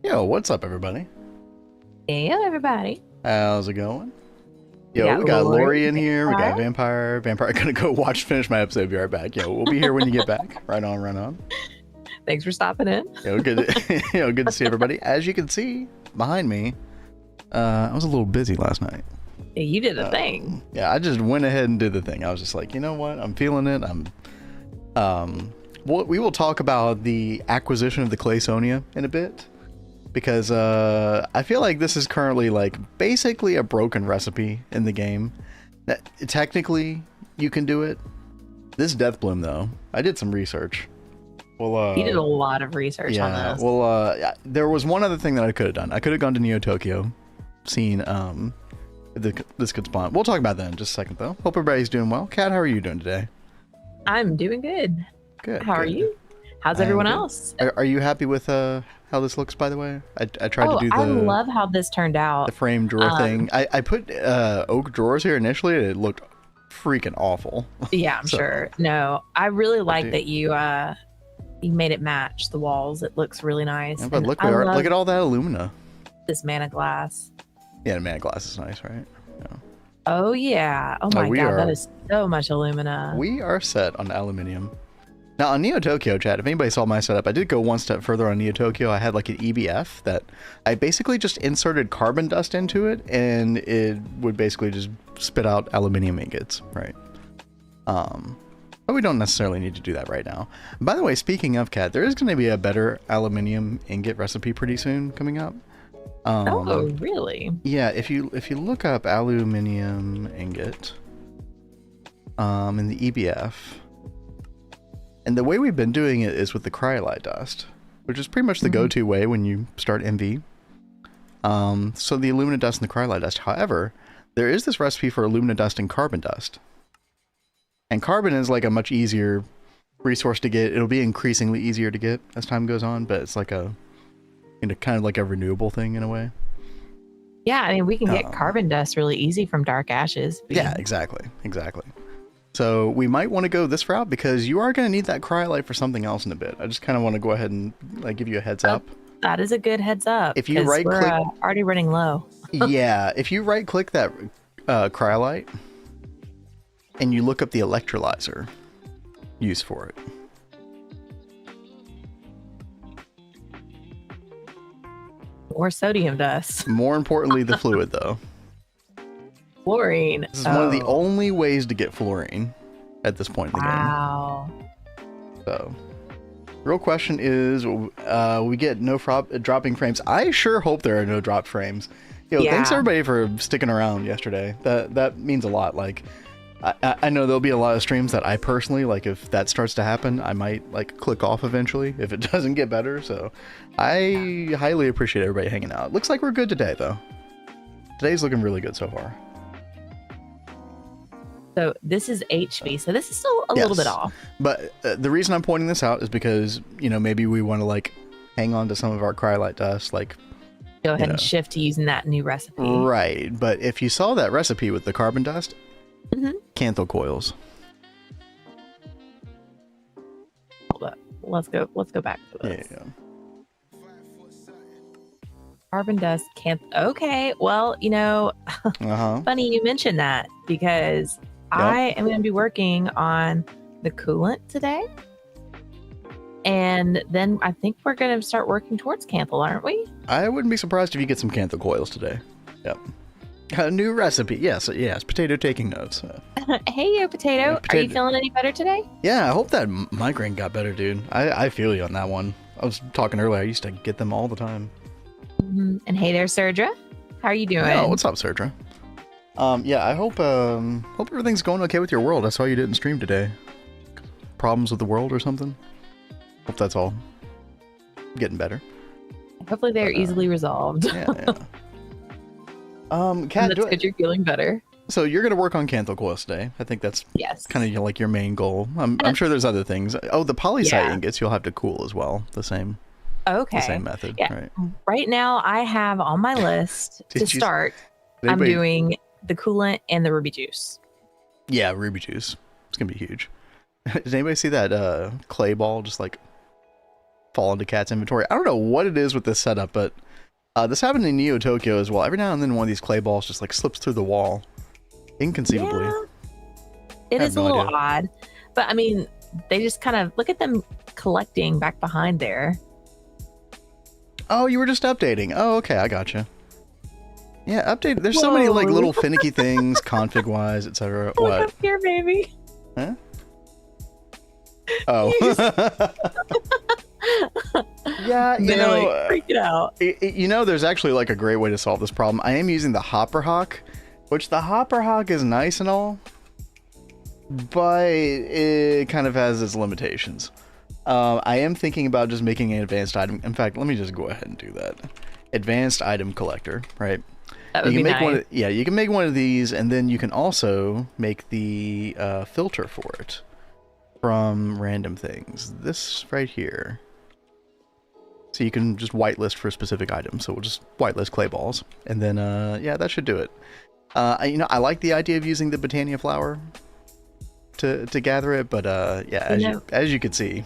Yo, what's up, everybody? Hey, everybody. How's it going? Yo, we got Lori in here. We got Vampire. Vampire, gonna go finish my episode. Be right back. Yo, we'll be here when you get back. Right on, right on. Thanks for stopping in. Yo, good. Good to see everybody. As you can see behind me, I was a little busy last night. You did the thing. Yeah, I just went ahead and did the thing. I was just like, you know what? I'm feeling it. We will talk about the acquisition of the Claysonia in a bit. Because I feel like this is currently like basically a broken recipe in the game. That technically you can do it. This Death Bloom though, I did some research. Well, you did a lot of research on this. Well, there was one other thing that I could have done. I could have gone to Neo Tokyo, seen this could spawn. We'll talk about that in just a second though. Hope everybody's doing well. Kat, how are you doing today? I'm doing good. Good. How are you? How's everyone else? Are you happy with how this looks, by the way? I tried to do I love how this turned out. The frame drawer thing. I put oak drawers here initially, and it looked freaking awful. Yeah, I'm sure. No, I really like that you made it match the walls. It looks really nice. Yeah, but look at all that alumina. This mana glass. Yeah, mana glass is nice, right? Yeah. Oh yeah. Oh my god, that is so much alumina. We are set on aluminium. Now on Neo Tokyo, chat, if anybody saw my setup, I did go one step further on Neo Tokyo. I had like an EBF that I basically just inserted carbon dust into it, and it would basically just spit out aluminium ingots, right? But we don't necessarily need to do that right now. By the way, speaking of, Cat, there is going to be a better aluminium ingot recipe pretty soon coming up. Oh, really? Yeah, if you look up aluminium ingot in the EBF. And the way we've been doing it is with the cryolite dust, which is pretty much the go-to way when you start MV. So the alumina dust and the cryolite dust. However, there is this recipe for alumina dust and carbon dust. And carbon is like a much easier resource to get. It'll be increasingly easier to get as time goes on, but it's like kind of like a renewable thing in a way. Yeah, I mean, we can get carbon dust really easy from dark ashes. Yeah, exactly. So we might want to go this route because you are going to need that cryolite for something else in a bit. I just kind of want to go ahead and like give you a heads up. That is a good heads up. If you right click, we're already running low. Yeah, if you right click that cryolite and you look up the electrolyzer use for it. Or sodium dust. More importantly, the fluid though. Fluorine. This is one of the only ways to get fluorine at this point in the game. Wow. So, real question is, we get no dropping frames. I sure hope there are no drop frames. Yo, thanks everybody for sticking around yesterday. That means a lot. Like, I know there'll be a lot of streams that I personally, like, if that starts to happen, I might, like, click off eventually if it doesn't get better. So, I highly appreciate everybody hanging out. Looks like we're good today, though. Today's looking really good so far. So this is HV, so this is still a little bit off. But the reason I'm pointing this out is because, you know, maybe we want to, like, hang on to some of our cryolite dust, like... Go ahead and shift to using that new recipe. Right, but if you saw that recipe with the carbon dust, Kanthal coils. Hold up. Let's go back to this. Yeah. Carbon dust, okay, well, you know, funny you mentioned that because... I am going to be working on the coolant today. And then I think we're going to start working towards Kanthal, aren't we? I wouldn't be surprised if you get some Kanthal coils today. Yep. A new recipe. Yes. Potato taking notes. Hey, yo, Potato. Are you feeling any better today? Yeah, I hope that migraine got better, dude. I feel you on that one. I was talking earlier. I used to get them all the time. And hey there, Serdra. How are you doing? Oh, what's up, Serdra? Yeah, I hope everything's going okay with your world. I saw you didn't stream today. Problems with the world or something? Hope that's all getting better. Hopefully they're easily resolved. Yeah. Kat, that's good you're feeling better. So you're going to work on Kanthal coils today. I think that's kind of like your main goal. I'm sure there's other things. Oh, the polysite ingots you'll have to cool as well. The same method. Yeah. Right now I have on my list to start. I'm doing the coolant and the ruby juice. Yeah, ruby juice. It's gonna be huge. Did anybody see that clay ball just like fall into Cat's inventory. I don't know what it is with this setup, but this happened in Neo Tokyo as well. Every now and then one of these clay balls just like slips through the wall. Inconceivably. Yeah, it is a little odd. But I mean, they just kind of look at them collecting back behind there. Oh, you were just updating. Oh, okay, I gotcha. Yeah, update. There's so many like little finicky things, config wise, etc. Look up here, baby. Huh? Oh. Yeah, you know, like, freak it out. You know, there's actually like a great way to solve this problem. I am using the Hopper Hawk, which the Hopper Hawk is nice and all, but it kind of has its limitations. I am thinking about just making an advanced item. In fact, let me just go ahead and do that. Advanced item collector, right? That would be nice. You can make one of these, and then you can also make the filter for it from random things. This right here. So you can just whitelist for a specific item. So we'll just whitelist clay balls, and then yeah, that should do it. You know, I like the idea of using the Botania flower to gather it, but yeah, as you can see.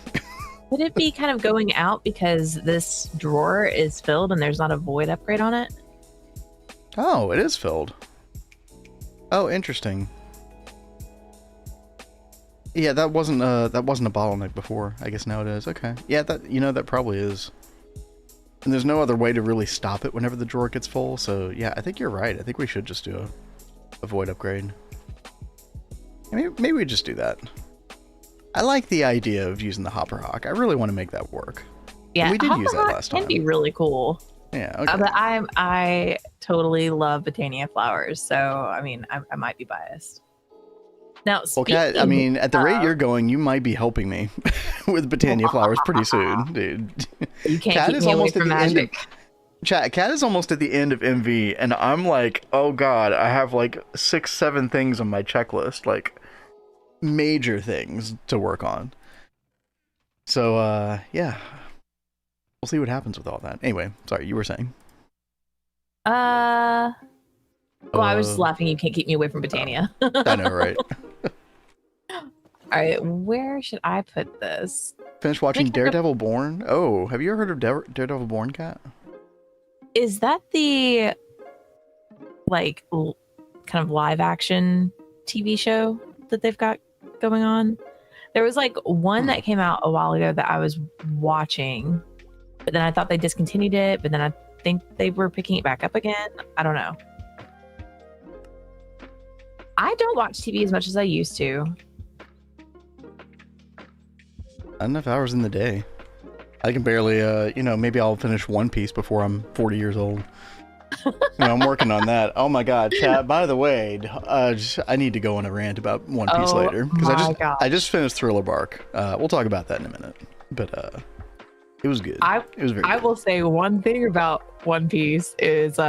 Would it be kind of going out because this drawer is filled and there's not a void upgrade on it? Oh, it is filled. Oh, interesting. Yeah, that wasn't a bottleneck before. I guess now it is. Okay. Yeah, that probably is. And there's no other way to really stop it whenever the drawer gets full. So yeah, I think you're right. I think we should just do a void upgrade. Maybe we just do that. I like the idea of using the Hopper Hawk. I really want to make that work. Yeah, and we did use that last time. Can be really cool. Yeah, okay. But I totally love Botania flowers, so I mean, I might be biased. Now, Kat, I mean, at the rate you're going, you might be helping me with Botania flowers pretty soon, dude. You can't keep me away from magic. Kat is almost at the end of MV, and I'm like, oh god, I have like 6-7 things on my checklist, like major things to work on. So, yeah. We'll see what happens with all that. Anyway, sorry, you were saying? Well, I was just laughing. You can't keep me away from Botania. I know, right? All right, where should I put this? Finish watching Daredevil Born. Oh, have you ever heard of Daredevil Born, Kat? Is that the like kind of live action TV show that they've got going on? There was like one that came out a while ago that I was watching, but then I thought they discontinued it, but then I think they were picking it back up again. I don't know. I don't watch TV as much as I used to. Not enough hours in the day. I can barely, you know, maybe I'll finish One Piece before I'm 40 years old. You know, I'm working on that. Oh my god, chat, by the way, I need to go on a rant about One Piece later. Because I just finished Thriller Bark. We'll talk about that in a minute. But, it was good. It was very good. I will say one thing about One Piece is,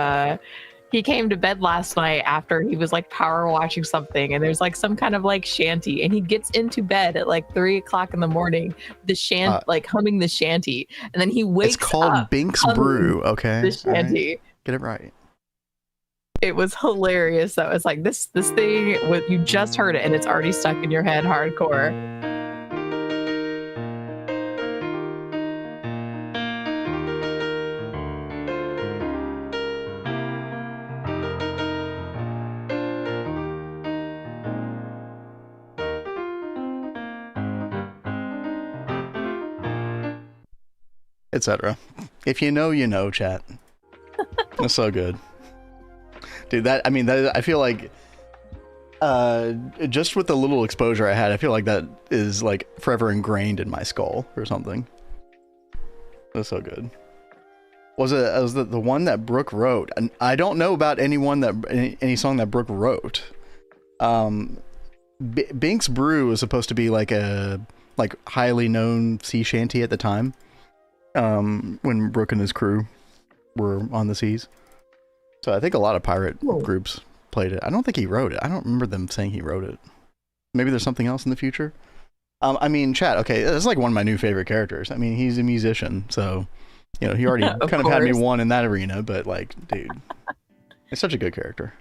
he came to bed last night after he was like power watching something, and there's like some kind of like shanty, and he gets into bed at like 3 o'clock in the morning, like humming the shanty, and then he wakes up. It's called Binks Brew, okay? The shanty. Right. Get it right. It was hilarious. Though it's like this thing, you just heard it, and it's already stuck in your head hardcore. Etc. If you know, you know, chat. That's so good, dude. I feel like just with the little exposure I had, I feel like that is like forever ingrained in my skull or something. That's so good. Was it the one that Brooke wrote? And I don't know about any song that Brooke wrote. Binks Brew was supposed to be like a highly known sea shanty at the time. When Brooke and his crew were on the seas. So I think a lot of pirate groups played it. I don't think he wrote it. I don't remember them saying he wrote it. Maybe there's something else in the future. I mean, chat, okay, that's like one of my new favorite characters. I mean, he's a musician, so, you know, he already kind of had me won in that arena, but like, dude, it's such a good character.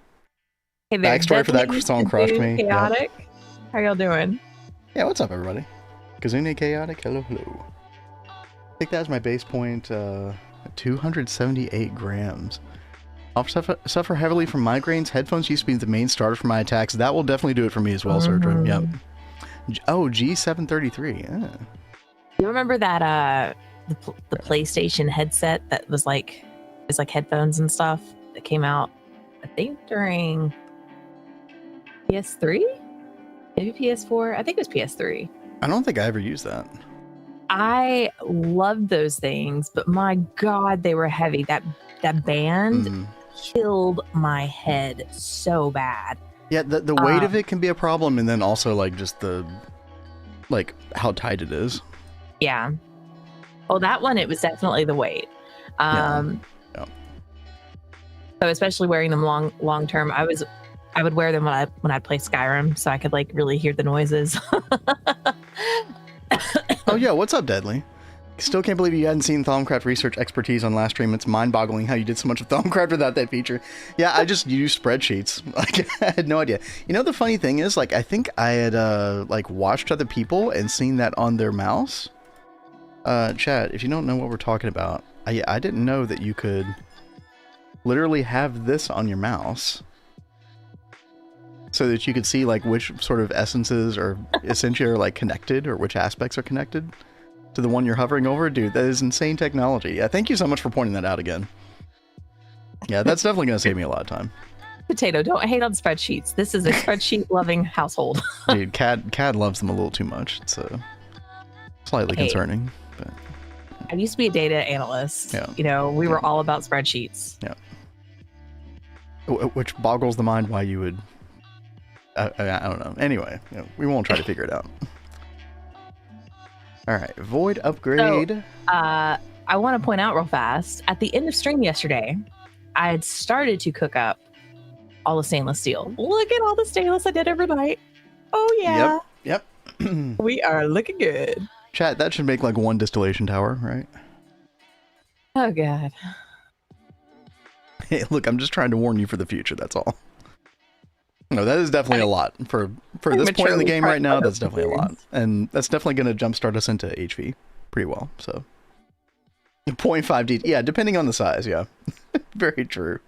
Hey there, backstory for that song crushed me. Chaotic. Yep. How y'all doing? Yeah, what's up, everybody? Kazune Chaotic, hello. think that's my base point, 278 grams. I'll suffer heavily from migraines. Headphones used to be the main starter for my attacks. That will definitely do it for me as well, Sergio. Yep. Oh, G733. Yeah. You remember that the PlayStation headset that was like, it's like headphones and stuff that came out, I think during PS3, maybe PS4. I think it was PS3. I don't think I ever used that. I loved those things, but my God, they were heavy. That band killed my head so bad. Yeah, the weight of it can be a problem, and then also like just the how tight it is. Yeah. Well, that one, it was definitely the weight. Yeah. So especially wearing them long term, I would wear them when I play Skyrim, so I could like really hear the noises. Oh yeah, what's up, Deadly? Still can't believe you hadn't seen Thaumcraft research expertise on last stream. It's mind-boggling how you did so much with Thaumcraft without that feature. Yeah, I just used spreadsheets. Like, I had no idea. You know, the funny thing is, like, I think I had like watched other people and seen that on their mouse. Chat, if you don't know what we're talking about, I didn't know that you could literally have this on your mouse so that you could see like which sort of essences are essentially are like connected, or which aspects are connected to the one you're hovering over. Dude, that is insane technology. Yeah, thank you so much for pointing that out again. Yeah, that's definitely going to save me a lot of time. Potato, don't hate on spreadsheets. This is a spreadsheet-loving household. Dude, CAD loves them a little too much. It's slightly concerning. But I used to be a data analyst. Yeah. You know, we were all about spreadsheets. Yeah. Which boggles the mind why you would... I don't know. Anyway, we won't try to figure it out. All right, void upgrade. So, I want to point out real fast, at the end of stream yesterday, I had started to cook up all the stainless steel. Look at all the stainless I did every night. Oh yeah. Yep. We are looking good. Chat, that should make like one distillation tower, right? Oh God. Hey, look, I'm just trying to warn you for the future, that's all. No, that is definitely a lot. For this point in the game right now, that's definitely a lot. And that's definitely going to jumpstart us into HV pretty well, so. 0.5 D, yeah, depending on the size, yeah. Very true.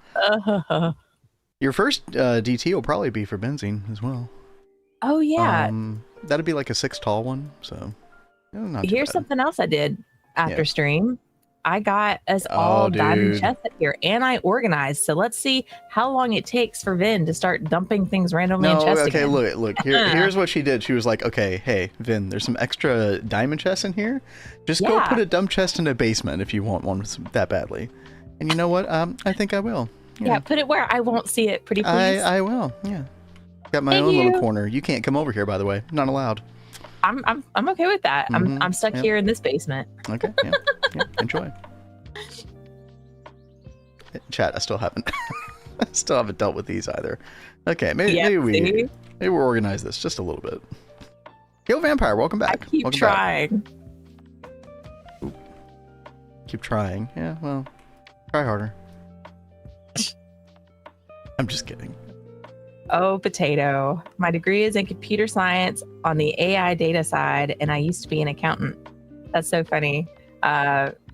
Your first DT will probably be for benzene as well. Oh, yeah. That'd be like a 6 tall one, so. Not Here's something else I did after stream. I got us all diamond chests up here, and I organized. So let's see how long it takes for Vin to start dumping things randomly in chests again. Look. Here's what she did. She was like, okay, hey, Vin, there's some extra diamond chests in here. Just go put a dump chest in a basement if you want one that badly. And you know what? I think I will. Yeah, put it where I won't see it, pretty please. I will, yeah. Got my own little corner. You can't come over here, by the way. Not allowed. I'm okay with that. I'm stuck here in this basement. Okay, yeah. Enjoy. Chat, I still haven't dealt with these either. Okay, maybe we'll organize this just a little bit. Yo, Vampire, welcome back. I keep trying. Keep trying. Yeah, well, try harder. I'm just kidding. Oh, Potato. My degree is in computer science on the AI data side, and I used to be an accountant. That's so funny.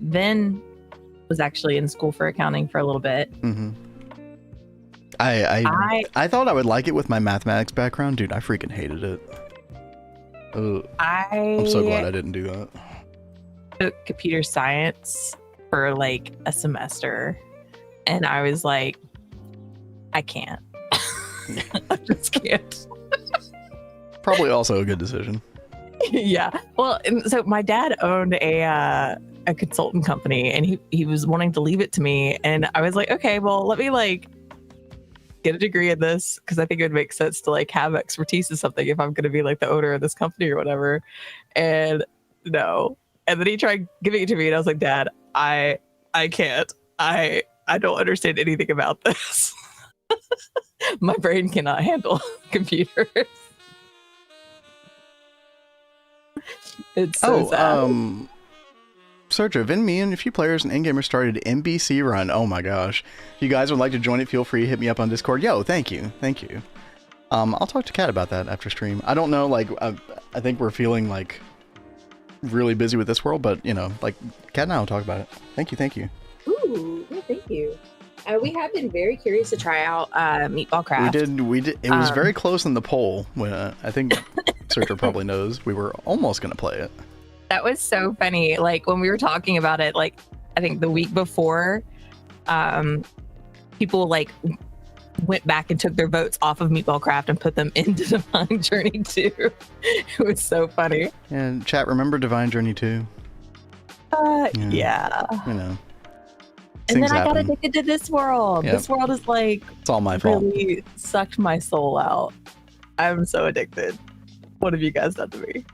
Vin was actually in school for accounting for a little bit. Mm-hmm. I thought I would like it with my mathematics background. Dude, I freaking hated it. I'm so glad I didn't do that. Took computer science for like a semester, and I was like, I can't. I just can't. Probably also a good decision. Yeah. Well, so my dad owned a consultant company, and he was wanting to leave it to me, and I was like, okay, well, let me like get a degree in this, because I think it would make sense to like have expertise in something if I'm going to be like the owner of this company or whatever. And no. And then he tried giving it to me, and I was like, Dad, I can't. I don't understand anything about this. My brain cannot handle computers. It's so sad. Sergio, Vin, me, and a few players and in-gamers started MBC Run. Oh my gosh. If you guys would like to join it, feel free to hit me up on Discord. Yo, thank you. I'll talk to Kat about that after stream. I don't know, like, I think we're feeling like really busy with this world, but you know, like Kat and I will talk about it. Thank you. Ooh, yeah, thank you. We have been very curious to try out Meatball Craft. We did. It was very close in the poll when I think Searcher probably knows we were almost going to play it. That was so funny. Like when we were talking about it, like I think the week before, people like went back and took their votes off of Meatball Craft and put them into Divine Journey 2. It was so funny. And chat, remember Divine Journey 2? Yeah. You know. And then I got addicted to this world. Yep. This world is like, it's all my fault. Really sucked my soul out. I'm so addicted. What have you guys done to me?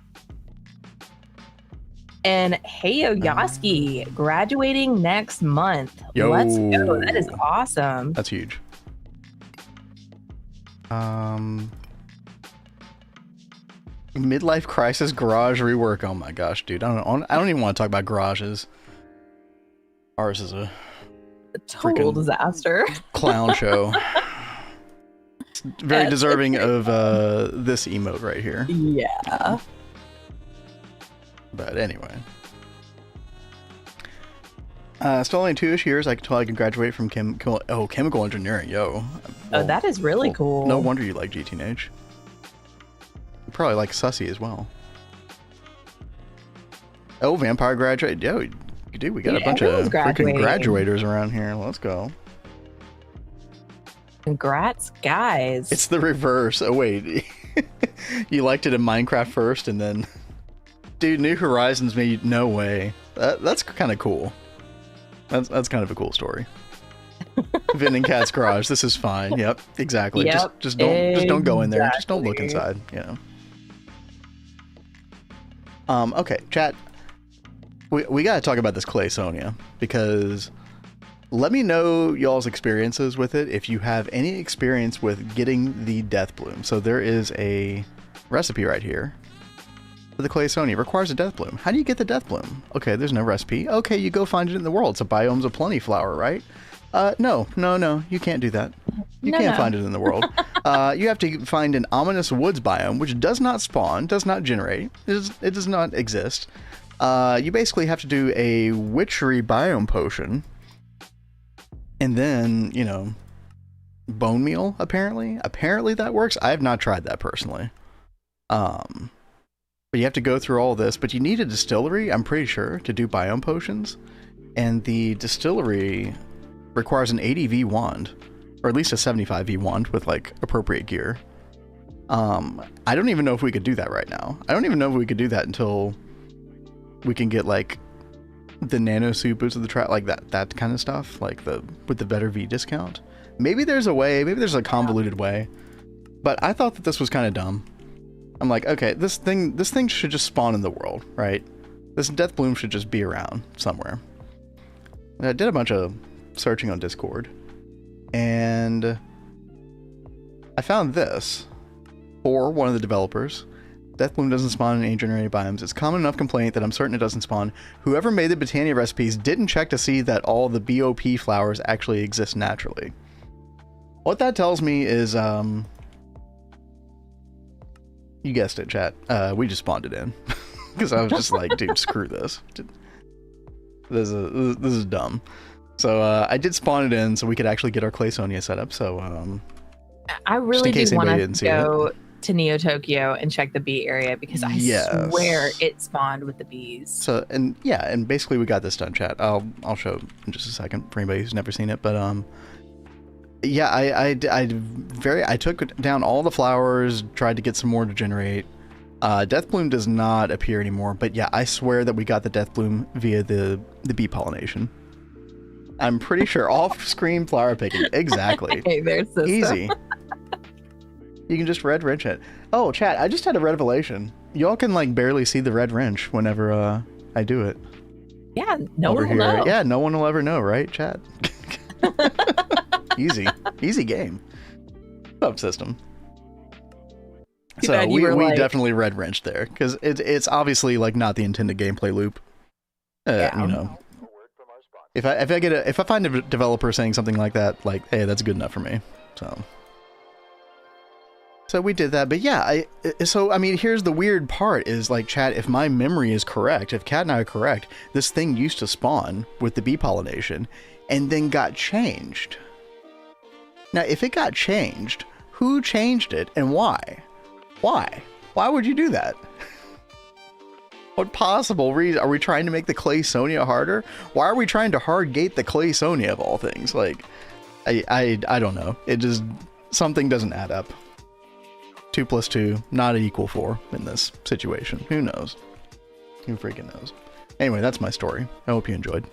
And Heyo Yaski, graduating next month. Yo. Let's go. That is awesome. That's huge. Midlife crisis garage rework. Oh my gosh, dude. I don't even want to talk about garages. Ours is a total disaster. Clown show. It's very deserving of this emote right here. Yeah. But anyway. Still only 2-ish years until I can graduate from chemical engineering. Yo. Oh, that is really cool. No wonder you like GTNH. You probably like Sussy as well. Oh, vampire graduate. Yo, dude, we got a bunch of freaking graduators around here. Let's go. Congrats, guys. It's the reverse. Oh, wait. You liked it in Minecraft first and then... Dude, New Horizons made... No way. That's kind of cool. That's kind of a cool story. Vin and Cat's garage. This is fine. Yep, exactly. Yep, just don't go in there. Just don't look inside. You know. Okay, chat. We gotta talk about this Clay Sonia because let me know y'all's experiences with it. If you have any experience with getting the Death Bloom, so there is a recipe right here. The Clay Sonia requires a Death Bloom. How do you get the Death Bloom? Okay, there's no recipe. Okay, you go find it in the world. It's a Biomes of Plenty flower, right? No, you can't do that. You can't find it in the world. You have to find an ominous woods biome, which does not spawn, does not generate. It does not exist. You basically have to do a witchery biome potion. And then, you know, bone meal, apparently. Apparently that works. I have not tried that personally. But you have to go through all this, but you need a distillery, I'm pretty sure, to do biome potions. And the distillery requires an 80V wand, or at least a 75V wand with like appropriate gear. I don't even know if we could do that right now. I don't even know if we could do that until we can get like the nano suit boots of the trap, like that kind of stuff, like with the better V discount. Maybe there's a way, maybe there's a convoluted way, but I thought that this was kind of dumb. I'm like, okay, this thing should just spawn in the world, right? This Death Bloom should just be around somewhere. And I did a bunch of searching on Discord, and I found this for one of the developers. Death Bloom doesn't spawn in age-generated biomes. It's a common enough complaint that I'm certain it doesn't spawn. Whoever made the Botania recipes didn't check to see that all the BOP flowers actually exist naturally. What that tells me is, you guessed it, chat. We just spawned it in. Because I was just like, dude, screw this. This is dumb. So I did spawn it in so we could actually get our Clay Sonia set up. So I really do want to go to Neo Tokyo and check the bee area because I swear it spawned with the bees. So and basically we got this done, chat. I'll show in just a second for anybody who's never seen it, but yeah, I took down all the flowers, tried to get some more to generate. Death Bloom does not appear anymore, but yeah, I swear that we got the Death Bloom via the bee pollination. I'm pretty sure off-screen flower picking. Exactly. Hey, there's system. Easy. You can just red wrench it. Oh, chat, I just had a revelation. Y'all can like barely see the red wrench whenever I do it. Yeah, no one will know. Yeah, no one will ever know, right, chat? Easy game. Subsystem. So we definitely red wrenched there because it's obviously like not the intended gameplay loop. Yeah. You know, if I find a developer saying something like that, like, hey, that's good enough for me. So So we did that, but yeah, I mean, here's the weird part is like, chat, if my memory is correct, if Kat and I are correct, this thing used to spawn with the bee pollination and then got changed. Now, if it got changed, who changed it and why? Why? Why would you do that? What possible reason? Are we trying to make the Claysonia harder? Why are we trying to hard gate the Claysonia of all things? Like, I don't know. It just, something doesn't add up. 2 + 2 not equal 4 in this situation. Who knows? Who freaking knows? Anyway, that's my story. I hope you enjoyed.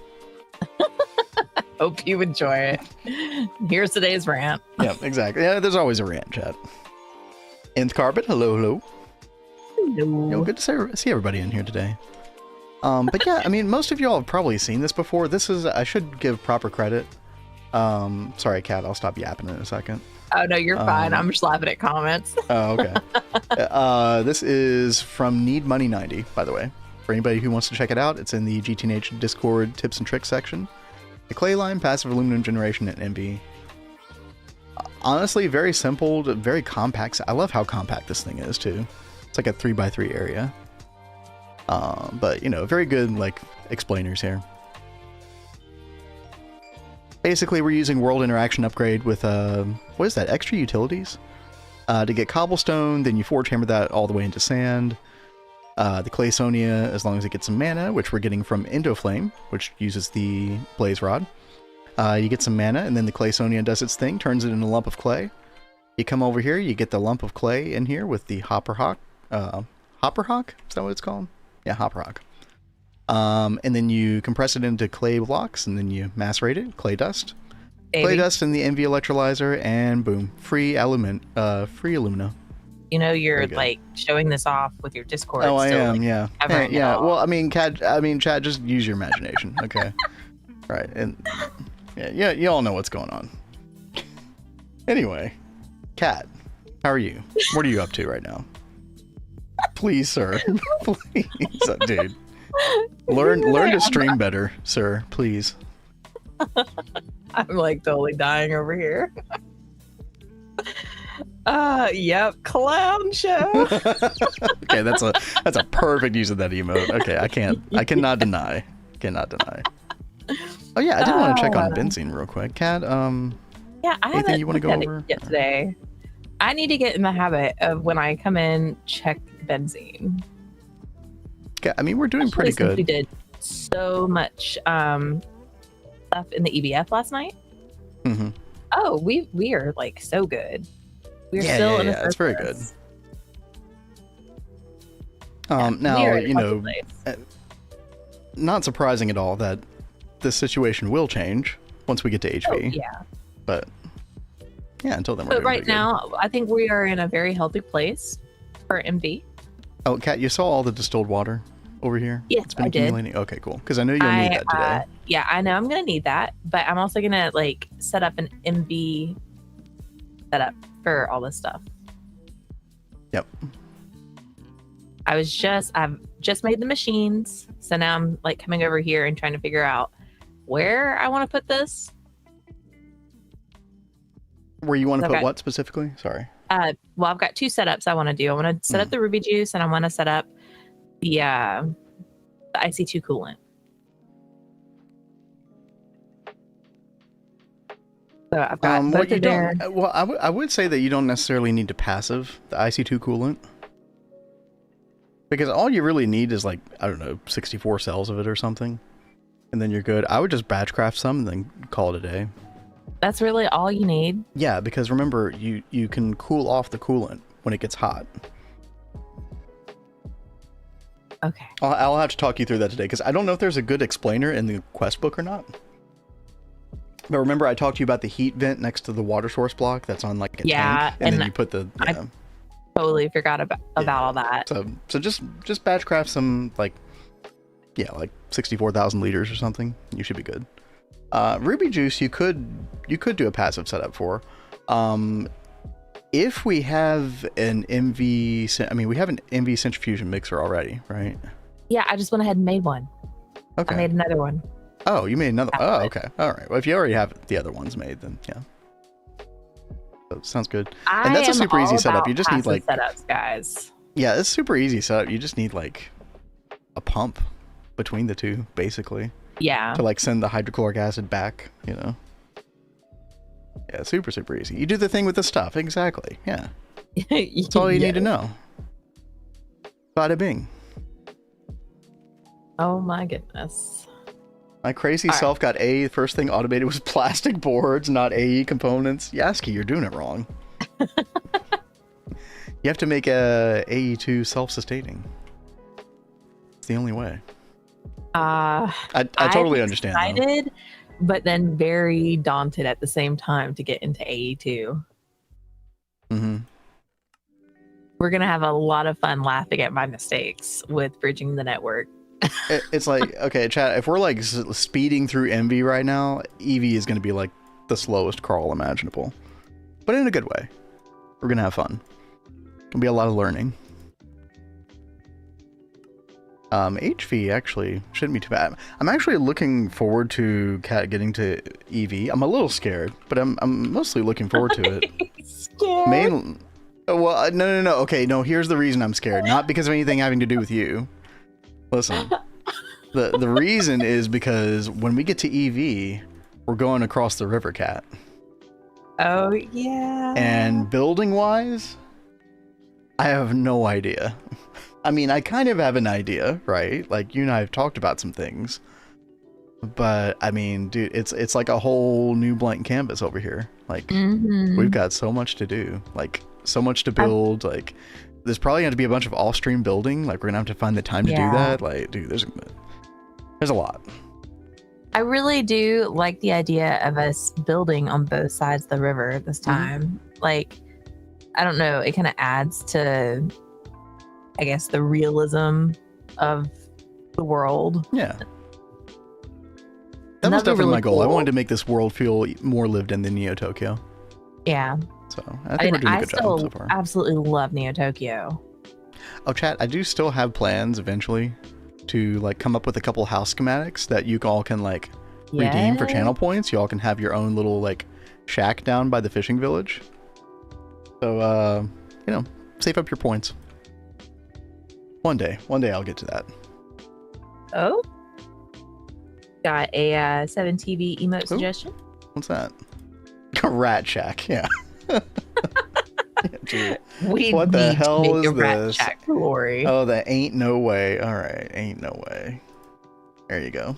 Hope you enjoy it. Here's today's rant. Yeah, exactly. Yeah, there's always a rant, chat. Nth Carpet, hello, hello. Hello. Yo, good to see everybody in here today. But yeah, I mean, most of y'all have probably seen this before. This is, I should give proper credit. Sorry, Kat, I'll stop yapping in a second. Oh, no, you're fine. I'm just laughing at comments. Oh, okay. This is from Need Money 90, by the way. For anybody who wants to check it out, it's in the GTNH Discord tips and tricks section. The clay line, passive aluminum generation, and MV. Honestly, very simple, very compact. I love how compact this thing is, too. It's like a 3x3 area. But, you know, very good, like, explainers here. Basically, we're using world interaction upgrade with, what is that, extra utilities? To get cobblestone, then you forge hammer that all the way into sand. The Claysonia, as long as it gets some mana, which we're getting from Endoflame, which uses the blaze rod. You get some mana, and then the Claysonia does its thing, turns it into a lump of clay. You come over here, you get the lump of clay in here with the Hopper Hawk. Hopper Hawk? Is that what it's called? Yeah, Hopper Hawk. And then you compress it into clay blocks, and then you macerate it, clay dust. Baby. Clay dust in the MV electrolyzer, and boom, free alumina. You know, you're like showing this off with your Discord. Oh, I still, am, like, yeah. Yeah, well, I mean, Chad, just use your imagination, okay? Right, and yeah, you all know what's going on. Anyway, Kat, how are you? What are you up to right now? Please, sir. Please, dude. Learn to stream better, sir. Please. I'm like totally dying over here. Yep, clown show. Okay, that's a perfect use of that emote. Okay, I cannot deny. Oh yeah, I did want to check on benzene real quick. Kat, yeah, I anything you want to go over yet today? I need to get in the habit of when I come in, check benzene. Okay, I mean, we're doing pretty good. We did so much stuff in the EBF last night. Mm-hmm. Oh, we are like so good. We're still in a it's very good. Yeah, now, you know, not surprising at all that this situation will change once we get to HV. Oh, yeah. But yeah, until then, we're doing right now, I think we are in a very healthy place for MV. Oh, Kat, you saw all the distilled water over here? Yes, it's been I accumulating. Okay, cool. Because I know you'll need that today. Yeah, I know I'm gonna need that, but I'm also gonna like set up an MV setup for all this stuff. Yep. I've just made the machines, so now I'm like coming over here and trying to figure out where I want to put this. Where you want to put what specifically? Sorry. Well, I've got two setups I want to do. I want to set up the ruby juice, and I want to set up the IC2 coolant. So I've got both of there. Well, I would say that you don't necessarily need to passive the IC2 coolant. Because all you really need is like, I don't know, 64 cells of it or something. And then you're good. I would just batch craft some and then call it a day. That's really all you need? Yeah, because remember, you can cool off the coolant when it gets hot. Okay. I'll have to talk you through that today, because I don't know if there's a good explainer in the quest book or not. But remember, I talked to you about the heat vent next to the water source block that's on like a tank, and then you put the... I totally forgot about all that. So just batch craft some like 64,000 liters or something. You should be good. Ruby juice you could do a passive setup for. If we have an MV, we have an MV centrifusion mixer already, right? Yeah, I just went ahead and made one. Okay. I made another one. Oh, you made another one. Oh, okay. All right. Well, if you already have the other ones made, then yeah. That sounds good. I And that's a am super easy all setup. about You just need passive like setups, guys. yeah, it's super easy setup. You just need like a pump between the two, basically, Yeah. to like send the hydrochloric acid back. You know. Yeah, super easy. You do the thing with the stuff, exactly. Yeah, that's all you need to know. Bada bing. Oh my goodness. My crazy self got A. First thing automated was plastic boards, not AE components. Yasky, you're doing it wrong. You have to make a AE2 self-sustaining. It's the only way. I totally understand. Excited, but then very daunted at the same time to get into AE2. Mm-hmm. We're gonna have a lot of fun laughing at my mistakes with bridging the network. It's like, okay, chat, if we're like speeding through Envy right now, Eevee is going to be like the slowest crawl imaginable. But in a good way. We're going to have fun. It'll be a lot of learning. HV actually shouldn't be too bad. I'm actually looking forward to getting to Eevee. I'm a little scared, but I'm mostly looking forward to it. Scared? Well, no. Okay, no, here's the reason I'm scared. Not because of anything having to do with you. Listen, the reason is because when we get to EV, we're going across the river, Cat. Oh, yeah. And building-wise, I have no idea. I mean, I kind of have an idea, right? Like, you and I have talked about some things. But, I mean, dude, it's like a whole new blank canvas over here. Like, we've got so much to do. Like, so much to build, like... There's probably going to be a bunch of off-stream building. Like, we're going to have to find the time to do that. Like, dude, there's a lot. I really do like the idea of us building on both sides of the river this time. Like, I don't know. It kind of adds to, I guess, the realism of the world. Yeah. That was definitely my goal. Cool. I wanted to make this world feel more lived in than Neo Tokyo. Yeah. So I think we're doing a good job so far. I absolutely love Neo Tokyo. Oh, chat, I do still have plans eventually to like come up with a couple house schematics that you all can like redeem for channel points. You all can have your own little like shack down by the fishing village. So, you know, save up your points. One day I'll get to that. Oh, got a 7TV emote suggestion. What's that? A rat shack, yeah. Dude, what the hell is this? Glory. Oh, that ain't no way. All right, ain't no way. There you go.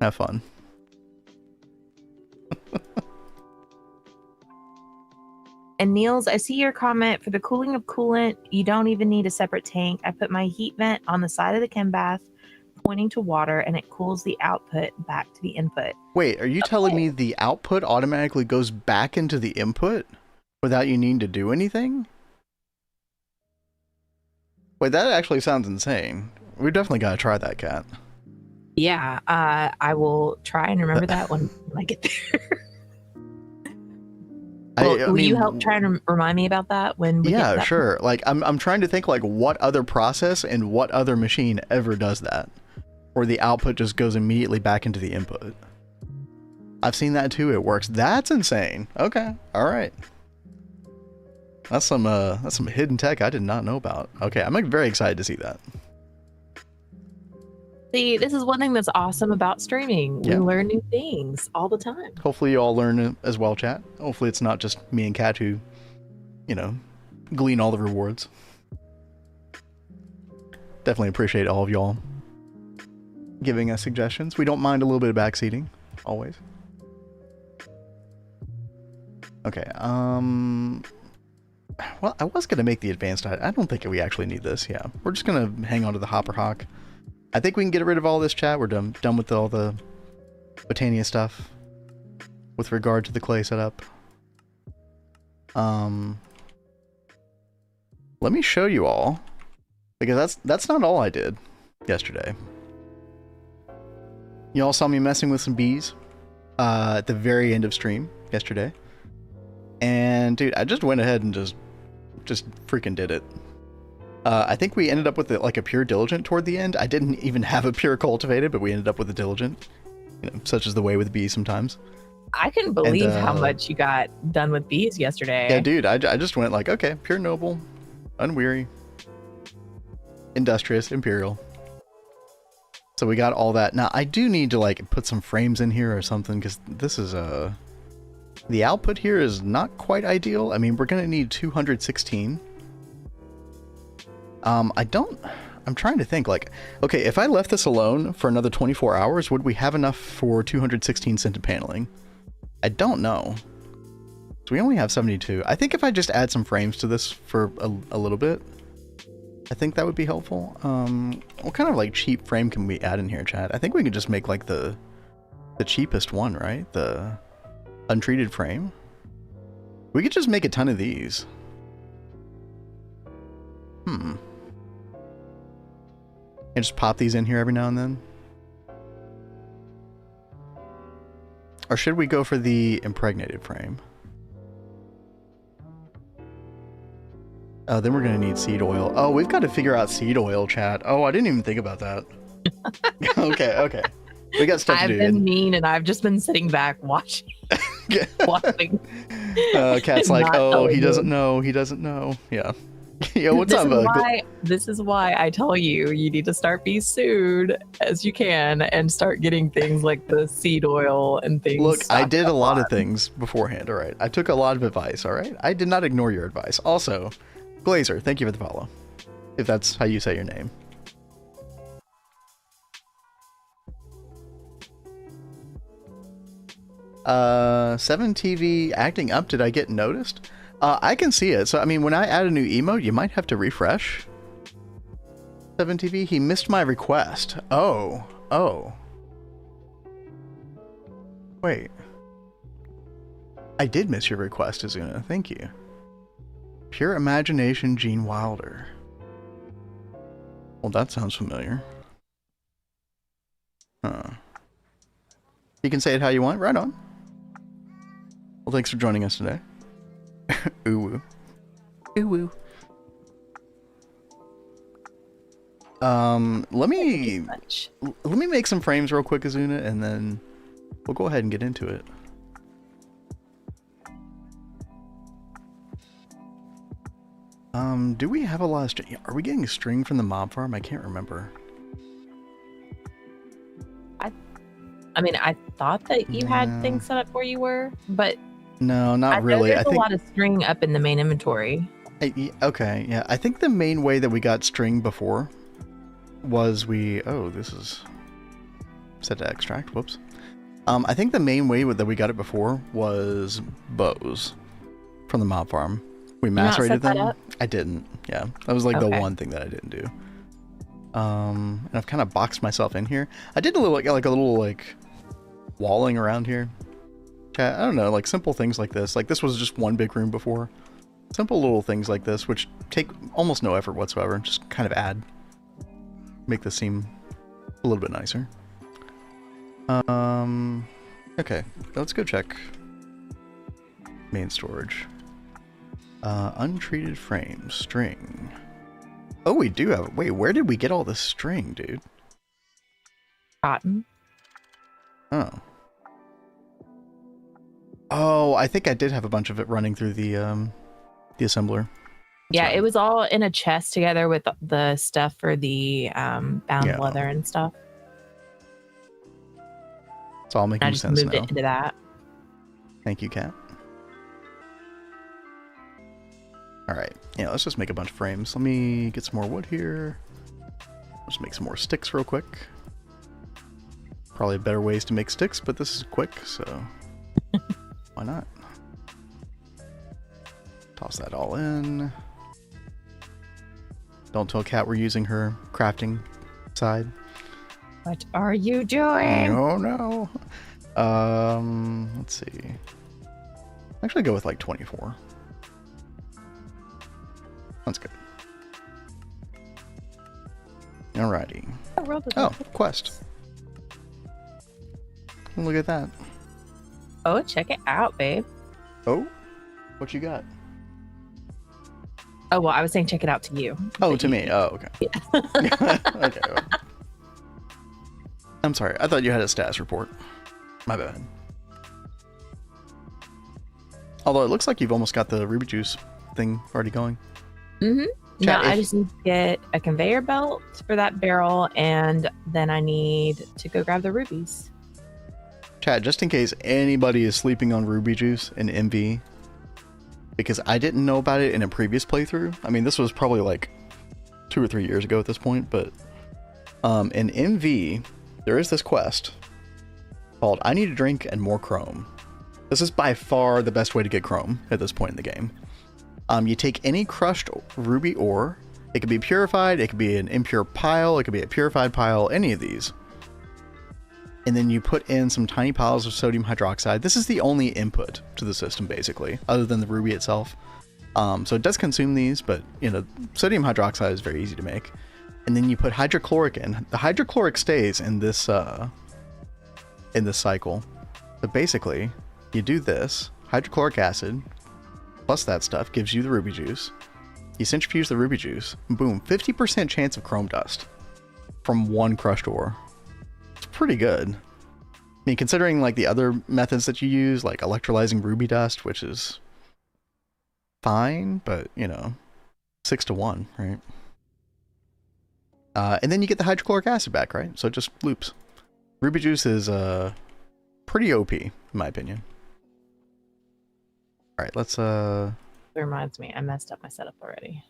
Have fun. And Niels, I see your comment for the cooling of coolant. You don't even need a separate tank. I put my heat vent on the side of the chem bath, pointing to water, and it cools the output back to the input. Wait, are you telling me the output automatically goes back into the input without you needing to do anything? Wait, that actually sounds insane. We definitely got to try that, Cat. Yeah, I will try and remember that when I get there. Will you help try and remind me about that when we get to that sure. point? Like I'm trying to think like what other process and what other machine ever does that, where the output just goes immediately back into the input. I've seen that too. It works. That's insane. Okay. All right. That's some hidden tech I did not know about. Okay, I'm like, very excited to see that. See, this is one thing that's awesome about streaming. We learn new things all the time. Hopefully you all learn it as well, chat. Hopefully it's not just me and Kat who, you know, glean all the rewards. Definitely appreciate all of y'all giving us suggestions. We don't mind a little bit of backseating, always. Okay, well, I was going to make the advanced. I don't think we actually need this. Yeah, we're just going to hang on to the Hopper Hawk. I think we can get rid of all this, chat. We're done with all the Botania stuff with regard to the clay setup. Let me show you all, because that's not all I did yesterday. You all saw me messing with some bees at the very end of stream yesterday. And dude, I just went ahead and just freaking did it. I think we ended up with like a pure diligent toward the end. I didn't even have a pure cultivated, but we ended up with a diligent, you know, such is the way with bees sometimes. I couldn't believe how much you got done with these yesterday. Yeah, dude, I just went like, okay, pure noble, unweary, industrious, imperial. So we got all that. Now I do need to like put some frames in here or something, because this is the output here is not quite ideal. I mean, we're gonna need 216. I'm trying to think, like, okay, if I left this alone for another 24 hours, would we have enough for 216 scented paneling? I don't know. So we only have 72. I think if I just add some frames to this for a little bit, I think that would be helpful. What kind of like cheap frame can we add in here, chat? I think we could just make like the cheapest one, right? The untreated frame. We could just make a ton of these. And just pop these in here every now and then. Or should we go for the impregnated frame? Then we're gonna need seed oil. Oh, we've got to figure out seed oil, chat. Oh, I didn't even think about that. Okay. We got stuff to do. I've been mean, and I've just been sitting back watching. watching. Cat's like, oh, he doesn't know. He doesn't know. Yeah. Yo, what's up? This is why I tell you need to start be sued as you can and start getting things like the seed oil and things. Look, I did a lot of things beforehand, all right? I took a lot of advice, all right? I did not ignore your advice. Also, Glazer, thank you for the follow, if that's how you say your name. Seven TV acting up, did I get noticed? I can see it. So, I mean, when I add a new emote, you might have to refresh. 7TV, he missed my request. Oh. Wait. I did miss your request, Azuna. Thank you. Pure Imagination Gene Wilder. Well, that sounds familiar. Huh. You can say it how you want. Right on. Well, thanks for joining us today. Ooh. Ooh. Let me make some frames real quick, Azuna, and then we'll go ahead and get into it. Do we have a lot of string? Are we getting string from the mob farm? I can't remember. I mean, I thought that you had things set up where you were, but no, not really. I think a lot of string up in the main inventory. Okay, yeah. I think the main way that we got string before was this is set to extract. Whoops. I think the main way that we got it before was bows from the mob farm. We macerated them. I didn't. Yeah, that was like the one thing that I didn't do. And I've kind of boxed myself in here. I did a little like a little walling around here. I don't know, like simple things like this. Like this was just one big room before. Simple little things like this, which take almost no effort whatsoever. Just kind of make this seem a little bit nicer. Okay, let's go check main storage. Untreated frame, string. Oh, we do have. Wait, where did we get all this string, dude? Cotton. Oh, I think I did have a bunch of it running through the assembler. Yeah, it was all in a chest together with the stuff for the bound leather and stuff. It's all making sense now. I just moved it into that. Thank you, Kat. All right, yeah, let's just make a bunch of frames. Let me get some more wood here. Let's make some more sticks real quick. Probably better ways to make sticks, but this is quick, so why not? Toss that all in. Don't tell Kat we're using her crafting side. What are you doing? Oh no. Let's see. Actually go with like 24. That's good. Alrighty. Oh, quest. Look at that. Oh, check it out, babe. Oh? What you got? Oh, well, I was saying check it out to you. Oh, to me. Oh, okay. Yeah. Okay. Well. I'm sorry. I thought you had a status report. My bad. Although it looks like you've almost got the ruby juice thing already going. Mm-hmm. Now I just need to get a conveyor belt for that barrel, and then I need to go grab the rubies. Chat, just in case anybody is sleeping on ruby juice in MV, because I didn't know about it in a previous playthrough. I mean, this was probably like 2 or 3 years ago at this point, but in MV, there is this quest called I Need a Drink and More Chrome. This is by far the best way to get chrome at this point in the game. You take any crushed ruby ore. It could be purified, it could be an impure pile, it could be a purified pile, any of these. And then you put in some tiny piles of sodium hydroxide. This is the only input to the system, basically, other than the ruby itself. So it does consume these, but, you know, sodium hydroxide is very easy to make. And then you put hydrochloric in. The hydrochloric stays in this cycle. So basically, you do this, hydrochloric acid, plus that stuff gives you the ruby juice. You centrifuge the ruby juice, and boom, 50% chance of chrome dust from one crushed ore. It's pretty good. I mean, considering like the other methods that you use, like electrolyzing ruby dust, which is fine, but you know, 6 to 1, right? And then you get the hydrochloric acid back, right? So it just loops. Ruby juice is pretty OP, in my opinion. All right, let's It reminds me, I messed up my setup already.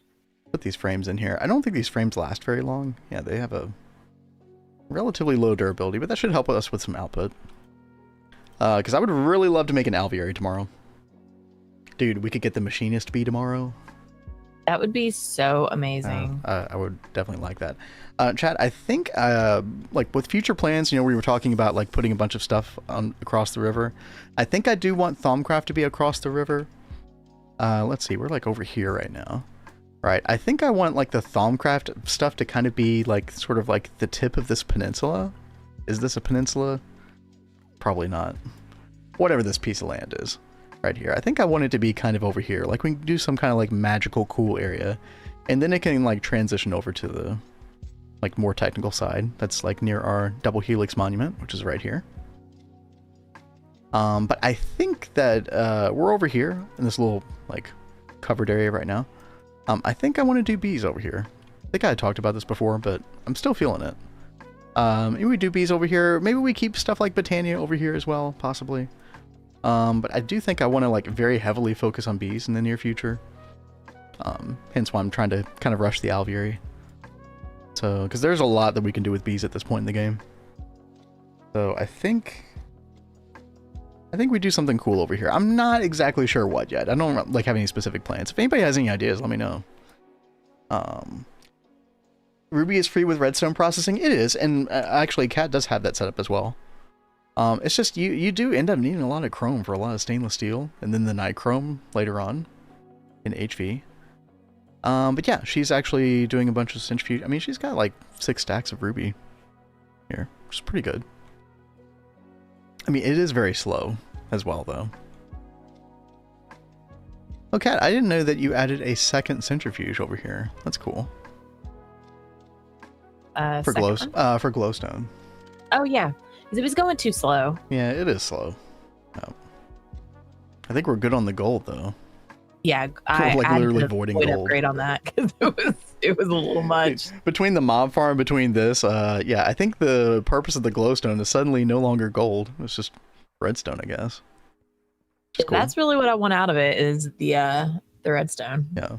Put these frames in here. I don't think these frames last very long. Yeah, they have a relatively low durability, but that should help us with some output. Because I would really love to make an alveary tomorrow. Dude, we could get the machinist bee tomorrow. That would be so amazing. I would definitely like that. Chat, I think, like, with future plans, you know, we were talking about, like, putting a bunch of stuff across the river. I think I do want Thaumcraft to be across the river. Let's see, we're, like, over here right now. Right, I think I want, like, the Thaumcraft stuff to kind of be, like, sort of, like, the tip of this peninsula. Is this a peninsula? Probably not. Whatever this piece of land is. Right here. I think I want it to be kind of over here. Like, we can do some kind of, like, magical, cool area. And then it can, like, transition over to the, like, more technical side. That's, like, near our Double Helix monument, which is right here. But I think that we're over here in this little, like, covered area right now. I think I want to do bees over here. I think I had talked about this before, but I'm still feeling it. Maybe we do bees over here. Maybe we keep stuff like Botania over here as well, possibly. But I do think I want to, like, very heavily focus on bees in the near future. Hence why I'm trying to kind of rush the alveary. So, because there's a lot that we can do with bees at this point in the game. So I think we do something cool over here. I'm not exactly sure what yet. I don't, like, have any specific plans. If anybody has any ideas, let me know. Ruby is free with redstone processing. It is, and actually Cat does have that set up as well. It's just you do end up needing a lot of chrome for a lot of stainless steel, and then the nichrome later on in HV. But yeah, she's actually doing a bunch of centrifuge. I mean, she's got like 6 stacks of ruby here, which is pretty good. I mean, it is very slow as well, though. Oh, Kat, I didn't know that you added a second centrifuge over here. That's cool. For glowstone. Oh yeah, because it was going too slow. Yeah, it is slow. Oh. I think we're good on the gold though. Yeah, I like literally voiding gold. Upgrade on that because it was a little much. Between the mob farm, between this, yeah, I think the purpose of the glowstone is suddenly no longer gold. It's just redstone, I guess. Yeah, cool. That's really what I want out of it is the redstone. Yeah.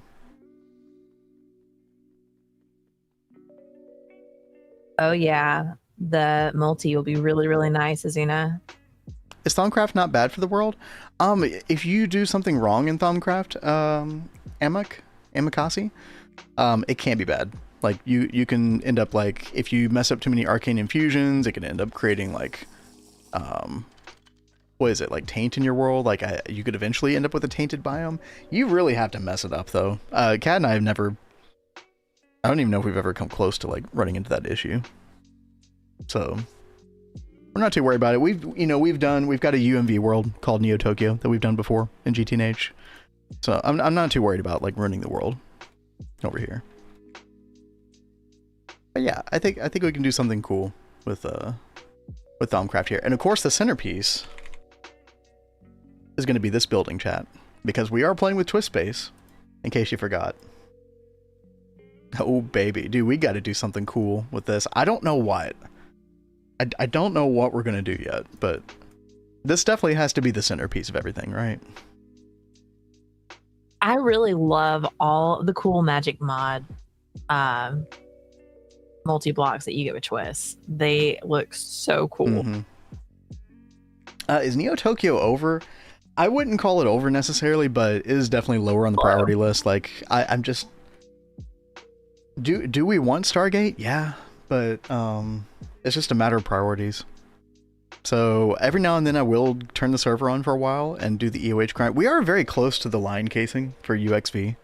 Oh yeah, the multi will be really, really nice, Azina. Is Thaumcraft not bad for the world? If you do something wrong in Thaumcraft, Amakasi, it can be bad. Like, you can end up, like, if you mess up too many arcane infusions, it can end up creating, like, what is it, like, taint in your world? Like, you could eventually end up with a tainted biome. You really have to mess it up, though. Kat and I have never... I don't even know if we've ever come close to, like, running into that issue. So... we're not too worried about it. We've got a UMV world called Neo Tokyo that we've done before in GTNH. So I'm not too worried about, like, ruining the world over here. But yeah, I think we can do something cool with Thaumcraft here. And of course the centerpiece is going to be this building, chat. because we are playing with twist space, in case you forgot. Oh, baby. Dude, we got to do something cool with this. I don't know what. I don't know what we're going to do yet, but this definitely has to be the centerpiece of everything, right? I really love all the cool Magic mod multi-blocks that you get with twists. They look so cool. Mm-hmm. Is Neo Tokyo over? I wouldn't call it over necessarily, but it is definitely lower on the priority list. Like, I'm just... Do we want Stargate? Yeah, but it's just a matter of priorities. So every now and then I will turn the server on for a while and do the EOH grind. We are very close to the line casing for UXV,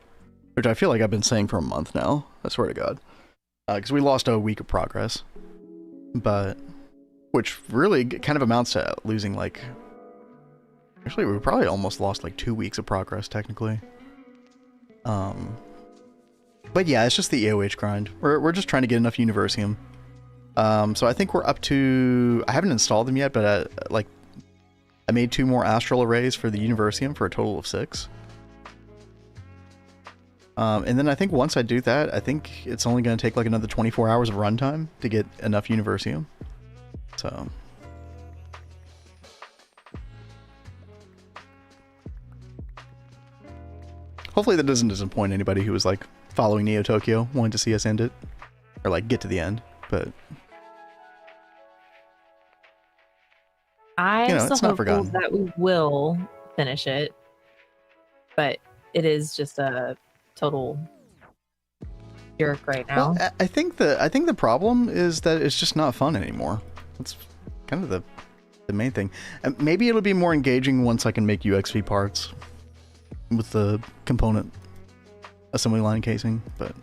which I feel like I've been saying for a month now. I swear to God. Because we lost a week of progress. But, which really kind of amounts to losing like... Actually, we probably almost lost like 2 weeks of progress, technically. But yeah, it's just the EOH grind. We're just trying to get enough Universium. So I think we're up to... I haven't installed them yet, but like I made 2 more astral arrays for the Universium for a total of 6. And then I think once I do that, I think it's only going to take like another 24 hours of runtime to get enough Universium. So... hopefully that doesn't disappoint anybody who was like following Neo Tokyo, wanting to see us end it. Or like get to the end, but... I'm still hopeful that we will finish it, but it is just a total jerk right now. Well, I think the problem is that it's just not fun anymore. That's kind of the main thing. And maybe it'll be more engaging once I can make UXV parts with the component assembly line casing, but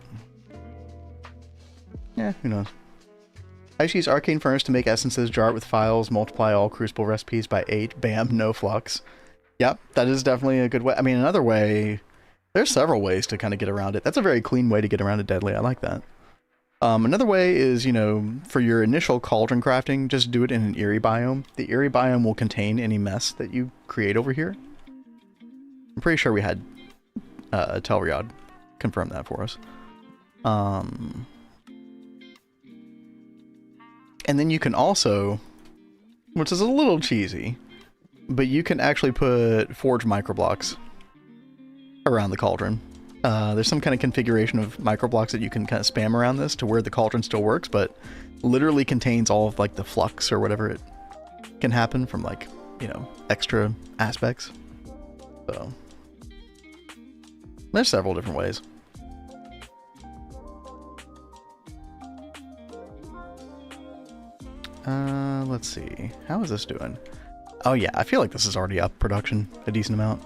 yeah, who knows. I just use Arcane Furnace to make essences, jar it with files, multiply all Crucible recipes by 8, bam, no flux. Yep, that is definitely a good way. I mean, another way, there's several ways to kind of get around it. That's a very clean way to get around it deadly. I like that. Another way is, you know, for your initial cauldron crafting, just do it in an eerie biome. The eerie biome will contain any mess that you create over here. I'm pretty sure we had Telriad confirm that for us. And then you can also, which is a little cheesy, but you can actually put forge microblocks around the cauldron. There's some kind of configuration of microblocks that you can kind of spam around this to where the cauldron still works, but literally contains all of like the flux or whatever it can happen from like, you know, extra aspects. So there's several different ways. Let's see. How is this doing? Oh yeah, I feel like this is already up production a decent amount.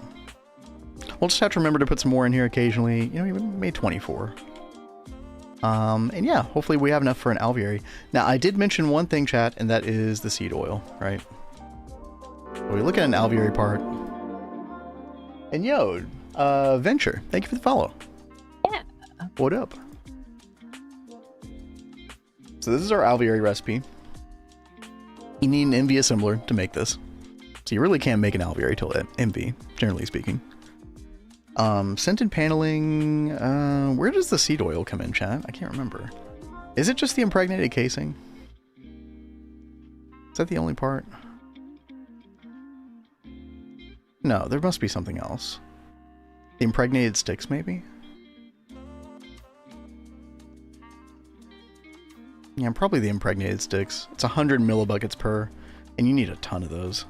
We'll just have to remember to put some more in here occasionally. You know, we made 24. And yeah, hopefully we have enough for an alveary. Now, I did mention one thing, chat, and that is the seed oil, right? So we look at an alveary part. And yo, Venture, thank you for the follow. Yeah. What up? So this is our alveary recipe. You need an MV assembler to make this. So you really can't make an alveary till MV, generally speaking. Scented paneling, where does the seed oil come in, chat? I can't remember. Is it just the impregnated casing? Is that the only part? No, there must be something else. The impregnated sticks, maybe? Yeah, probably the impregnated sticks. It's 100 millibuckets per, and you need a ton of those.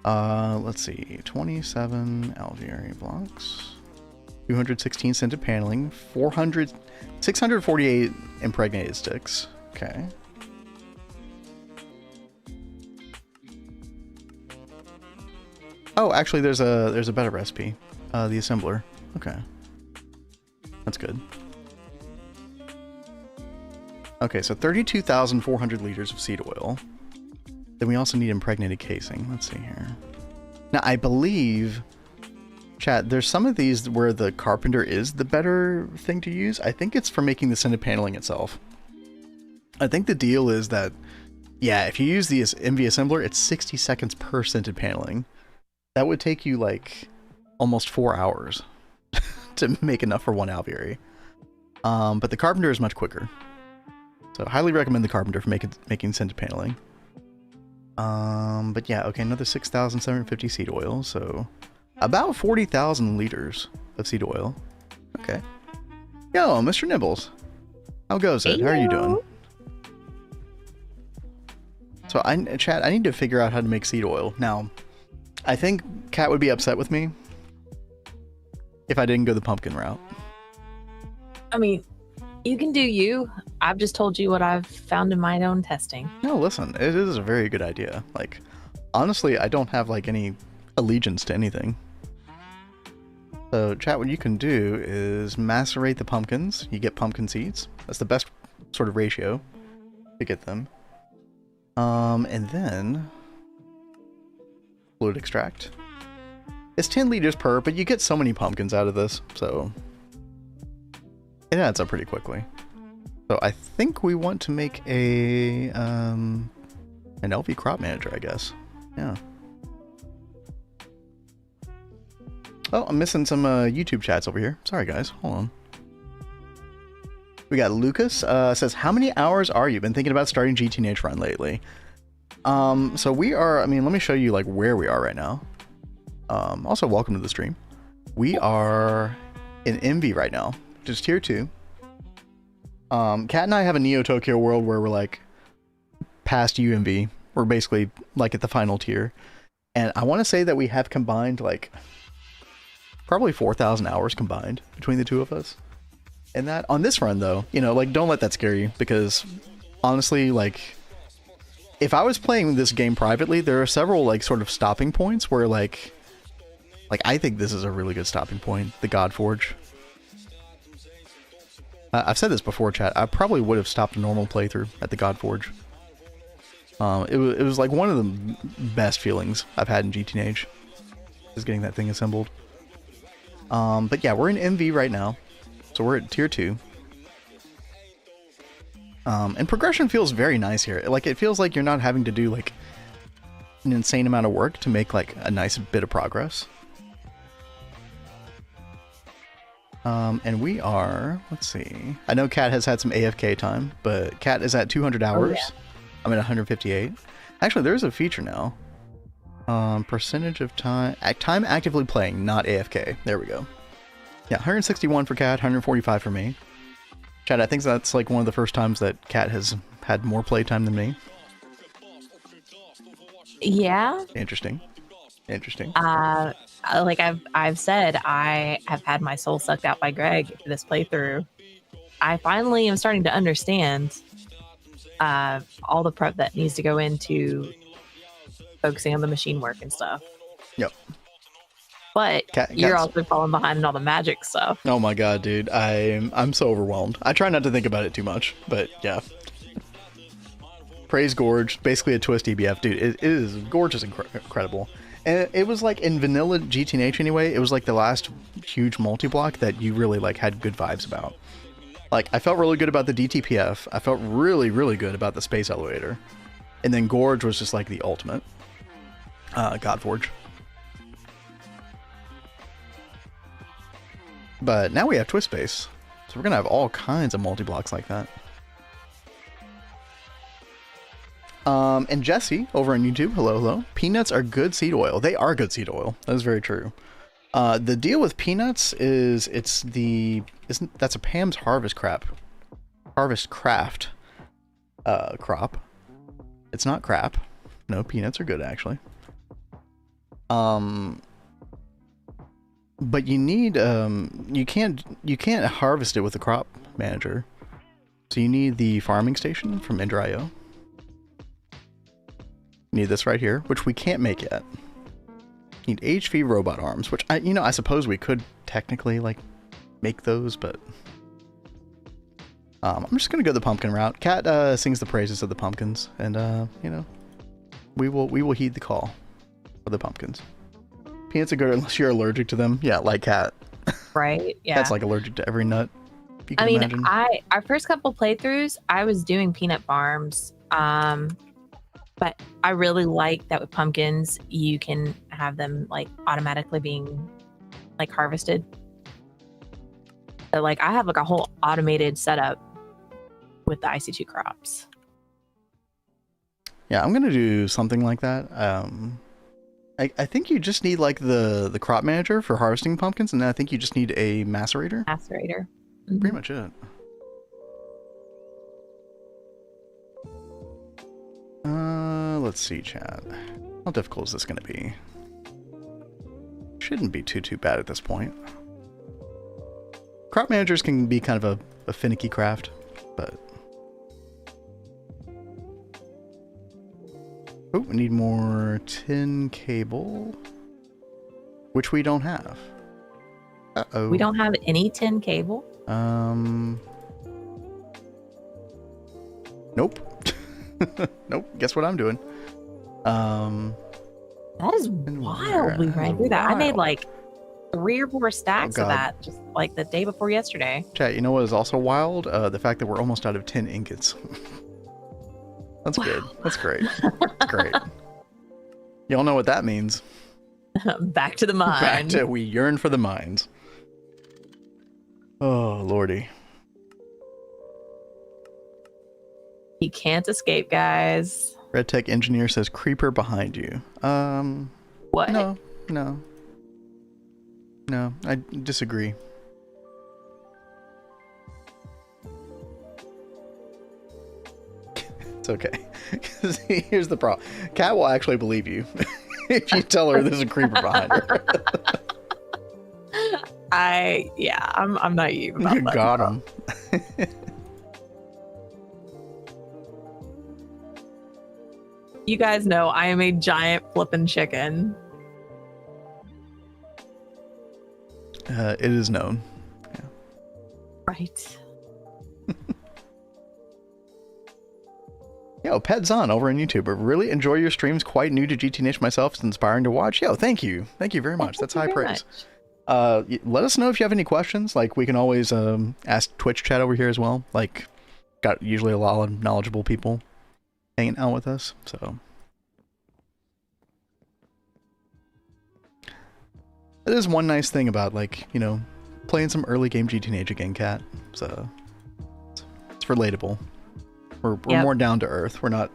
Let's see, 27 alveary blocks, 216 scented paneling, 648 impregnated sticks. Okay. Oh, actually, there's a better recipe. The assembler. Okay, that's good. Okay, so 32,400 liters of seed oil. Then we also need impregnated casing. Let's see here. Now, I believe, chat, there's some of these where the carpenter is the better thing to use. I think it's for making the scented paneling itself. I think the deal is that, yeah, if you use the MV assembler, it's 60 seconds per scented paneling. That would take you like almost 4 hours to make enough for one alveary. But the carpenter is much quicker. So highly recommend the carpenter for making scented paneling. But yeah, okay, another 6,750 seed oil, so about 40,000 liters of seed oil. Okay. Yo, Mr. Nibbles. How goes it? How are you doing? So chat, I need to figure out how to make seed oil. Now, I think Kat would be upset with me if I didn't go the pumpkin route. I mean, you can do you. I've just told you what I've found in my own testing. No, listen, it is a very good idea. Like, honestly, I don't have like any allegiance to anything. So, chat, what you can do is macerate the pumpkins. You get pumpkin seeds. That's the best sort of ratio to get them. And then fluid extract. It's 10 liters per, but you get so many pumpkins out of this, so it adds up pretty quickly. So I think we want to make an LV crop manager, I guess. Yeah. Oh, I'm missing some YouTube chats over here. Sorry, guys. Hold on. We got Lucas says, how many hours are you? Been thinking about starting GTNH run lately? So we are, I mean, let me show you like where we are right now. Also, welcome to the stream. We are in MV right now, just tier 2. Kat and I have a Neo Tokyo world where we're like past UMV. We're basically like at the final tier. And I want to say that we have combined like probably 4,000 hours combined between the two of us. And that on this run though, you know, like don't let that scare you, because honestly, like if I was playing this game privately, there are several like sort of stopping points where like I think this is a really good stopping point, the Godforge. I've said this before, chat. I probably would have stopped a normal playthrough at the Godforge. It was like one of the best feelings I've had in GTNH, is getting that thing assembled. But yeah, we're in MV right now, so we're at tier 2. And progression feels very nice here. Like it feels like you're not having to do like an insane amount of work to make like a nice bit of progress. And we are, let's see. I know Kat has had some AFK time, but Kat is at 200 hours. Oh, yeah. I'm at 158. Actually, there's a feature now. Percentage of time actively playing, not AFK. There we go. Yeah, 161 for Kat, 145 for me. Chat, I think that's like one of the first times that Kat has had more playtime than me. Yeah. Interesting. Like I've said, I have had my soul sucked out by Greg this playthrough. I finally am starting to understand all the prep that needs to go into focusing on the machine work and stuff. Yep. But you're also falling behind in all the magic stuff. Oh my god, dude. I'm so overwhelmed. I try not to think about it too much, but yeah. Praise Gorge, basically a twist EBF. Dude, it is, Gorge is incredible. And it was like in vanilla GTNH anyway, it was like the last huge multi-block that you really like had good vibes about. Like I felt really good about the DTPF. I felt really, really good about the space elevator. And then Gorge was just like the ultimate. Godforge. But now we have Twist Space. So we're gonna have all kinds of multi-blocks like that. And Jesse over on YouTube, hello. Peanuts are good seed oil. They are good seed oil. That is very true. The deal with peanuts is that's a Pam's Harvest Craft crop. It's not crap. No, peanuts are good actually. But you need you can't harvest it with the crop manager. So you need the farming station from linktr.ee. Need this right here, which we can't make yet. Need HV robot arms, which I suppose we could technically like make those, but I'm just gonna go the pumpkin route. Kat sings the praises of the pumpkins, and we will heed the call for the pumpkins. Peanuts are good unless you're allergic to them. Yeah, like Kat. Right. Yeah. Kat's like allergic to every nut. You can imagine. Our first couple playthroughs, I was doing peanut farms. But I really like that with pumpkins, you can have them like automatically being like harvested. So like I have like a whole automated setup with the IC2 crops. Yeah, I'm gonna do something like that. I think you just need like the crop manager for harvesting pumpkins, and then I think you just need a macerator. Macerator. Pretty much it. Let's see, chat. How difficult is this gonna be? Shouldn't be too bad at this point. Crop managers can be kind of a finicky craft, but... Oh, we need more tin cable, which we don't have. Uh-oh. We don't have any tin cable? Nope. Nope. Guess what I'm doing? That is wild. We ran through that. I made like 3 or 4 stacks of that just like the day before yesterday. Chat, you know what is also wild? The fact that we're almost out of tin ingots. That's good. That's great. That's great. Y'all know what that means. Back to the mine. We yearn for the mines. Oh, lordy. You can't escape, guys. Red Tech Engineer says creeper behind you. What? No, I disagree. It's okay. Here's the problem. Kat will actually believe you if you tell her there's a creeper behind her. I'm naive about You that. got him. You guys know I am a giant flippin' chicken. It is known. Yeah. Right. Yo, Pedzon over on YouTube. I really enjoy your streams. Quite new to GTNH myself. It's inspiring to watch. Yo, thank you. Thank you very much. That's high praise. Let us know if you have any questions. Like, we can always ask Twitch chat over here as well. Like, got usually a lot of knowledgeable people hanging out with us. So, it is one nice thing about, like, you know, playing some early game GTNH again, Kat. So, it's relatable. We're more down to earth. We're not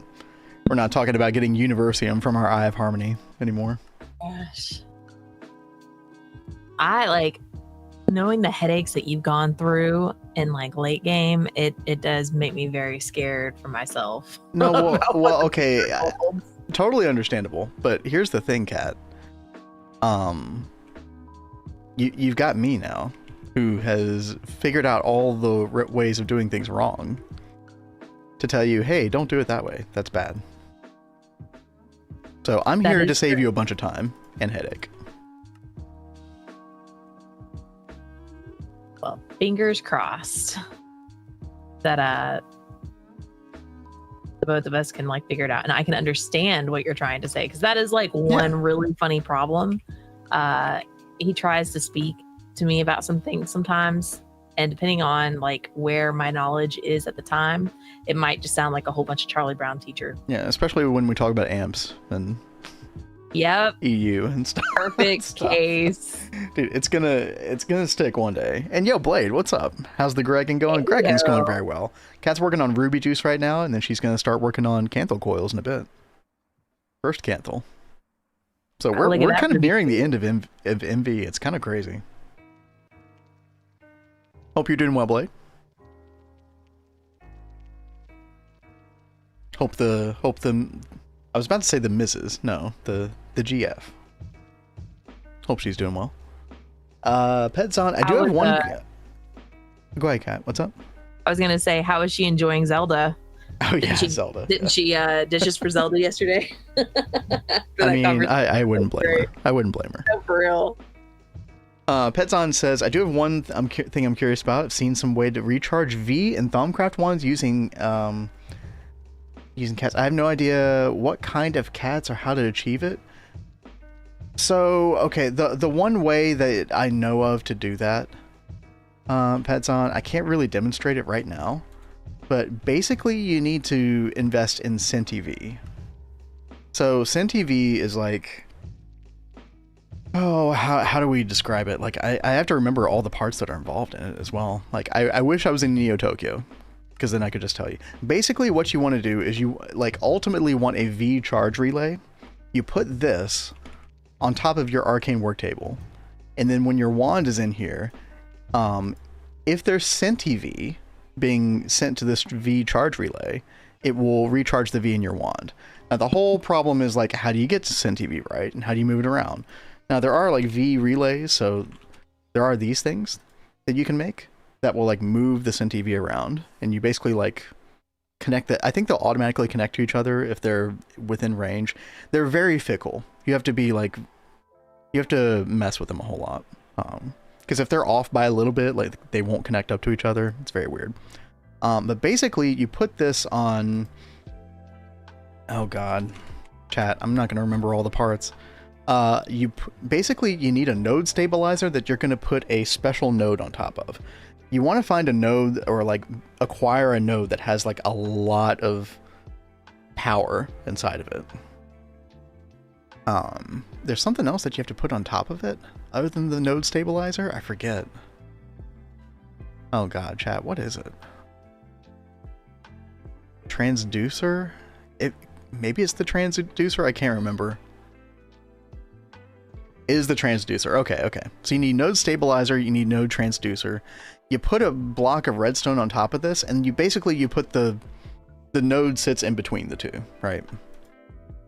talking about getting Universium from our Eye of Harmony anymore. Gosh. I like knowing the headaches that you've gone through in like late game. It does make me very scared for myself. No, well, okay, totally understandable. But here's the thing, Kat. You've got me now, who has figured out all the ways of doing things wrong. To tell you, hey, don't do it that way. That's bad. So I'm here to save you a bunch of time and headache. Well, fingers crossed that the both of us can like figure it out, and I can understand what you're trying to say, because that is like one really funny problem. He tries to speak to me about some things sometimes, and depending on like where my knowledge is at the time, it might just sound like a whole bunch of Charlie Brown teacher. Yeah, especially when we talk about amps and EU and stuff. Perfect case. Dude, it's gonna stick one day. And yo, Blade, what's up? How's the Gregging going? Hey, Gregging's going very well. Kat's working on Ruby Juice right now, and then she's gonna start working on Kanthal coils in a bit. First Kanthal. So we're kind of nearing the end of MV. It's kind of crazy. Hope you're doing well, Blade. Hope the I was about to say the Mrs. No, the GF. Hope she's doing well. Pedzon, I do have one. Go ahead, Kat. What's up? I was gonna say, how is she enjoying Zelda? Oh yeah, Zelda. Didn't she dishes for Zelda yesterday? I mean, I wouldn't blame her. I wouldn't blame her. No, for real. Pedzon says, I do have one thing I'm curious about. I've seen some way to recharge V and Thumbcraft ones using cats. I have no idea what kind of cats or how to achieve it. So, okay, the one way that I know of to do that, Pedzon, I can't really demonstrate it right now, but basically you need to invest in CentiV. So CentiV is like... Oh, how do we describe it? Like, I have to remember all the parts that are involved in it as well. Like, I wish I was in Neo Tokyo, because then I could just tell you. Basically, what you want to do is you, like, ultimately want a V charge relay. You put this on top of your arcane work table, and then when your wand is in here, if there's CentiV being sent to this V charge relay, it will recharge the V in your wand. Now, the whole problem is, like, how do you get to CentiV, right? And how do you move it around? Now, there are, like, V relays, so there are these things that you can make that will, like, move the CentiV around, and you basically, like, connect that. I think they'll automatically connect to each other if they're within range. They're very fickle. You have to be, like, you have to mess with them a whole lot. Because if they're off by a little bit, like, they won't connect up to each other. It's very weird. But basically, you put this on... Oh, God. Chat, I'm not going to remember all the parts. Basically, you need a node stabilizer that you're going to put a special node on top of. You want to find a node, or, like, acquire a node that has, like, a lot of power inside of it. There's something else that you have to put on top of it other than the node stabilizer. I forget. Oh God, chat, what is it? Transducer? Maybe it's the transducer. I can't remember. It is the transducer. Okay. So you need node stabilizer. You need node transducer. You put a block of redstone on top of this, and you put the node sits in between the two, right?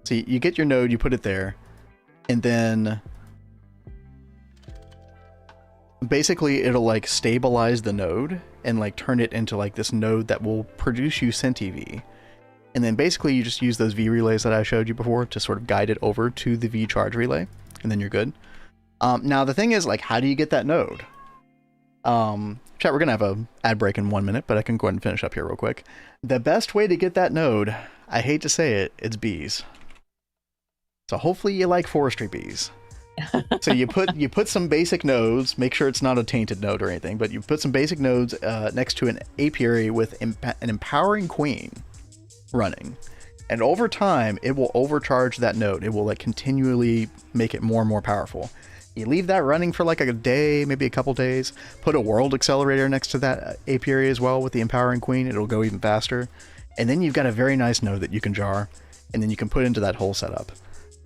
So you get your node, you put it there, and then basically it'll, like, stabilize the node and, like, turn it into, like, this node that will produce you CentiV. And then basically you just use those V relays that I showed you before to sort of guide it over to the V charge relay, and then you're good. Now the thing is, like, how do you get that node? Chat, we're gonna have a ad break in 1 minute, but I can go ahead and finish up here real quick. The best way to get that node, I hate to say it, it's bees. So hopefully you like forestry bees. So you put some basic nodes, make sure it's not a tainted node or anything, but you put some basic nodes next to an apiary with an empowering queen running. And over time, it will overcharge that node. It will, like, continually make it more and more powerful. You leave that running for, like, a day, maybe a couple days. Put a world accelerator next to that apiary as well with the empowering queen. It'll go even faster. And then you've got a very nice node that you can jar, and then you can put into that whole setup.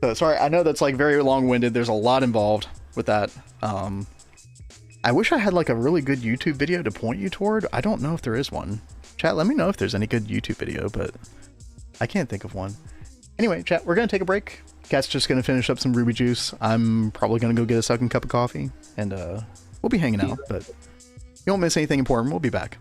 So, sorry, I know that's, like, very long-winded. There's a lot involved with that. I wish I had, like, a really good YouTube video to point you toward. I don't know if there is one. Chat, let me know if there's any good YouTube video, but I can't think of one. Anyway, chat, we're going to take a break. Cat's just going to finish up some ruby juice. I'm probably going to go get a second cup of coffee, and we'll be hanging out, but you won't miss anything important. We'll be back.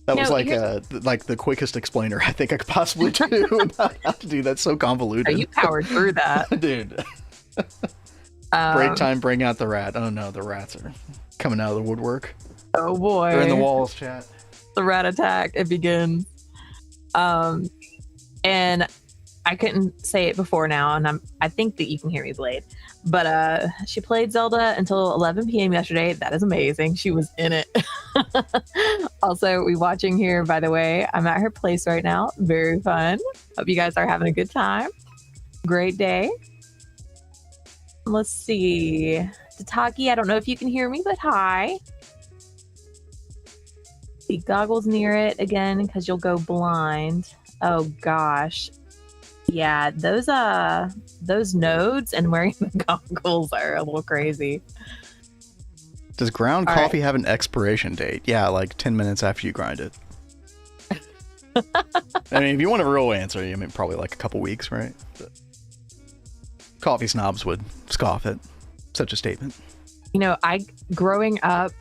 That was like the quickest explainer I think I could possibly do about how to do that. So convoluted. You powered through that. Dude. Break time, bring out the rat. Oh no, the rats are coming out of the woodwork. Oh boy. They're in the walls, chat. The rat attack, it begins. And I couldn't say it before now, and I think that you can hear me, Blade. But she played Zelda until 11 p.m. yesterday. That is amazing. She was in it. Also, we watching here, by the way. I'm at her place right now. Very fun. Hope you guys are having a good time. Great day. Let's see. Tataki, I don't know if you can hear me, but hi. See goggles near it again because you'll go blind. Oh gosh. Yeah, those nodes and wearing the goggles are a little crazy. Does ground coffee have an expiration date? Yeah, like 10 minutes after you grind it. I mean, if you want a real answer, I mean, probably like a couple weeks, right? But coffee snobs would scoff at such a statement. You know, growing up,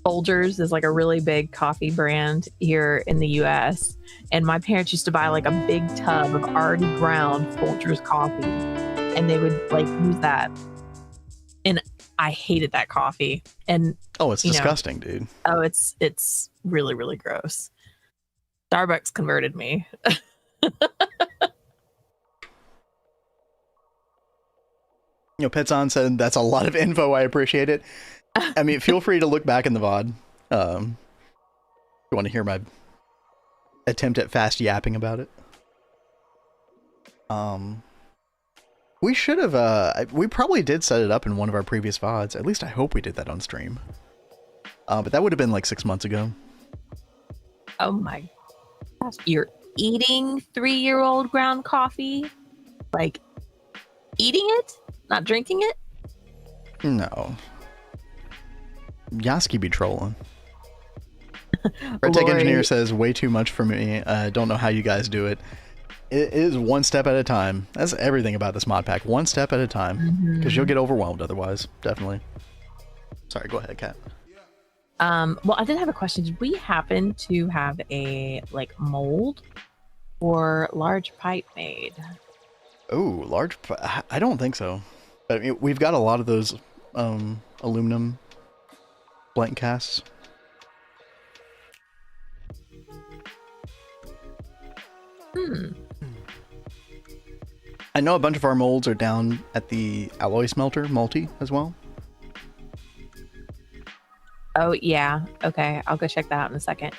Folgers is like a really big coffee brand here in the US. And my parents used to buy like a big tub of already ground Folgers coffee. And they would like use that. And I hated that coffee. And it's disgusting, dude. Oh, it's really, really gross. Starbucks converted me. Petson said that's a lot of info. I appreciate it. I mean, feel free to look back in the VOD. If you want to hear my attempt at fast yapping about it. We should have, we probably did set it up in one of our previous VODs. At least I hope we did that on stream. But that would have been like 6 months ago. Oh my gosh. You're eating 3-year-old ground coffee? Like, eating it? Not drinking it? No. Yaski be trolling. Red Tech Engineer says, way too much for me. Don't know how you guys do it. It is one step at a time. That's everything about this mod pack. One step at a time. Because you'll get overwhelmed otherwise. Definitely. Sorry, go ahead, Kat. Well, I did have a question. Did we happen to have a mold or large pipe made? Oh, large pipe. I don't think so. I mean, we've got a lot of those aluminum blank casts. I know a bunch of our molds are down at the alloy smelter, Multi, as well. Oh, yeah. Okay, I'll go check that out in a second.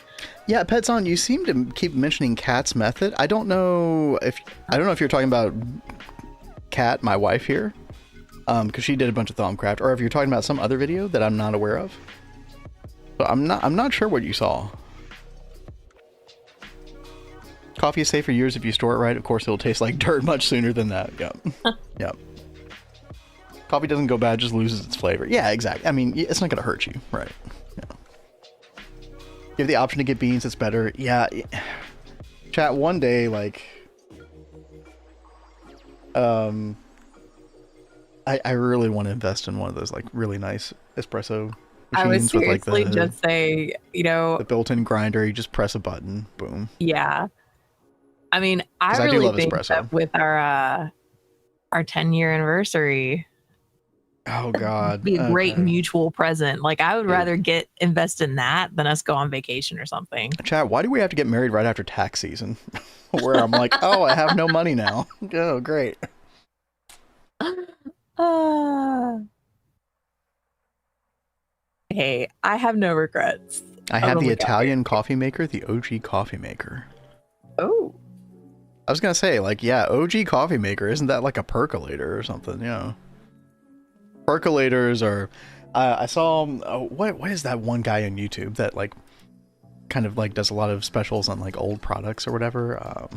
Yeah, Petson, you seem to keep mentioning Kat's method. I don't know if you're talking about Kat, my wife here, because she did a bunch of Thaumcraft, or if you're talking about some other video that I'm not aware of. But I'm not sure what you saw. Coffee is safe for years if you store it right. Of course, it'll taste like dirt much sooner than that. Yep. Yep. Coffee doesn't go bad, just loses its flavor. Yeah, exactly. I mean, it's not going to hurt you. Right. Yeah. You have the option to get beans, it's better. Yeah. Chat, one day, I really want to invest in one of those, really nice espresso machines. I was seriously with, just saying, the built-in grinder, you just press a button, boom. Yeah. I mean, I really think espresso. That with our 10-year anniversary, oh god, be a great mutual present. I would rather invest in that than us go on vacation or something. Chat, why do we have to get married right after tax season? Where I'm like, oh, I have no money now. Oh, great. Hey, I have no regrets. I have the Italian coffee maker, the OG coffee maker. Oh. I was gonna say, yeah, OG coffee maker, isn't that like a percolator or something? Yeah. Percolators are, I saw, what is that one guy on YouTube that kind of does a lot of specials on old products or whatever?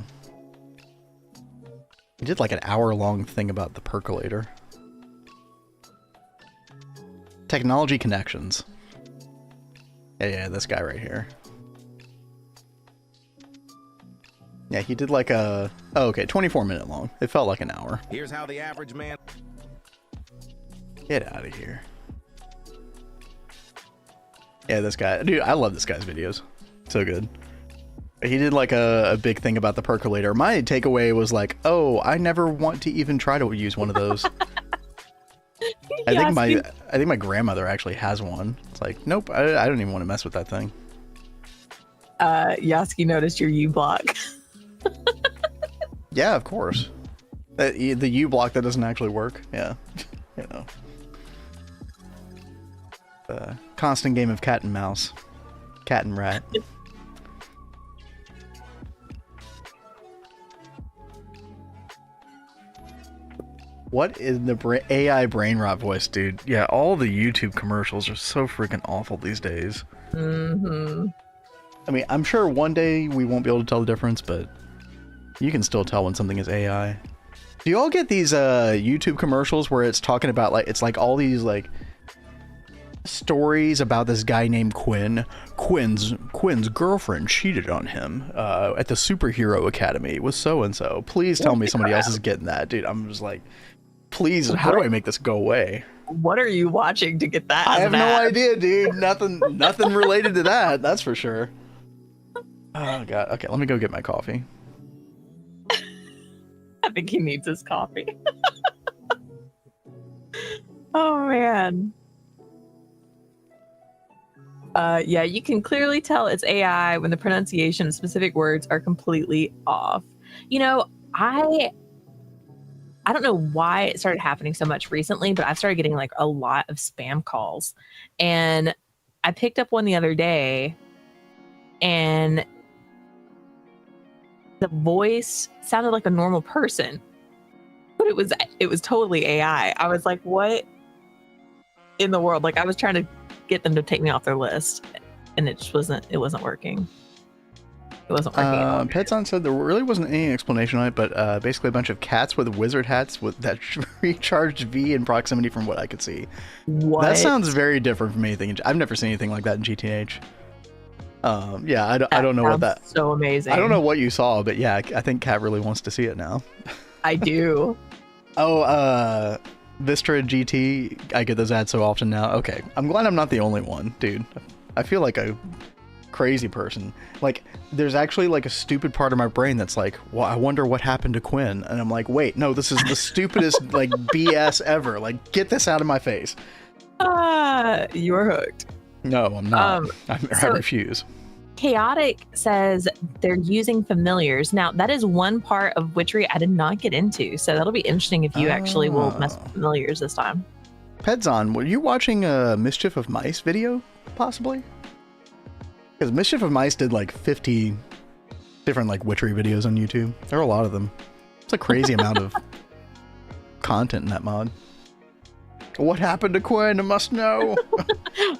He did an hour-long thing about the percolator. Technology Connections. Yeah, this guy right here. Yeah, he did a... Oh, okay, 24-minute long. It felt like an hour. Here's how the average man... Get out of here. Yeah, this guy... Dude, I love this guy's videos. So good. He did a big thing about the percolator. My takeaway was oh, I never want to even try to use one of those. I think my grandmother actually has one. It's nope, I don't even want to mess with that thing. Yaski noticed your U-block. Yeah, of course. The U-block that doesn't actually work. Yeah. You know. The constant game of cat and mouse. Cat and rat. What is the AI brain rot voice, dude? Yeah, all the YouTube commercials are so freaking awful these days. Mm-hmm. I mean, I'm sure one day we won't be able to tell the difference, but you can still tell when something is AI. Do you all get these YouTube commercials where it's talking about it's all these stories about this guy named Quinn? Quinn's girlfriend cheated on him at the superhero academy with so and so. Please tell me somebody else is getting that, dude. I'm just please, how do I make this go away? What are you watching to get that? I have no idea, dude. Nothing related to that. That's for sure. Oh god. Okay, let me go get my coffee. I think he needs his coffee. Oh man. Yeah, you can clearly tell it's AI when the pronunciation of specific words are completely off. You know, I don't know why it started happening so much recently, but I've started getting a lot of spam calls. And I picked up one the other day, and the voice sounded like a normal person, but it was totally AI. I was like, what in the world? Like, I was trying to get them to take me off their list, and it just wasn't working. It wasn't working at all. Petson said there really wasn't any explanation on it, but basically a bunch of cats with wizard hats that recharged V in proximity from what I could see. What? That sounds very different from anything. I've never seen anything like that in GTNH. Yeah, I don't know what that. So amazing. I don't know what you saw, but yeah, I think Kat really wants to see it now. I do. Oh, Vistra GT. I get those ads so often now. Okay, I'm glad I'm not the only one, dude. I feel like a crazy person. Like, there's actually like a stupid part of my brain that's like, well, I wonder what happened to Quinn, and I'm like, wait, no, this is the stupidest like BS ever. Like, get this out of my face. You're hooked. No, I'm not. I refuse. Chaotic says they're using familiars. Now, that is one part of Witchery I did not get into, so that'll be interesting if you actually will mess with familiars this time. Pedzon, were you watching a Mischief of Mice video, possibly? Because Mischief of Mice did like 50 different like Witchery videos on YouTube. There are a lot of them. It's a crazy amount of content in that mod. What happened to Quinn? I must know.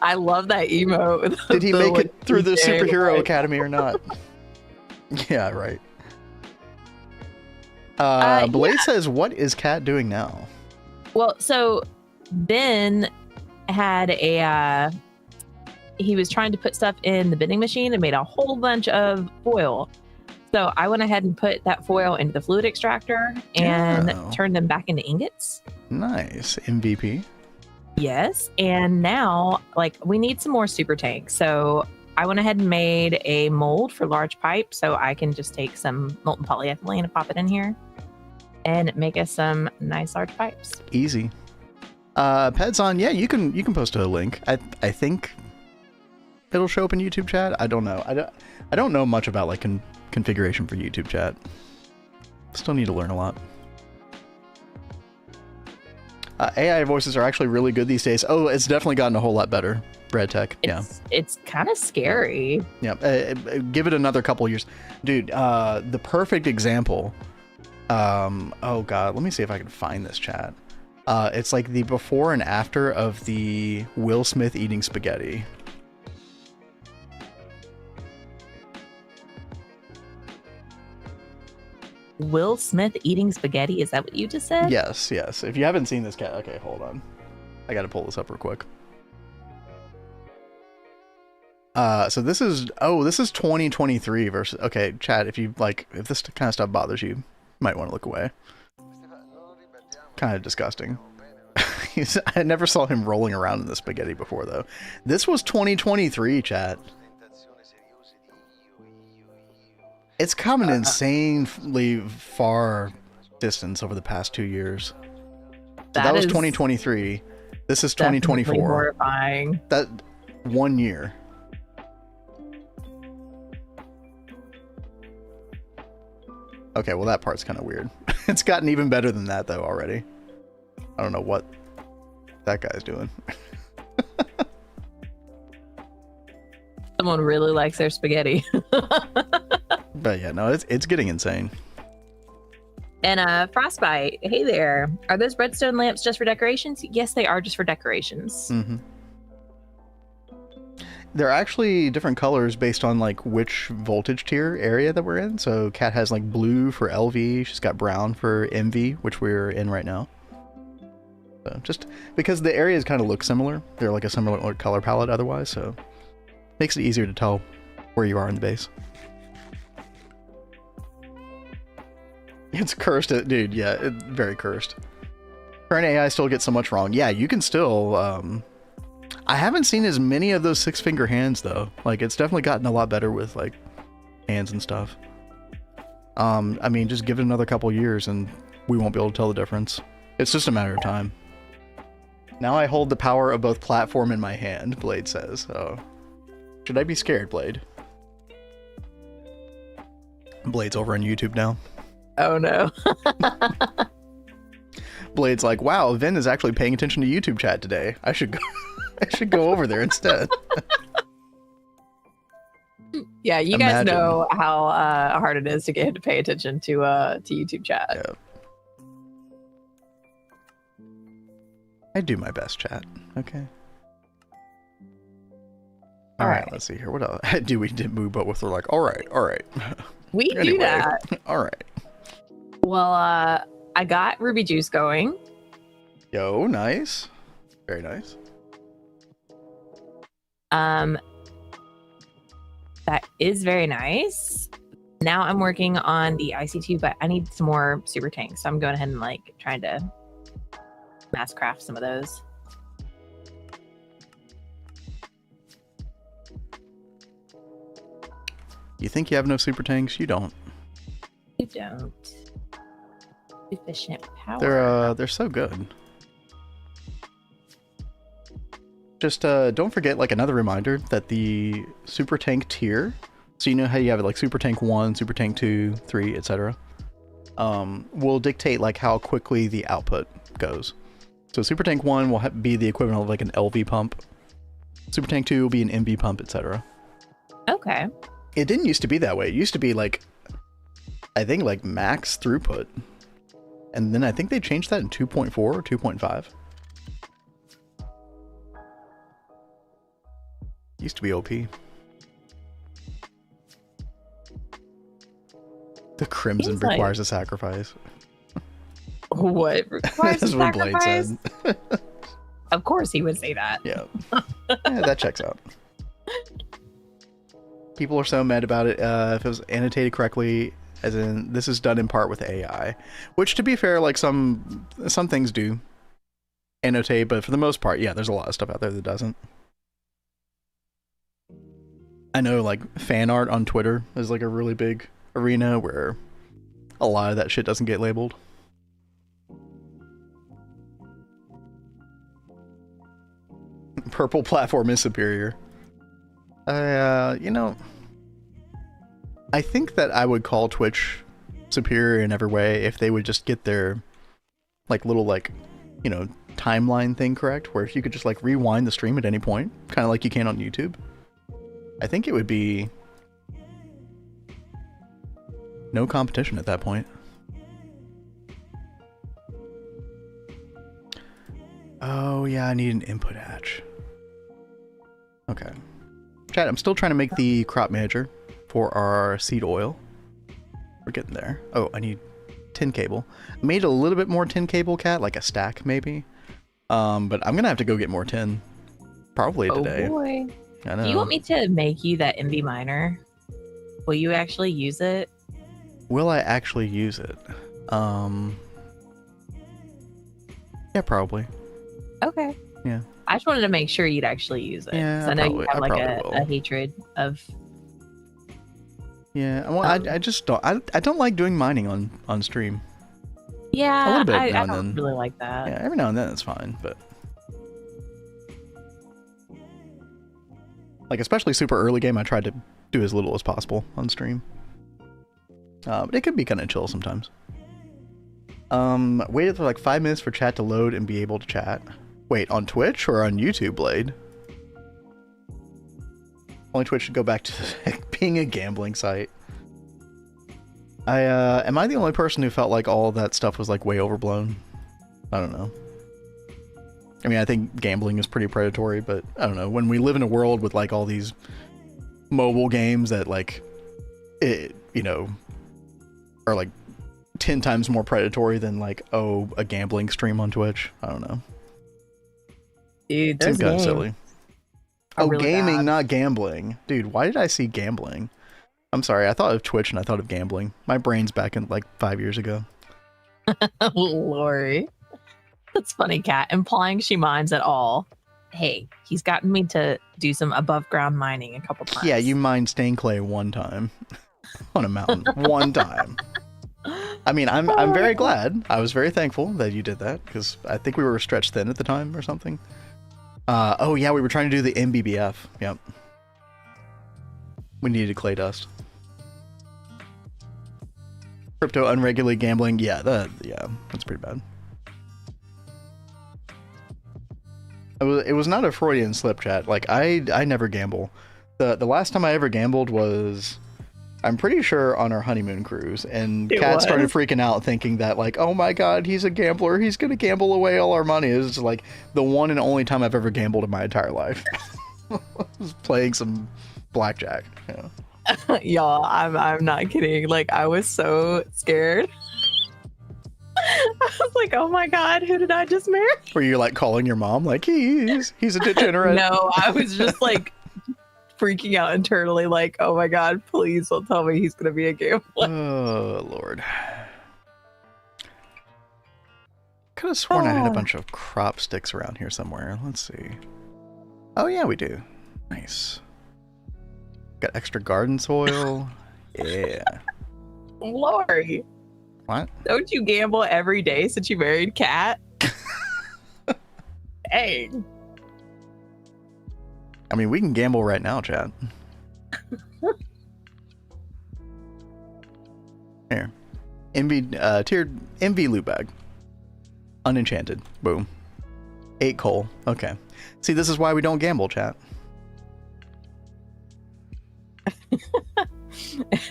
I love that emote. Did he make it through the superhero academy or not? Yeah, right. Blade says, what is Kat doing now? Well, so Ben had he was trying to put stuff in the bending machine and made a whole bunch of foil. So I went ahead and put that foil into the fluid extractor and turned them back into ingots. Nice. MVP. Yes. And now, like, we need some more super tanks. So I went ahead and made a mold for large pipe so I can just take some molten polyethylene and pop it in here and make us some nice large pipes. Easy. Pedzon, yeah, you can post a link. I think it'll show up in YouTube chat. I don't know. I don't know much about like configuration for YouTube chat. Still need to learn a lot. AI voices are actually really good these days. Oh, it's definitely gotten a whole lot better. Red Tech, yeah. It's kind of scary. Yeah, give it another couple years. Dude, the perfect example. Oh god, let me see if I can find this chat. It's like the before and after of the Will Smith eating spaghetti. Will Smith eating spaghetti? Is that what you just said? Yes, yes. If you haven't seen this cat, okay, hold on. I gotta pull this up real quick. So this is 2023 versus, okay, chat, if this kind of stuff bothers you, you might want to look away. Kind of disgusting. I never saw him rolling around in the spaghetti before, though. This was 2023, chat. It's come an insanely far distance over the past 2 years. So that was 2023. This is 2024. Horrifying. That 1 year. Okay, well that part's kind of weird. It's gotten even better than that though already. I don't know what that guy's doing. Someone really likes their spaghetti. But yeah, no, it's getting insane. And Frostbite, hey there. Are those redstone lamps just for decorations? Yes, they are just for decorations. Mm-hmm. They're actually different colors based on like which voltage tier area that we're in. So Kat has like blue for LV, she's got brown for MV, which we're in right now. So just because the areas kind of look similar, they're like a similar color palette otherwise, so makes it easier to tell where you are in the base. It's cursed, dude. Yeah, very cursed. Current AI still gets so much wrong. Yeah, you can still. I haven't seen as many of those 6-finger hands though. Like, it's definitely gotten a lot better with like hands and stuff. I mean, just give it another couple years and we won't be able to tell the difference. It's just a matter of time. Now I hold the power of both platform in my hand, Blade says. Oh, should I be scared, Blade? Blade's over on YouTube now. Oh no. Blade's like, wow, Vin is actually paying attention to YouTube chat today. I should go over there instead. Yeah, you guys Imagine. know how hard it is to get him to pay attention to YouTube chat. Yeah. I do my best, chat. Okay. All right, let's see here. What else? Do we did move, but we're like, all right. We Anyway, do that. All right. Well, I got Ruby Juice going. Yo, nice. Very nice. That is very nice. Now I'm working on the IC2, but I need some more super tanks. So I'm going ahead and like trying to mass craft some of those. You think you have no super tanks? You don't. You don't. Efficient power. They're so good. Just don't forget, like, another reminder that the super tank tier, so you know how you have like super tank 1, super tank 2, 3, etc., will dictate like how quickly the output goes. So super tank 1 will be the equivalent of like an LV pump. Super tank 2 will be an MV pump, etc. Okay. It didn't used to be that way. It used to be like, I think like max throughput. And then I think they changed that in 2.4 or 2.5. Used to be OP. The Crimson Seems like- requires a sacrifice. What requires That's a what Blade sacrifice? said. Of course he would say that. Yeah. Yeah, that checks out. People are so mad about it. If it was annotated correctly, as in this is done in part with AI, which to be fair, like some things do annotate, but for the most part, yeah, there's a lot of stuff out there that doesn't. I know like fan art on Twitter is like a really big arena where a lot of that shit doesn't get labeled. Purple platform is superior. You know, I think that I would call Twitch superior in every way if they would just get their like little like, you know, timeline thing correct, where if you could just like rewind the stream at any point, kind of like you can on YouTube. I think it would be no competition at that point. Oh yeah, I need an input hatch. Okay. Chat, I'm still trying to make the crop manager for our seed oil. We're getting there. Oh, I need tin cable. I made a little bit more tin cable, Cat, like a stack maybe. But I'm gonna have to go get more tin. Probably today. Oh boy. I know. Do you want me to make you that MV miner? Will you actually use it? Will I actually use it? Yeah, probably. Okay. Yeah. I just wanted to make sure you'd actually use it. Yeah, 'cause I know you have like a hatred of. Yeah, well, I just don't. I don't like doing mining on stream. Yeah, A little bit I now and don't then. really like that. Yeah, every now and then it's fine, but like especially super early game, I tried to do as little as possible on stream. But it could be kind of chill sometimes. Waited for like 5 minutes for chat to load and be able to chat. Wait, on Twitch or on YouTube, Blade? Only Twitch should go back to being a gambling site. Am I the only person who felt like all of that stuff was like way overblown? I don't know. I mean, I think gambling is pretty predatory, but I don't know. When we live in a world with like all these mobile games that like, you know, are like 10 times more predatory than like, oh, a gambling stream on Twitch. I don't know. Dude, Seems those kind of games silly. are Oh, really gaming, bad. not gambling. Dude, why did I see gambling? I'm sorry, I thought of Twitch and I thought of gambling. My brain's back in like 5 years ago. Lori. That's funny, Cat. Implying she mines at all. Hey, he's gotten me to do some above ground mining a couple times. Yeah, you mined stained clay one time on a mountain. One time. I mean, I'm very glad. I was very thankful that you did that because I think we were stretched thin at the time or something. Oh yeah, we were trying to do the MBBF. Yep. We needed clay dust. Crypto unregulated gambling. Yeah, that's pretty bad. It was not a Freudian slip, chat. Like I never gamble. The last time I ever gambled was, I'm pretty sure, on our honeymoon cruise, and It Kat was. started freaking out thinking that, like, oh my god, he's a gambler, he's gonna gamble away all our money. It was like the one and only time I've ever gambled in my entire life. I was playing some blackjack. Yeah. Y'all, I'm not kidding. Like, I was so scared. I was like, oh my god, who did I just marry? Were you like calling your mom like he's a degenerate? No, I was just like freaking out internally, like, oh my god, please don't tell me he's gonna be a gambler. Oh Lord. Could have sworn I had a bunch of crop sticks around here somewhere. Let's see. Oh yeah, we do. Nice. Got extra garden soil. Yeah. Lori, What? don't you gamble every day since you married Kat? Dang. I mean, we can gamble right now, chat. Here. Tiered MV loot bag. Unenchanted. Boom. 8 coal. Okay. See, this is why we don't gamble, chat.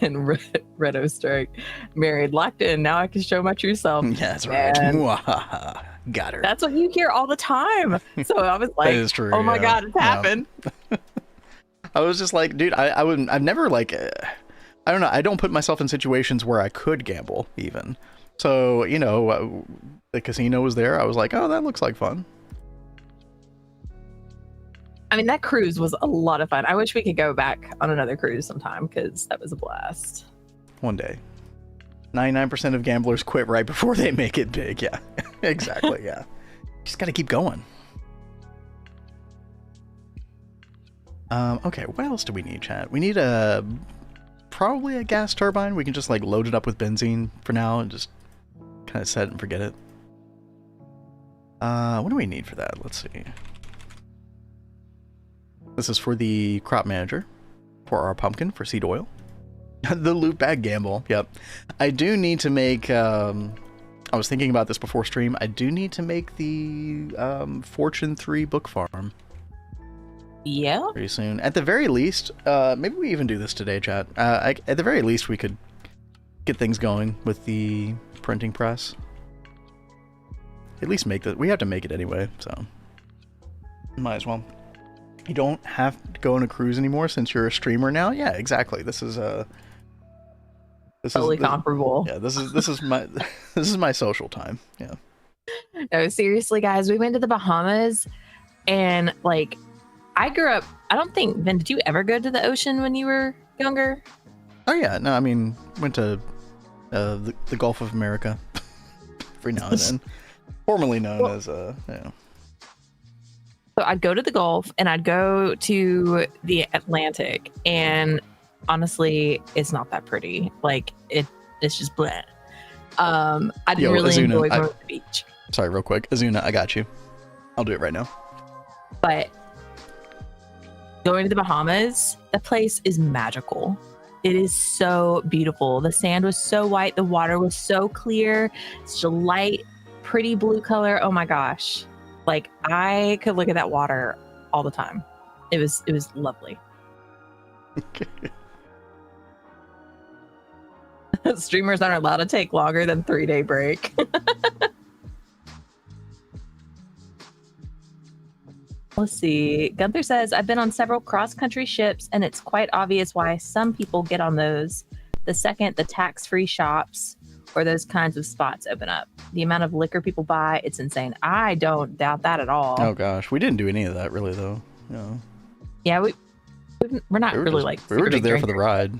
And Redo Strike, married, locked in. Now I can show my true self. Yeah, that's right. Man. Mwahaha. Got her. That's what you hear all the time. So I was like, That is true, oh my yeah. god, it's Yeah. happened. I was just like, dude, I've never like, I don't know. I don't put myself in situations where I could gamble even. So, you know, the casino was there. I was like, oh, that looks like fun. I mean, that cruise was a lot of fun. I wish we could go back on another cruise sometime because that was a blast. One day. 99% of gamblers quit right before they make it big. Yeah, exactly. Yeah. Just got to keep going. Okay, what else do we need, chat? We need probably a gas turbine. We can just like load it up with benzene for now and just kind of set it and forget it. What do we need for that? Let's see. This is for the crop manager, for our pumpkin, for seed oil. The loot bag gamble. Yep. I do need to make, I was thinking about this before stream. I do need to make the Fortune 3 book farm. Yeah. Pretty soon. At the very least, maybe we even do this today, chat. At the very least, we could get things going with the printing press. At least make that. We have to make it anyway, so might as well. You don't have to go on a cruise anymore since you're a streamer now. Yeah, exactly. This is Totally comparable. Yeah, this is my this is my social time. Yeah. No, seriously, guys, we went to the Bahamas, and like, I grew up. I don't think, Vin, did you ever go to the ocean when you were younger? Oh yeah, no, I mean, went to the Gulf of America every now and then, formerly known as you know. So I'd go to the Gulf and I'd go to the Atlantic, and honestly, it's not that pretty. Like it's just bleh. I didn't really Azuna, enjoy going to the beach. Sorry, real quick, Azuna, I got you. I'll do it right now. But going to the Bahamas, the place is magical. It is so beautiful. The sand was so white, the water was so clear, such a light, pretty blue color. Oh my gosh. Like, I could look at that water all the time. It was lovely. Streamers aren't allowed to take longer than 3-day break. Let's see. Gunther says, I've been on several cross-country ships, and it's quite obvious why some people get on those the second the tax-free shops or those kinds of spots open up. The amount of liquor people buy, it's insane. I don't doubt that at all. Oh gosh, we didn't do any of that really though. No. Yeah, we're not really like we were super just big there for the drinkers. ride.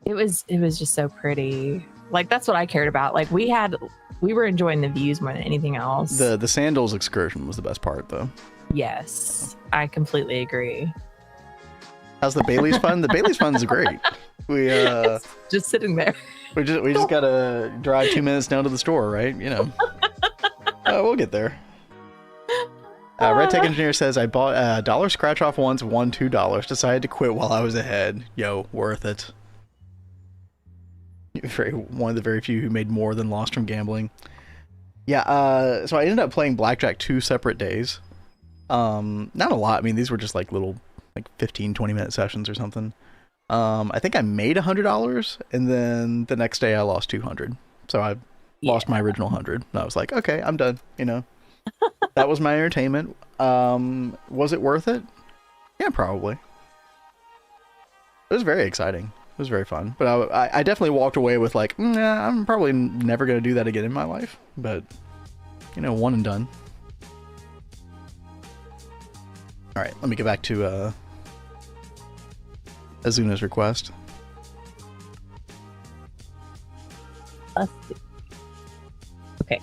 It was just so pretty. Like, that's what I cared about. Like, we were enjoying the views more than anything else. The sandals excursion was the best part though. Yes, I completely agree. How's the Bailey's fun? The Bailey's fun's great. We It's just sitting there. we just gotta drive 2 minutes down to the store, right? You know. We'll get there. Red Tech Engineer says, I bought a dollar scratch off once, won $2. Decided to quit while I was ahead. Yo, worth it. One of the very few who made more than lost from gambling. Yeah, so I ended up playing blackjack 2 separate days. Not a lot. I mean, these were just like little like 15, 20-minute sessions or something. I think I made $100, and then the next day I lost 200. So I lost my original 100. And I was like, okay, I'm done. You know, that was my entertainment. Was it worth it? Yeah, probably. It was very exciting. It was very fun. But I definitely walked away with like, nah, I'm probably never going to do that again in my life. But, you know, one and done. All right, let me get back to Azuna's request. Let's see. Okay.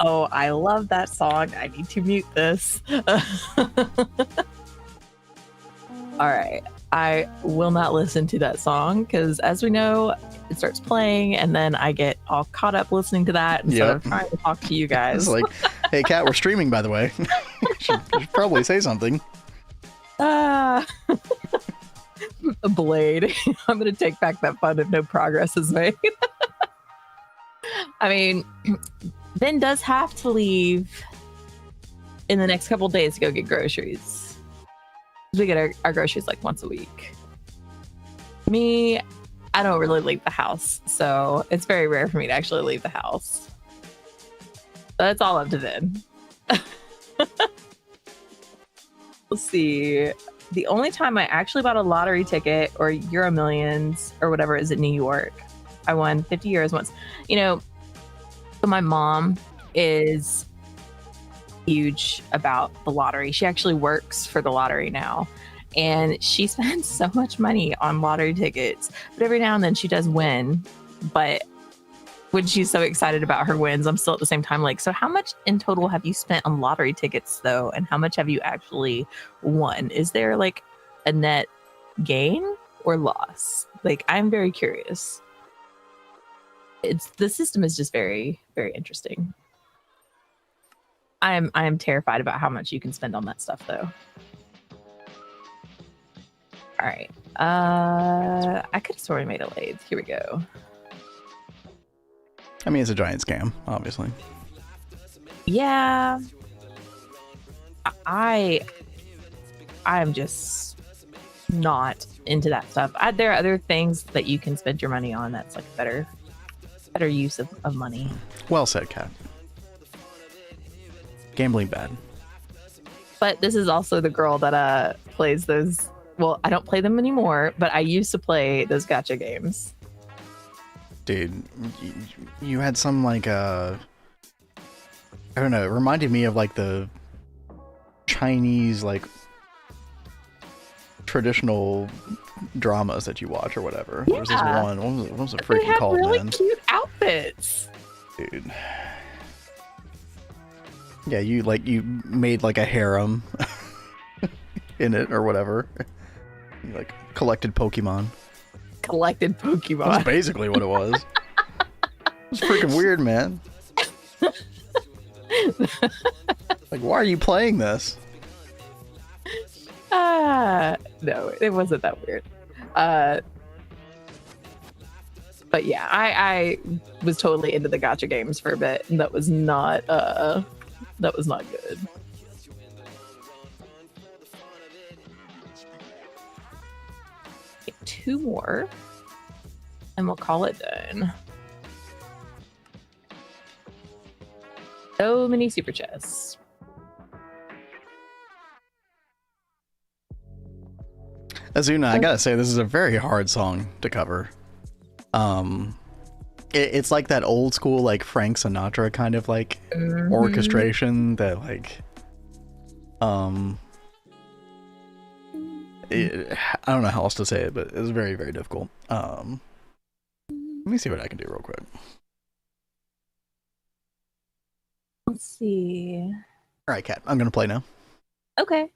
Oh, I love that song. I need to mute this. All right. I will not listen to that song because, as we know, it starts playing and then I get all caught up listening to that instead of trying to talk to you guys. It's like, hey, Kat, we're streaming, by the way. you should probably say something. A blade. I'm going to take back that fun if no progress is made. I mean, Ben does have to leave in the next couple days to go get groceries. We get our groceries like once a week. Me, I don't really leave the house, so it's very rare for me to actually leave the house. But it's all up to Ben. Let's see. The only time I actually bought a lottery ticket or Euro Millions or whatever is in New York. I won 50 euros once. You know, so my mom is huge about the lottery. She actually works for the lottery now. And she spends so much money on lottery tickets. But every now and then she does win. But when she's so excited about her wins, I'm still at the same time like, so how much in total have you spent on lottery tickets though? And how much have you actually won? Is there like a net gain or loss? Like, I'm very curious. The system is just very, very interesting. I'm terrified about how much you can spend on that stuff though. All right. I could have sort of made a lathe. Here we go. I mean, it's a giant scam, obviously. Yeah. I'm just not into that stuff. There are other things that you can spend your money on that's like better use of money. Well said, Kat. Gambling bad. But this is also the girl that plays those. Well, I don't play them anymore, but I used to play those gacha games. Dude, you had some like I don't know, it reminded me of like the Chinese like traditional dramas that you watch or whatever. Yeah. There was this one. What was it freaking they have called, really man? Cute outfits. Dude. Yeah, you made like a harem in it or whatever. You like collected Pokemon. That's basically what it was. It was freaking weird, man. Like, why are you playing this? No, it wasn't that weird. But yeah, I was totally into the gacha games for a bit, and that was not good. Okay, 2 more, and we'll call it done. So many super chests. Azuna, I gotta say, this is a very hard song to cover. It's like that old school, like Frank Sinatra kind of like orchestration that like, I don't know how else to say it, but it was very, very difficult. Let me see what I can do real quick. Let's see. All right, Kat, I'm gonna play now. Okay.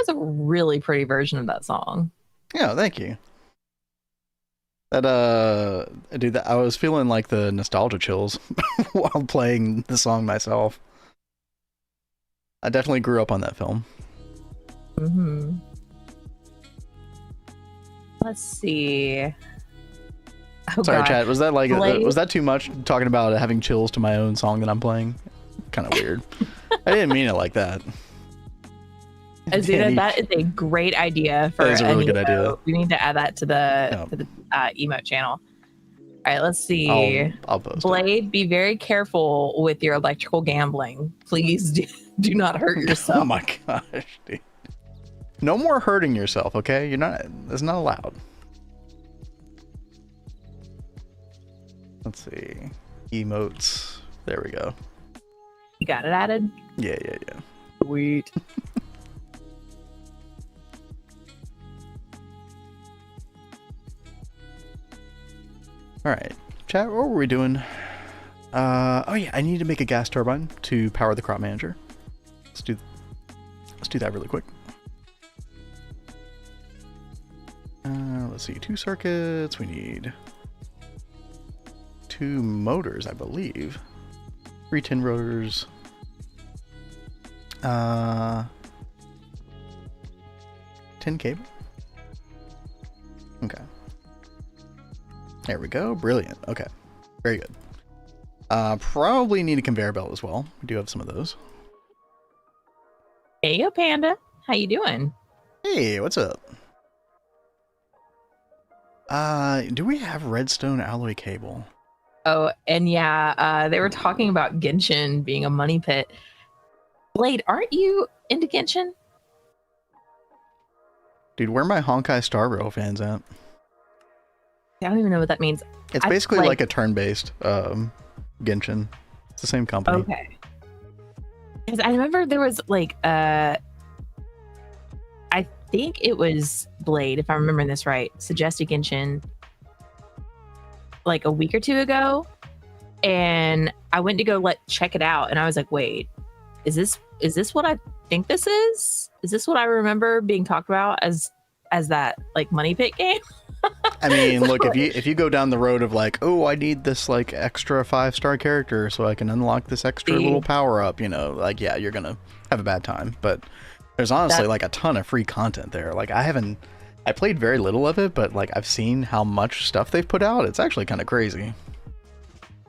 is a really pretty version of that song. Yeah, thank you. That dude, I was feeling like the nostalgia chills while playing the song myself. I definitely grew up on that film. Mm-hmm. Let's see. Oh, sorry, God. chat. Was that like was that too much talking about having chills to my own song that I'm playing? Kind of weird. I didn't mean it like that. Azuna, that is a great idea for that is a really good idea. We need to add that to the emote channel. All right, let's see. I'll post Blade, it. be very careful with your electrical gambling. Please do not hurt yourself. Oh my gosh, dude. No more hurting yourself, okay? That's not allowed. Let's see. Emotes. There we go. You got it added? Yeah. Sweet. All right, chat, what were we doing? Oh yeah, I need to make a gas turbine to power the crop manager. Let's do that really quick. Let's see, 2 circuits. We need 2 motors, I believe. 3 tin rotors. 10 cable. Okay. There we go. Brilliant. Okay. Very good. Probably need a conveyor belt as well. We do have some of those. Hey, yo, Panda. How you doing? Hey, what's up? Do we have redstone alloy cable? Oh, and yeah, they were talking about Genshin being a money pit. Blade, aren't you into Genshin? Dude, where are my Honkai Star Rail fans at? I don't even know what that means. It's basically like a turn-based Genshin. It's the same company. Okay. Because I remember there was like I think it was Blade, if I'm remembering this right, suggested Genshin like a week or 2 ago, and I went to go check it out, and I was like, wait, is this what I think this is? Is this what I remember being talked about as that like money pit game? I mean, look, if you go down the road of like, oh, I need this like extra 5-star character so I can unlock this extra little power up, you know, like, yeah, you're gonna have a bad time. But there's honestly like a ton of free content there. Like I played very little of it, but like I've seen how much stuff they've put out. It's actually kind of crazy.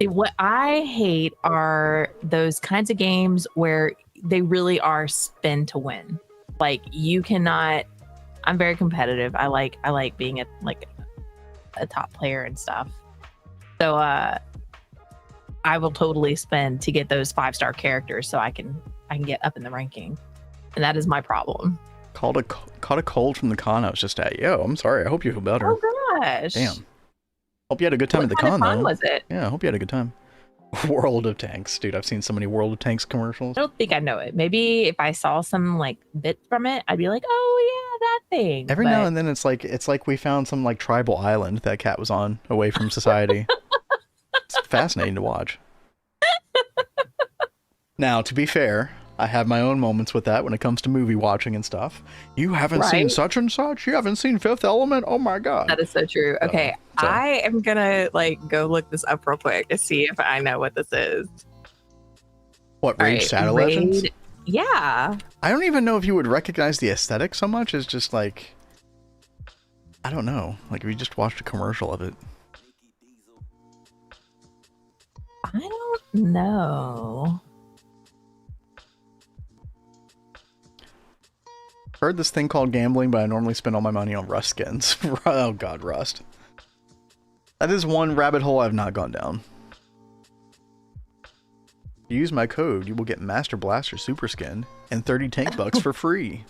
What I hate are those kinds of games where they really are spin to win. Like you cannot. I'm very competitive. I like being a top player and stuff. So I will totally spend to get those 5-star characters so I can get up in the ranking, and that is my problem. Caught a cold from the con I was just at. Yo, I'm sorry. I hope you feel better. Oh gosh. Damn. Hope you had a good time at the con, though. Was it? Yeah, I hope you had a good time. World of Tanks, dude. I've seen so many World of Tanks commercials. I don't think I know it. Maybe if I saw some like bits from it, I'd be like, oh yeah, that thing. Every now and then it's like we found some like tribal island that cat was on away from society. It's fascinating to watch. Now, to be fair, I have my own moments with that when it comes to movie watching and stuff. You haven't seen such and such? You haven't seen Fifth Element? Oh my god. That is so true. Okay, I am gonna go look this up real quick to see if I know what this is. What, Rage Shadow Legends? Yeah. I don't even know if you would recognize the aesthetic so much as just like, I don't know. Like we just watched a commercial of it. I don't know. Heard this thing called gambling, but I normally spend all my money on Rust skins. Oh god, Rust. That is one rabbit hole I've not gone down. Use my code, you will get Master Blaster Super Skin and 30 tank bucks for free.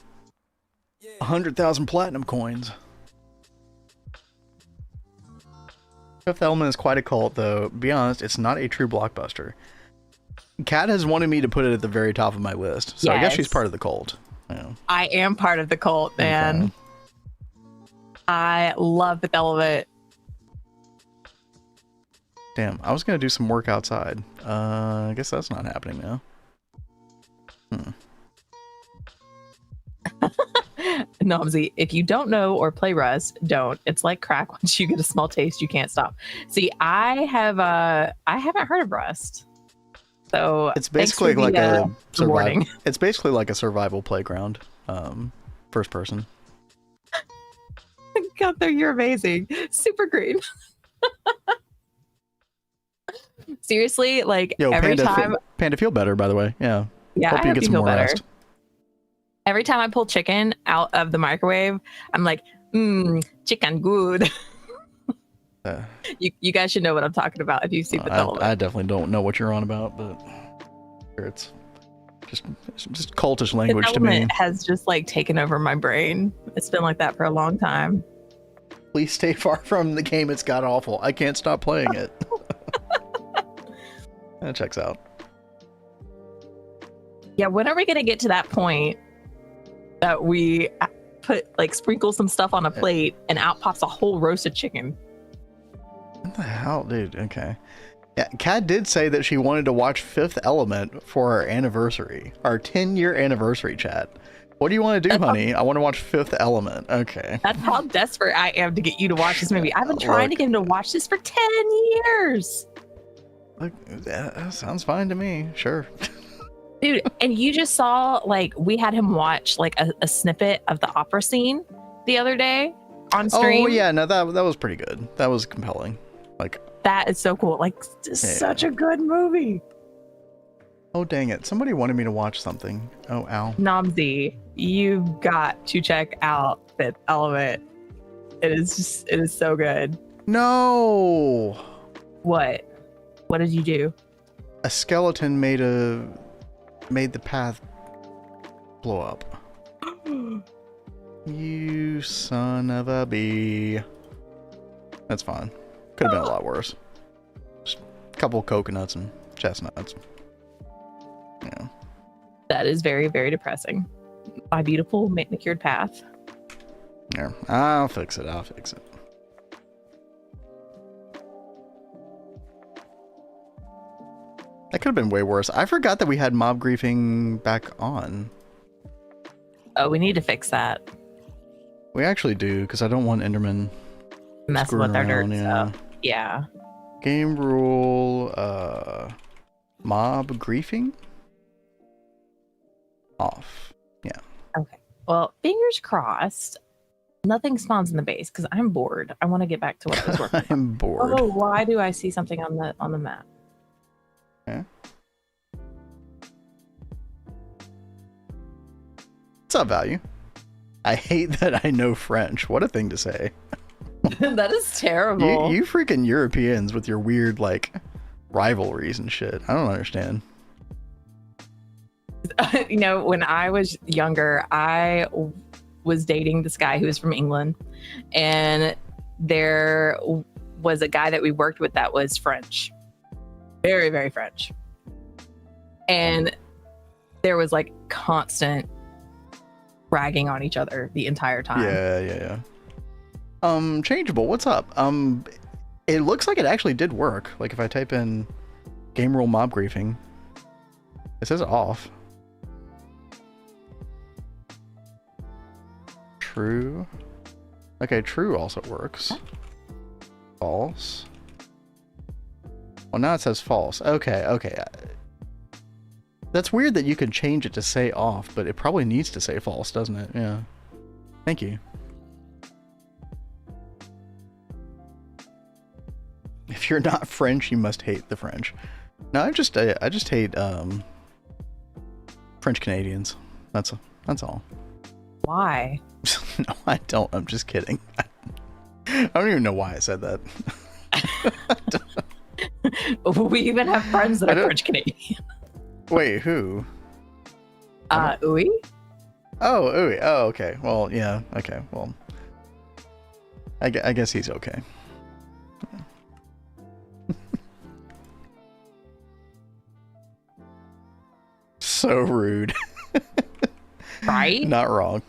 100,000 platinum coins. Fifth Element is quite a cult, though. Be honest, it's not a true blockbuster. Kat has wanted me to put it at the very top of my list, so I guess she's part of the cult. Yeah. I am part of the cult, man. Okay. I love Fifth Element. Damn, I was gonna do some work outside. I guess that's not happening now. Nomsy, if you don't know or play Rust, don't. It's like crack. Once you get a small taste, you can't stop. See, I haven't heard of Rust. So it's basically like a warning. It's basically like a survival playground, first person. Gunther, you're amazing. Super green. Seriously, like Yo, every Panda, time. Panda, feel better, by the way. Yeah. Yeah, Hope I you hope get you some feel more better. rest. Every time I pull chicken out of the microwave, I'm like, chicken good. You guys should know what I'm talking about if you've seen the element. I definitely don't know what you're on about, but it's just cultish language to me. Has just like taken over my brain. It's been like that for a long time. Please stay far from the game. It's god awful. I can't stop playing it. That checks out. Yeah, when are we gonna get to that point that we sprinkle some stuff on a plate and out pops a whole roasted chicken? What the hell, dude? Okay. Yeah, Kat did say that she wanted to watch Fifth Element for our anniversary, our 10-year anniversary, chat. What do you want to do, honey? I want to watch Fifth Element. Okay. That's how desperate I am to get you to watch this movie. I've been trying to get him to watch this for 10 years. Look, that sounds fine to me. Sure. Dude, and you just saw, like, we had him watch, like, a snippet of the opera scene the other day on stream. Oh, yeah. No, that was pretty good. That was compelling. Like, that is so cool. Like, such a good movie. Oh, dang it. Somebody wanted me to watch something. Oh, ow. Nomsy, you've got to check out Fifth Element. It is so good. No! What? What did you do? A skeleton made the path blow up. You son of a bee. That's fine. Could have been a lot worse. Just a couple coconuts and chestnuts. Yeah. That is very, very depressing. My beautiful manicured path. There. I'll fix it. I'll fix it. That could have been way worse. I forgot that we had mob griefing back on. Oh, we need to fix that. We actually do, because I don't want Enderman messing with our dirt yeah. stuff. Yeah. Game rule, mob griefing? Off. Yeah. Okay. Well, fingers crossed. Nothing spawns in the base because I'm bored. I want to get back to what I was working on. I'm bored. Oh, why do I see something on the map? Yeah. What's up, Value? I hate that I know French. What a thing to say. That is terrible. You freaking Europeans with your weird, like, rivalries and shit. I don't understand. You know, when I was younger, I was dating this guy who was from England, and there was a guy that we worked with that was French. Very, very French. And there was like constant bragging on each other the entire time. Yeah. Changeable, what's up? It looks like it actually did work. Like if I type in game rule mob griefing, it says off. True. Okay, true also works. False. Well, now it says false. Okay. That's weird that you can change it to say off, but it probably needs to say false, doesn't it? Yeah. Thank you. If you're not French, you must hate the French. No, I just hate French Canadians. That's all. Why? No, I don't. I'm just kidding. I don't even know why I said that. We even have friends that are French Canadian. Wait, who? Uwe? Oh, Uwe. Oh, okay. Well, yeah. Okay. Well, I guess he's okay. So rude. Right? Not wrong.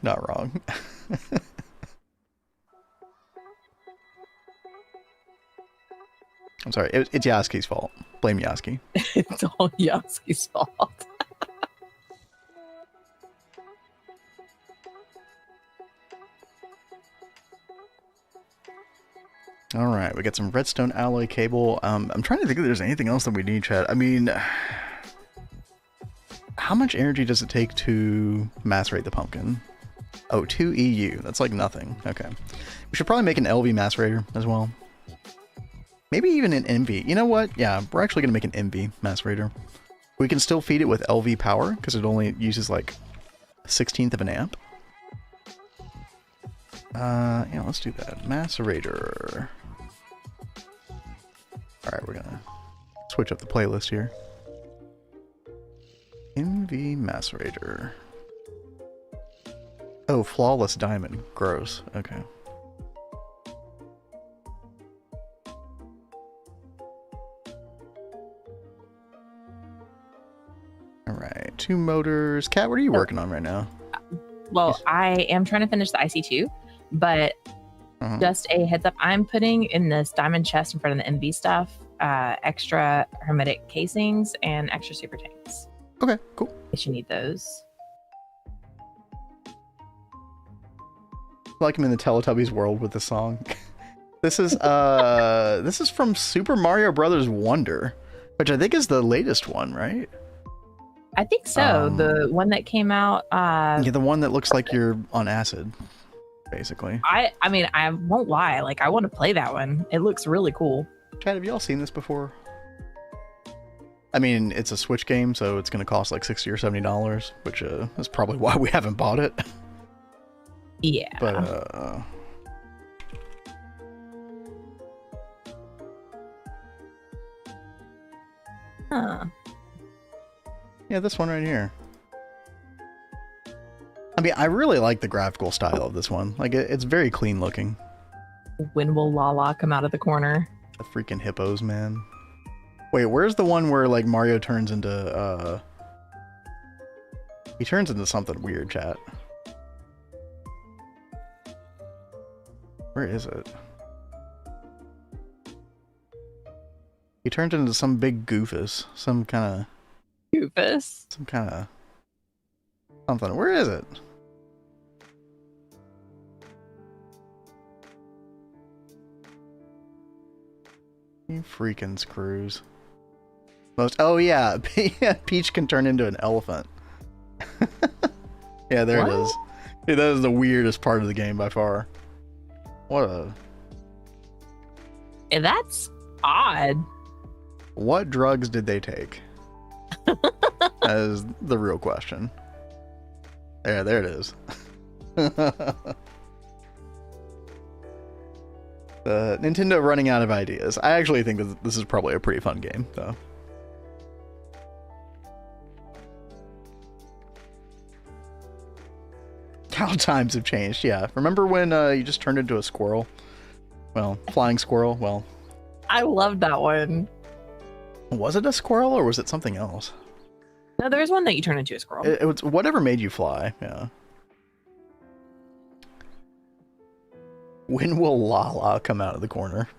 I'm sorry. It's Yaski's fault. Blame Yaski. It's all Yaski's fault. Alright, we got some redstone alloy cable. I'm trying to think if there's anything else that we need, chat. I mean, how much energy does it take to macerate the pumpkin? Oh, 2 EU. That's like nothing. Okay. We should probably make an LV macerator as well. Maybe even an MV. You know what? Yeah, we're actually going to make an MV macerator. We can still feed it with LV power because it only uses like 1/16 of an amp. Yeah, let's do that. Macerator. Alright, we're gonna switch up the playlist here. MV macerator. Oh, flawless diamond. Gross. Okay. Alright, 2 motors. Kat, what are you working on right now? Well, I am trying to finish the IC2, but just a heads up, I'm putting in this diamond chest in front of the MV stuff, extra hermetic casings and extra super tanks. Okay, cool. In case you need those. Like I'm in the Teletubbies world with the song. This is from Super Mario Brothers Wonder, which I think is the latest one, right? I think so. The one that came out. Yeah, the one that looks like you're on acid, basically. I mean, I won't lie. Like, I want to play that one. It looks really cool. Chad, have y'all seen this before? I mean, it's a Switch game, so it's going to cost like $60 or $70, which is probably why we haven't bought it. Yeah. But, Huh. Yeah, this one right here. I mean, I really like the graphical style of this one. Like, it's very clean looking. When will Lala come out of the corner? The freaking hippos, man. Wait, where's the one where, like, Mario turns into, he turns into something weird, chat. Where is it? He turns into some big goofus. Some kind of... Goofus? Some kind of... something. Where is it? You freaking screws. Oh yeah, Peach can turn into an elephant. Yeah, there it is. Dude, that is the weirdest part of the game by far. What a... Yeah, that's odd. What drugs did they take? That is the real question. There it is. Nintendo running out of ideas. I actually think that this is probably a pretty fun game, though. How times have changed, yeah. Remember when you just turned into a squirrel? Well, flying squirrel, well. I loved that one. Was it a squirrel or was it something else? No, there was one that you turned into a squirrel. It was whatever made you fly, yeah. When will Lala come out of the corner?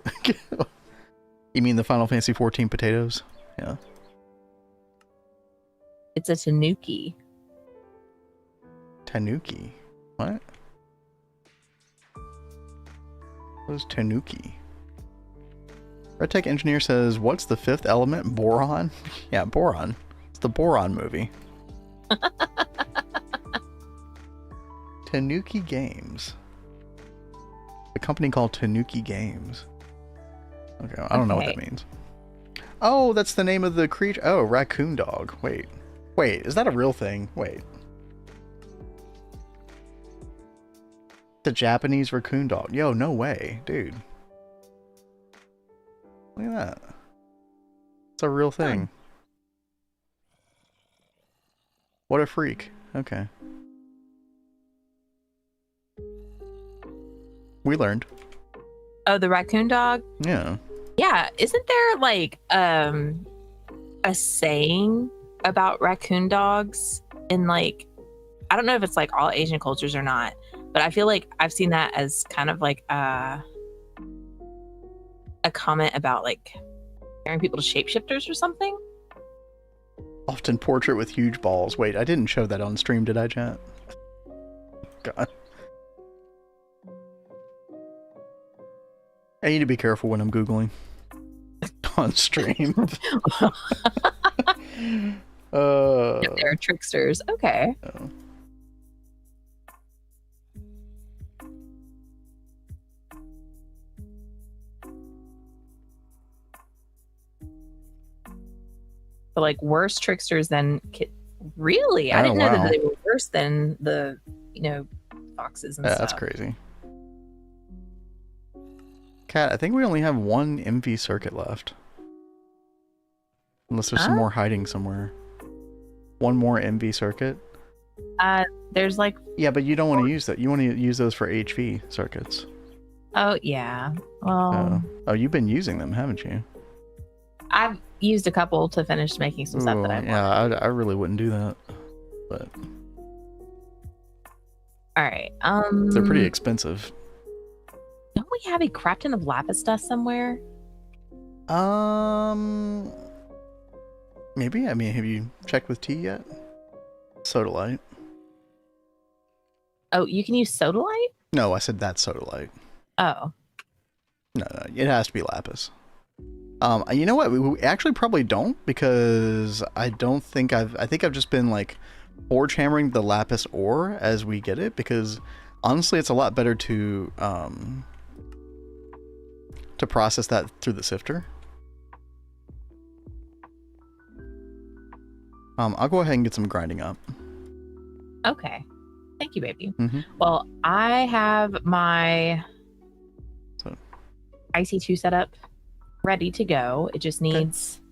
You mean the Final Fantasy 14 potatoes? Yeah. It's a tanuki. Tanuki? What? What is tanuki? Red Tech Engineer says, what's the 5th element? Boron? Yeah, boron. It's the Boron movie. Tanuki Games. A company called Tanuki Games. Okay, I don't know what that means. Oh, that's the name of the creature. Oh, raccoon dog. Wait, is that a real thing? Wait. The Japanese raccoon dog. Yo, no way, dude. Look at that. It's a real thing. What a freak. Okay. We learned. Oh, the raccoon dog? Yeah. Yeah. Isn't there like a saying about raccoon dogs in like, I don't know if it's like all Asian cultures or not, but I feel like I've seen that as kind of like a comment about like comparing people to shapeshifters or something. Often portrait with huge balls. Wait, I didn't show that on stream, did I, chat? God. I need to be careful when I'm Googling on stream. They're tricksters. Okay. Oh. But like worse tricksters than really? I didn't know that they were worse than the, foxes and stuff. That's crazy. Cat, I think we only have one MV circuit left. Unless there's some more hiding somewhere. One more MV circuit. There's like... Yeah, but you don't want to use that. You want to use those for HV circuits. Oh, yeah. Well... Oh, you've been using them, haven't you? I've used a couple to finish making some stuff that I want. Yeah, I really wouldn't do that. But... Alright, they're pretty expensive. Don't we have a crap ton of lapis dust somewhere? Maybe. I mean, have you checked with tea yet? Sodalite. Oh, you can use sodalite? No, I said that's sodalite. Oh. No, it has to be lapis. You know what? We actually probably don't, because I think I've just been like forge hammering the lapis ore as we get it, because honestly, it's a lot better to process that through the sifter. I'll go ahead and get some grinding up. Okay. Thank you, baby. Well, I have my IC2 setup ready to go. It just needs...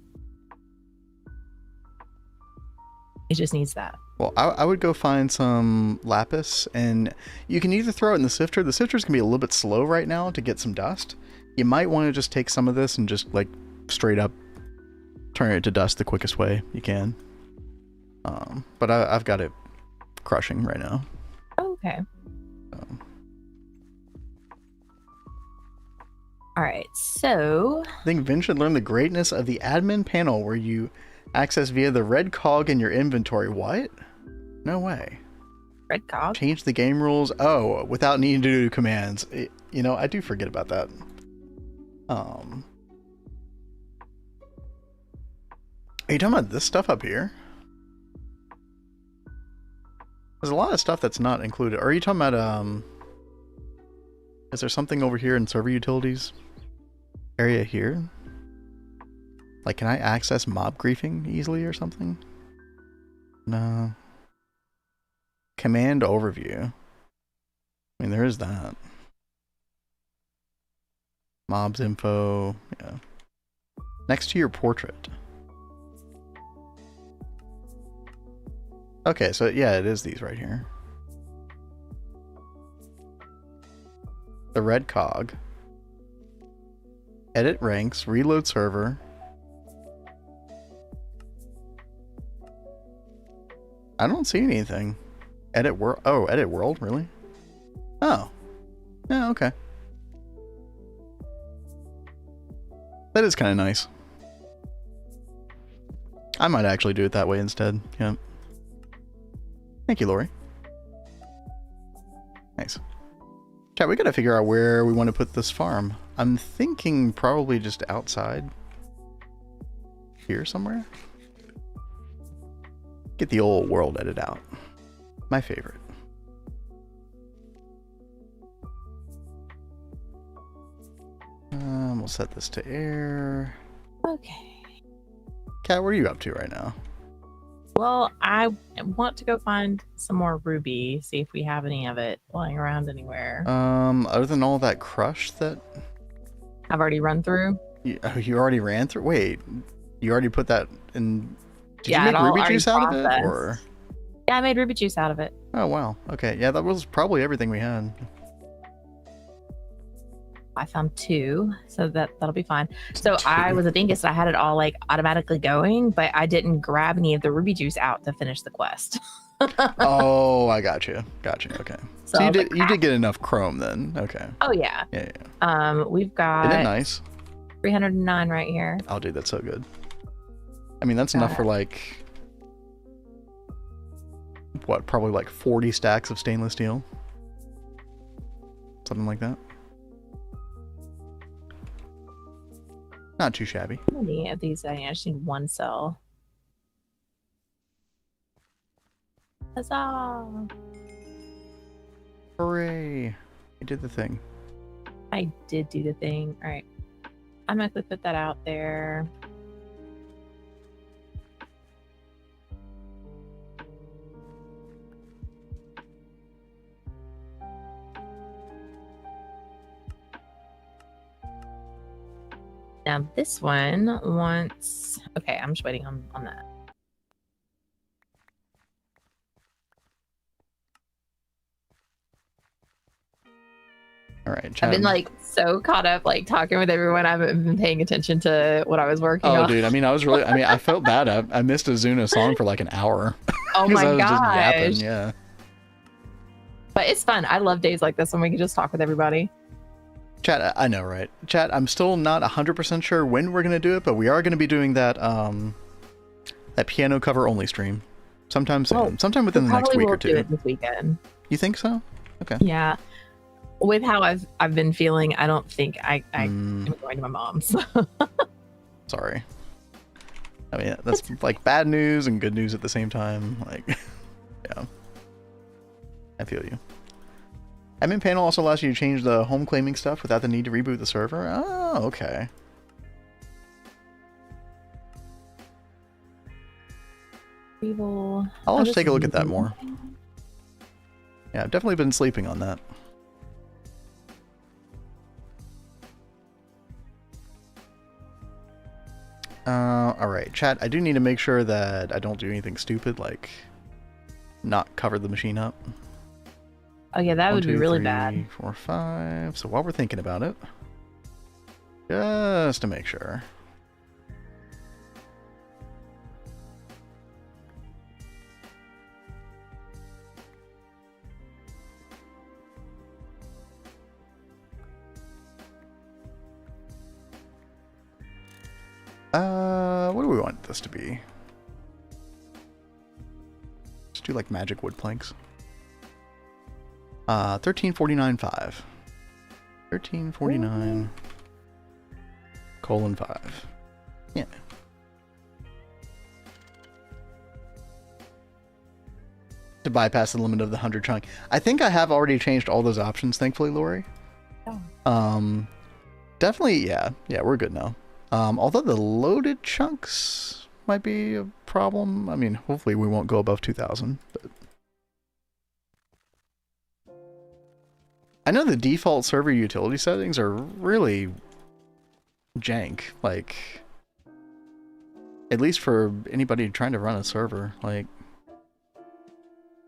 It just needs that. Well, I would go find some lapis, and you can either throw it in the sifter. The sifter's going to be a little bit slow right now to get some dust. You might want to just take some of this and just, like, straight up turn it to dust the quickest way you can. But I've got it crushing right now. Okay. All right, so... I think Vin should learn the greatness of the admin panel where you access via the red cog in your inventory. What? No way. Red cog? Change the game rules. Oh, without needing to do commands. I do forget about that. Are you talking about this stuff up here? There's a lot of stuff that's not included. Are you talking about, is there something over here in server utilities area here? Like, can I access mob griefing easily or something? No. Command overview. I mean, there is that. Mobs info. Yeah. Next to your portrait. Okay, so yeah, it is these right here. The red cog. Edit ranks, reload server. I don't see anything. Edit world. Oh, edit world, really? Oh. Yeah, okay. That is kind of nice. I might actually do it that way instead. Yeah. Thank you, Lori. Nice. Chat, we gotta figure out where we want to put this farm. I'm thinking probably just outside. Here somewhere. Get the old world edit out. My favorite. We'll set this to air. Okay. Kat, what are you up to right now? Well, I want to go find some more ruby, see if we have any of it lying around anywhere. Other than all that crush that I've already run through. You already ran through? Wait, you already put that in? Did you Yeah, make ruby juice out of it? Or? Yeah, I made ruby juice out of it. Oh, wow. Okay, yeah, that was probably everything we had. I found 2, so that'll be fine. So I was a dingus. I had it all like automatically going, but I didn't grab any of the ruby juice out to finish the quest. Oh, I got you. Okay. So you did get enough chrome then. Okay. Oh yeah. Yeah. We've got. Isn't it nice? 309 right here. Oh, dude, that's so good. I mean, that's enough for like what? Probably like 40 stacks of stainless steel. Something like that. Not too shabby. How many of these? I just need one cell. Huzzah! Hooray! You did the thing. I did do the thing. All right. I'm going to put that out there. Now this one wants... Okay, I'm just waiting on that. All right, I've been like so caught up like talking with everyone. I haven't been paying attention to what I was working on. Oh, dude, I mean, I felt bad. I missed a Zuna song for like an hour. Oh my I was gosh. just yapping, yeah. But it's fun. I love days like this when we can just talk with everybody. Chat, I know, right? Chat, I'm still not 100% sure when we're going to do it, but we are going to be doing that that piano cover only stream sometime soon. Well, sometime within the next week or two. Do it this weekend. You think so? Okay. Yeah. With how I've been feeling, I don't think I'm going to my mom's. Sorry. I mean, that's like bad news and good news at the same time. Like, yeah. I feel you. Admin panel also allows you to change the home claiming stuff without the need to reboot the server. Oh, okay. I'll just take a look at that more. Yeah, I've definitely been sleeping on that. Alright, chat, I do need to make sure that I don't do anything stupid, like not cover the machine up. Oh yeah, that 1, would 2, be really 3, bad. 4, 5. So while we're thinking about it, just to make sure. What do we want this to be? Let's do like magic wood planks. 1349.5. 1349 colon 5. Yeah. To bypass the limit of the 100 chunk. I think I have already changed all those options, thankfully, Lori. Oh. Definitely, yeah. Yeah, we're good now. Although the loaded chunks might be a problem. I mean, hopefully we won't go above 2,000. But I know the default server utility settings are really jank. Like, at least for anybody trying to run a server. Like,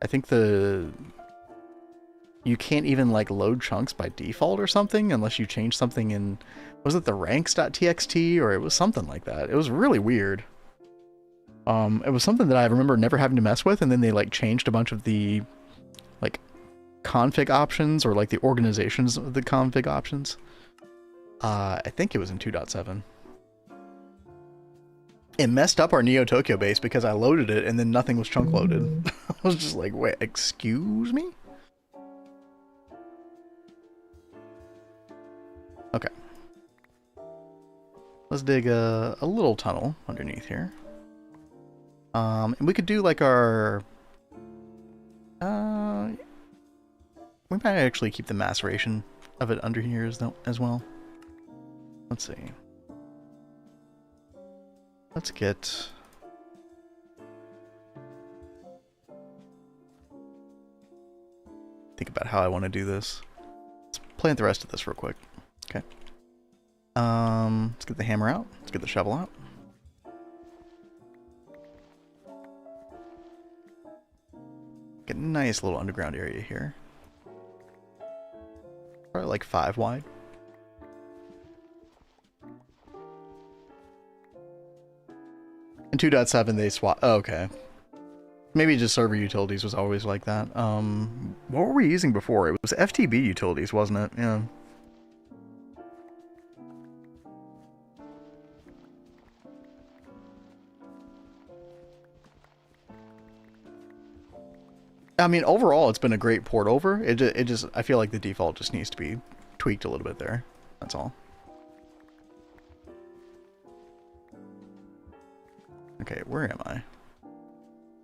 I think you can't even like load chunks by default or something unless you change something in, was it the ranks.txt or it was something like that. It was really weird. It was something that I remember never having to mess with, and then they like changed a bunch of the like config options or like the organizations of the config options. I think it was in 2.7. It messed up our Neo Tokyo base because I loaded it and then nothing was chunk loaded. I was just like, wait, excuse me? Okay. Let's dig a little tunnel underneath here. And we could do like our... we might actually keep the maceration of it under here as well. Let's see. Let's get... think about how I want to do this. Let's plant the rest of this real quick. Okay. Let's get the hammer out. Let's get the shovel out. Get a nice little underground area here. Probably like 5 wide. In 2.7 they swap. Oh, okay. Maybe just server utilities was always like that. What were we using before? It was FTB utilities, wasn't it? Yeah. I mean, overall, it's been a great port over. It just, I feel like the default just needs to be tweaked a little bit there. That's all. Okay, where am I?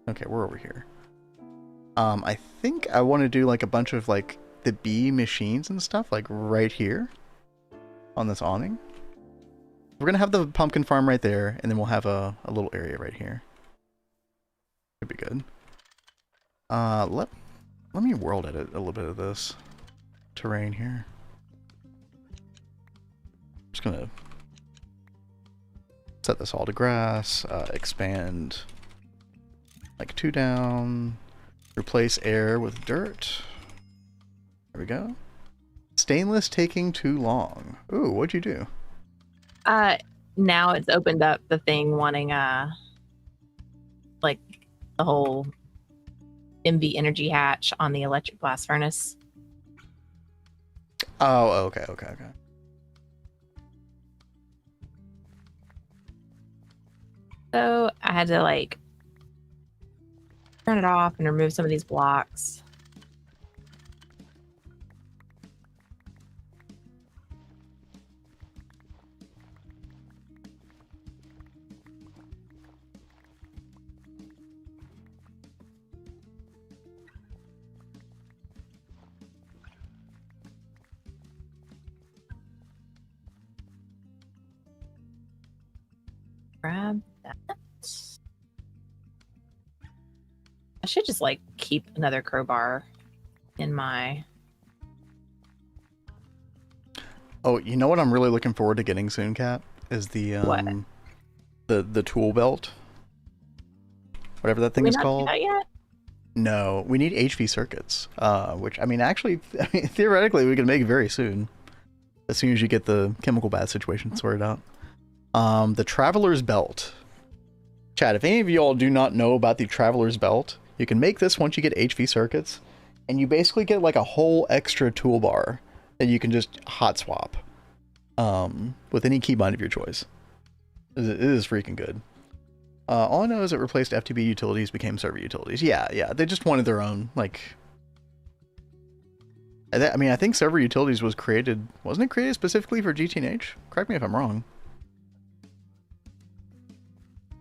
Okay, we're over here. I think I want to do like a bunch of like the bee machines and stuff like right here on this awning. We're gonna have the pumpkin farm right there, and then we'll have a little area right here. Could be good. Let me world edit a little bit of this terrain here. Just gonna set this all to grass, expand like 2 down, replace air with dirt. There we go. Stainless taking too long. Ooh, what'd you do? Now it's opened up the thing wanting like the whole MV energy hatch on the electric blast furnace. Oh, okay. So I had to like turn it off and remove some of these blocks. Grab that. I should just like keep another crowbar in my... Oh, you know what I'm really looking forward to getting soon, Kat? Is the What? the tool belt. Whatever that thing is called. Do that yet? No, we need HV circuits. Which I mean actually theoretically we can make very soon. As soon as you get the chemical bath situation sorted out. The Traveler's Belt. Chat, if any of y'all do not know about the Traveler's Belt, you can make this once you get HV circuits, and you basically get like a whole extra toolbar that you can just hot swap with any keybind of your choice. It is freaking good. All I know is it replaced FTB utilities, became server utilities. Yeah, they just wanted their own, like... I mean, I think server utilities was created... Wasn't it created specifically for GTNH? Correct me if I'm wrong.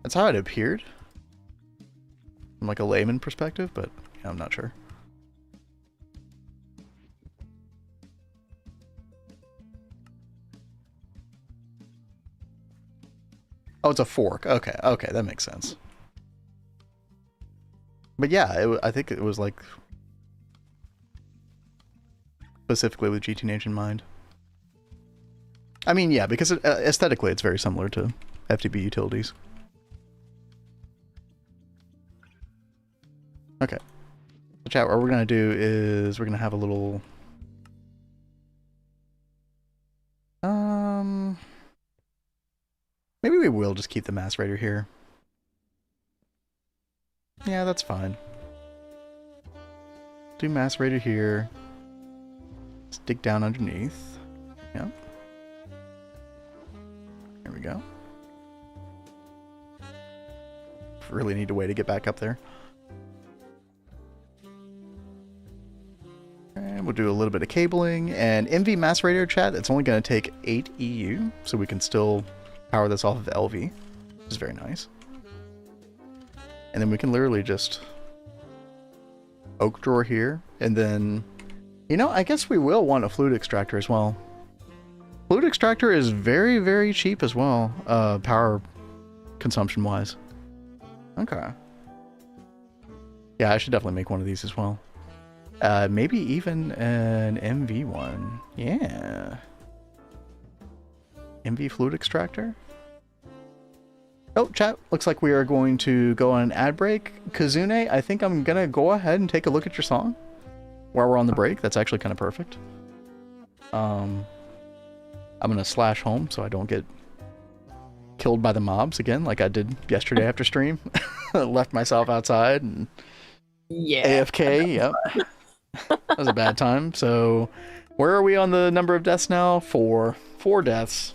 That's how it appeared. From like a layman perspective, but yeah, I'm not sure. Oh, it's a fork. Okay, that makes sense. But yeah, I think it was like specifically with GTNH in mind. I mean, yeah, because aesthetically it's very similar to FTB utilities. Okay. So chat, what we're going to do is we're going to have a little... Maybe we will just keep the macerator here. Yeah, that's fine. Do macerator here. Let's dig down underneath. Yep. There we go. Really need a way to get back up there. And we'll do a little bit of cabling. And MV macerator, chat, it's only going to take 8 EU, so we can still power this off of LV, which is very nice. And then we can literally just oak drawer here, and then, you know, I guess we will want a fluid extractor as well. Fluid extractor is very, very cheap as well, power consumption wise. Okay. Yeah, I should definitely make one of these as well. Maybe even an MV one. Yeah. MV fluid extractor. Oh, chat, looks like we are going to go on an ad break. Kazune, I think I'm gonna go ahead and take a look at your song while we're on the break. That's actually kind of perfect. I'm gonna slash home so I don't get killed by the mobs again like I did yesterday after stream. Left myself outside and AFK, yep. That was a bad time. So where are we on the number of deaths now? 4 deaths.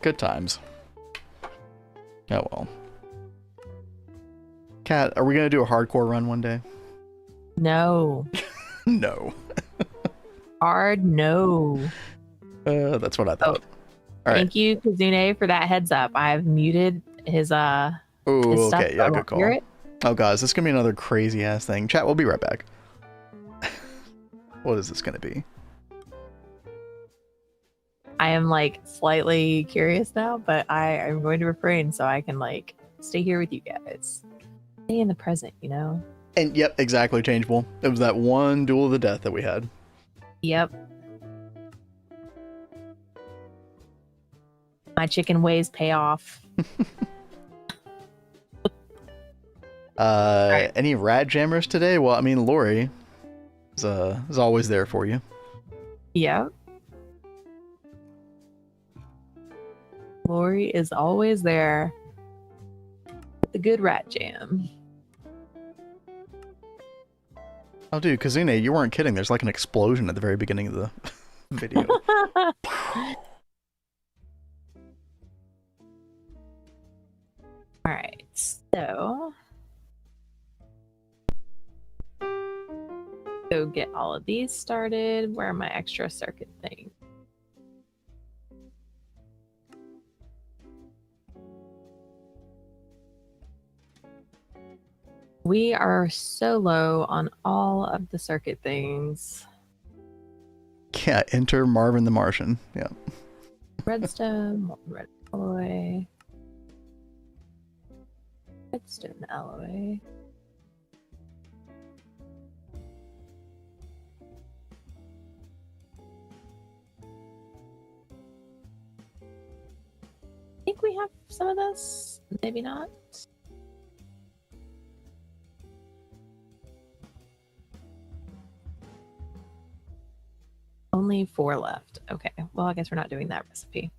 Good times. Oh well. Kat, are we gonna do a hardcore run one day? No. No. Hard no. That's what I thought. Thank you, Kazune, for that heads up. I've muted his Oh, stuff, okay. so I Yeah, good won't hear call. it. Oh, guys, this is going to be another crazy ass thing. Chat, we'll be right back. What is this going to be? I am like slightly curious now, but I am going to refrain so I can like stay here with you guys. Stay in the present, you know? And yep, exactly, changeable. It was that one duel of the death that we had. Yep. My chicken ways pay off. Right. Any rad jammers today? Well, I mean, Lori is always there for you. Yep. Lori is always there with the good rat jam. Oh, dude, Kazune, you weren't kidding. There's like an explosion at the very beginning of the video. All right, so go get all of these started. Where are my extra circuit things? We are so low on all of the circuit things. Yeah, enter Marvin the Martian. Yeah. Redstone, red alloy, redstone alloy. I think we have some of this, maybe not. Only 4 left. Okay, well, I guess we're not doing that recipe.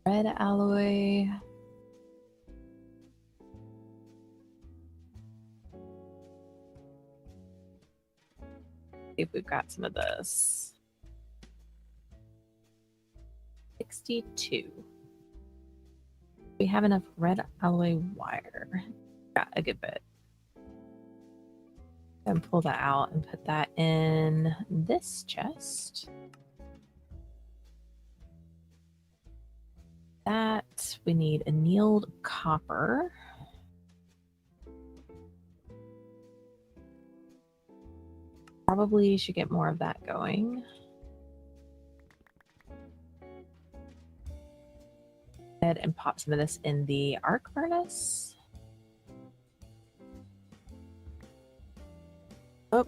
Red alloy. See if we've got some of this. 62. We have enough red alloy wire. Got a good bit. And pull that out and put that in this chest. That we need annealed copper. Probably should get more of that going. Go ahead and pop some of this in the arc furnace. Oh.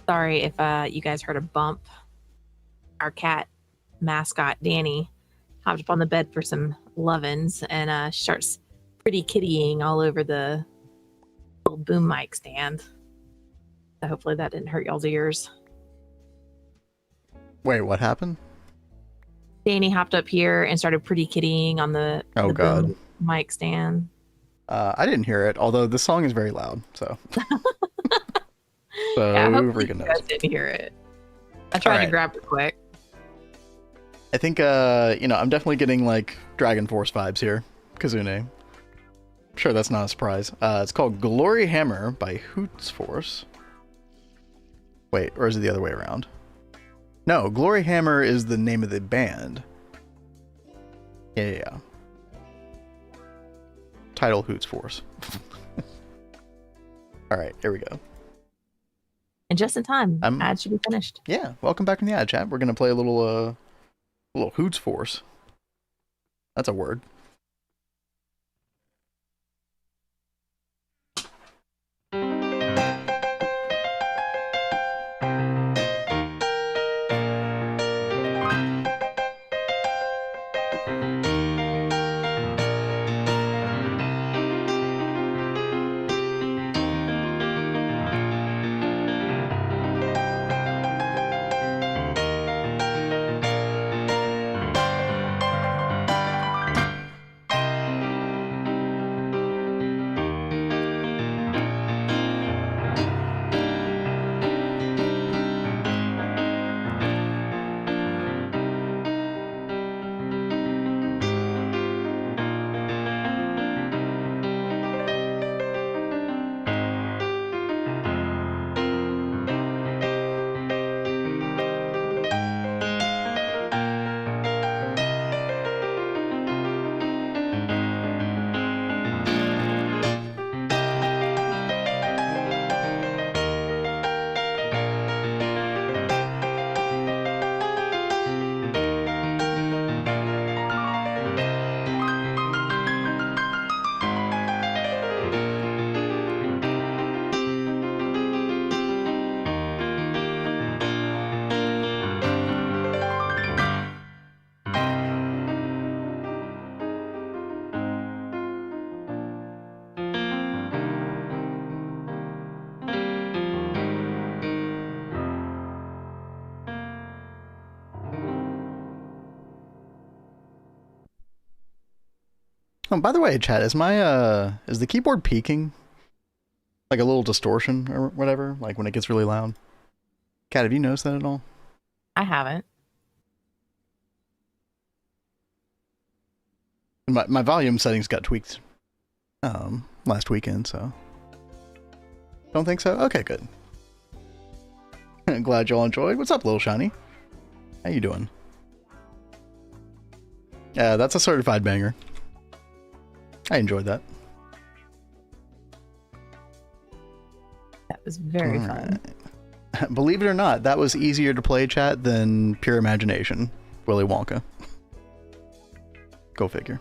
Sorry if you guys heard a bump. Our cat mascot, Danny, hopped up on the bed for some lovin's and starts pretty kittying all over the little boom mic stand. So hopefully that didn't hurt y'all's ears. Wait, what happened? Danny hopped up here and started pretty kittying on the boom mic stand. I didn't hear it, although the song is very loud, so. So Yeah, who hopefully freaking you knows? guys didn't hear it. I tried to grab it quick. I think, I'm definitely getting, like, Dragon Force vibes here. Kazune. Sure, that's not a surprise. It's called Glory Hammer by Hoots Force. Wait, or is it the other way around? No, Glory Hammer is the name of the band. Yeah. Title Hoots Force. Alright, here we go. And just in time, ad should be finished. Yeah, welcome back in the ad chat. We're gonna play a little Hoots Force. That's a word. Oh, by the way, chat, is the keyboard peaking? Like a little distortion or whatever? Like when it gets really loud? Kat, have you noticed that at all? I haven't. My volume settings got tweaked last weekend, so don't think so. Okay, good. Glad y'all enjoyed. What's up, little shiny? How you doing? Yeah, that's a certified banger. I enjoyed that. That was very fun. Believe it or not, that was easier to play, chat, than Pure Imagination, Willy Wonka. Go figure.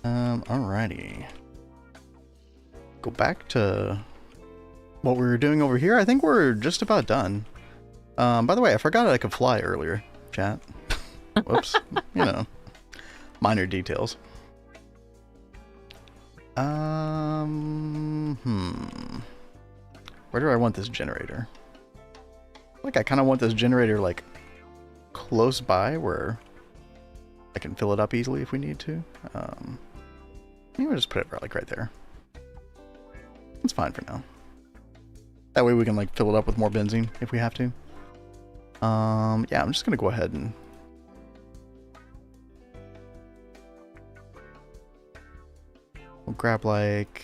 Alrighty. Go back to what we were doing over here. I think we're just about done. By the way, I forgot I could fly earlier, chat. Whoops. You know, minor details. Where do I want this generator? Like, I kind of want this generator, like, close by where I can fill it up easily if we need to. Maybe we'll just put it, like, right there. It's fine for now. That way we can, like, fill it up with more benzene if we have to. Yeah, I'm just gonna go ahead and... we'll grab, like,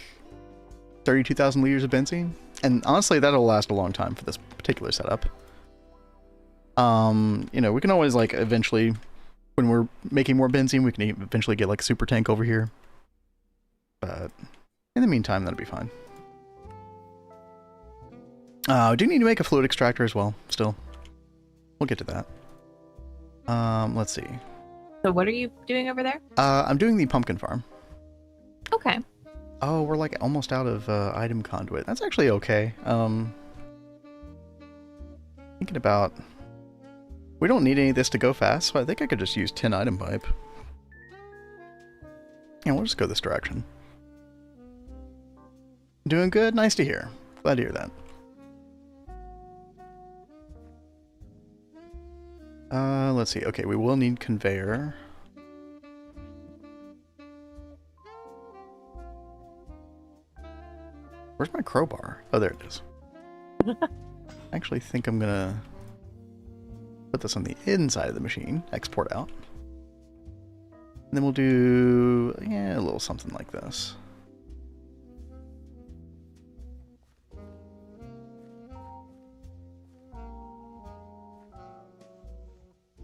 32,000 liters of benzene. And honestly, that'll last a long time for this particular setup. You know, we can always, like, eventually, when we're making more benzene, we can eventually get, like, a super tank over here. But in the meantime, that'll be fine. I do need to make a fluid extractor as well, still. We'll get to that. Let's see. So what are you doing over there? I'm doing the pumpkin farm. Okay. Oh, we're like almost out of item conduit. That's actually okay. Thinking about... we don't need any of this to go fast, so I think I could just use 10 item pipe. Yeah, we'll just go this direction. Doing good? Nice to hear. Glad to hear that. Let's see. Okay, we will need conveyor. Where's my crowbar? Oh, there it is. I actually think I'm gonna put this on the inside of the machine, export out. And then we'll do, yeah, a little something like this.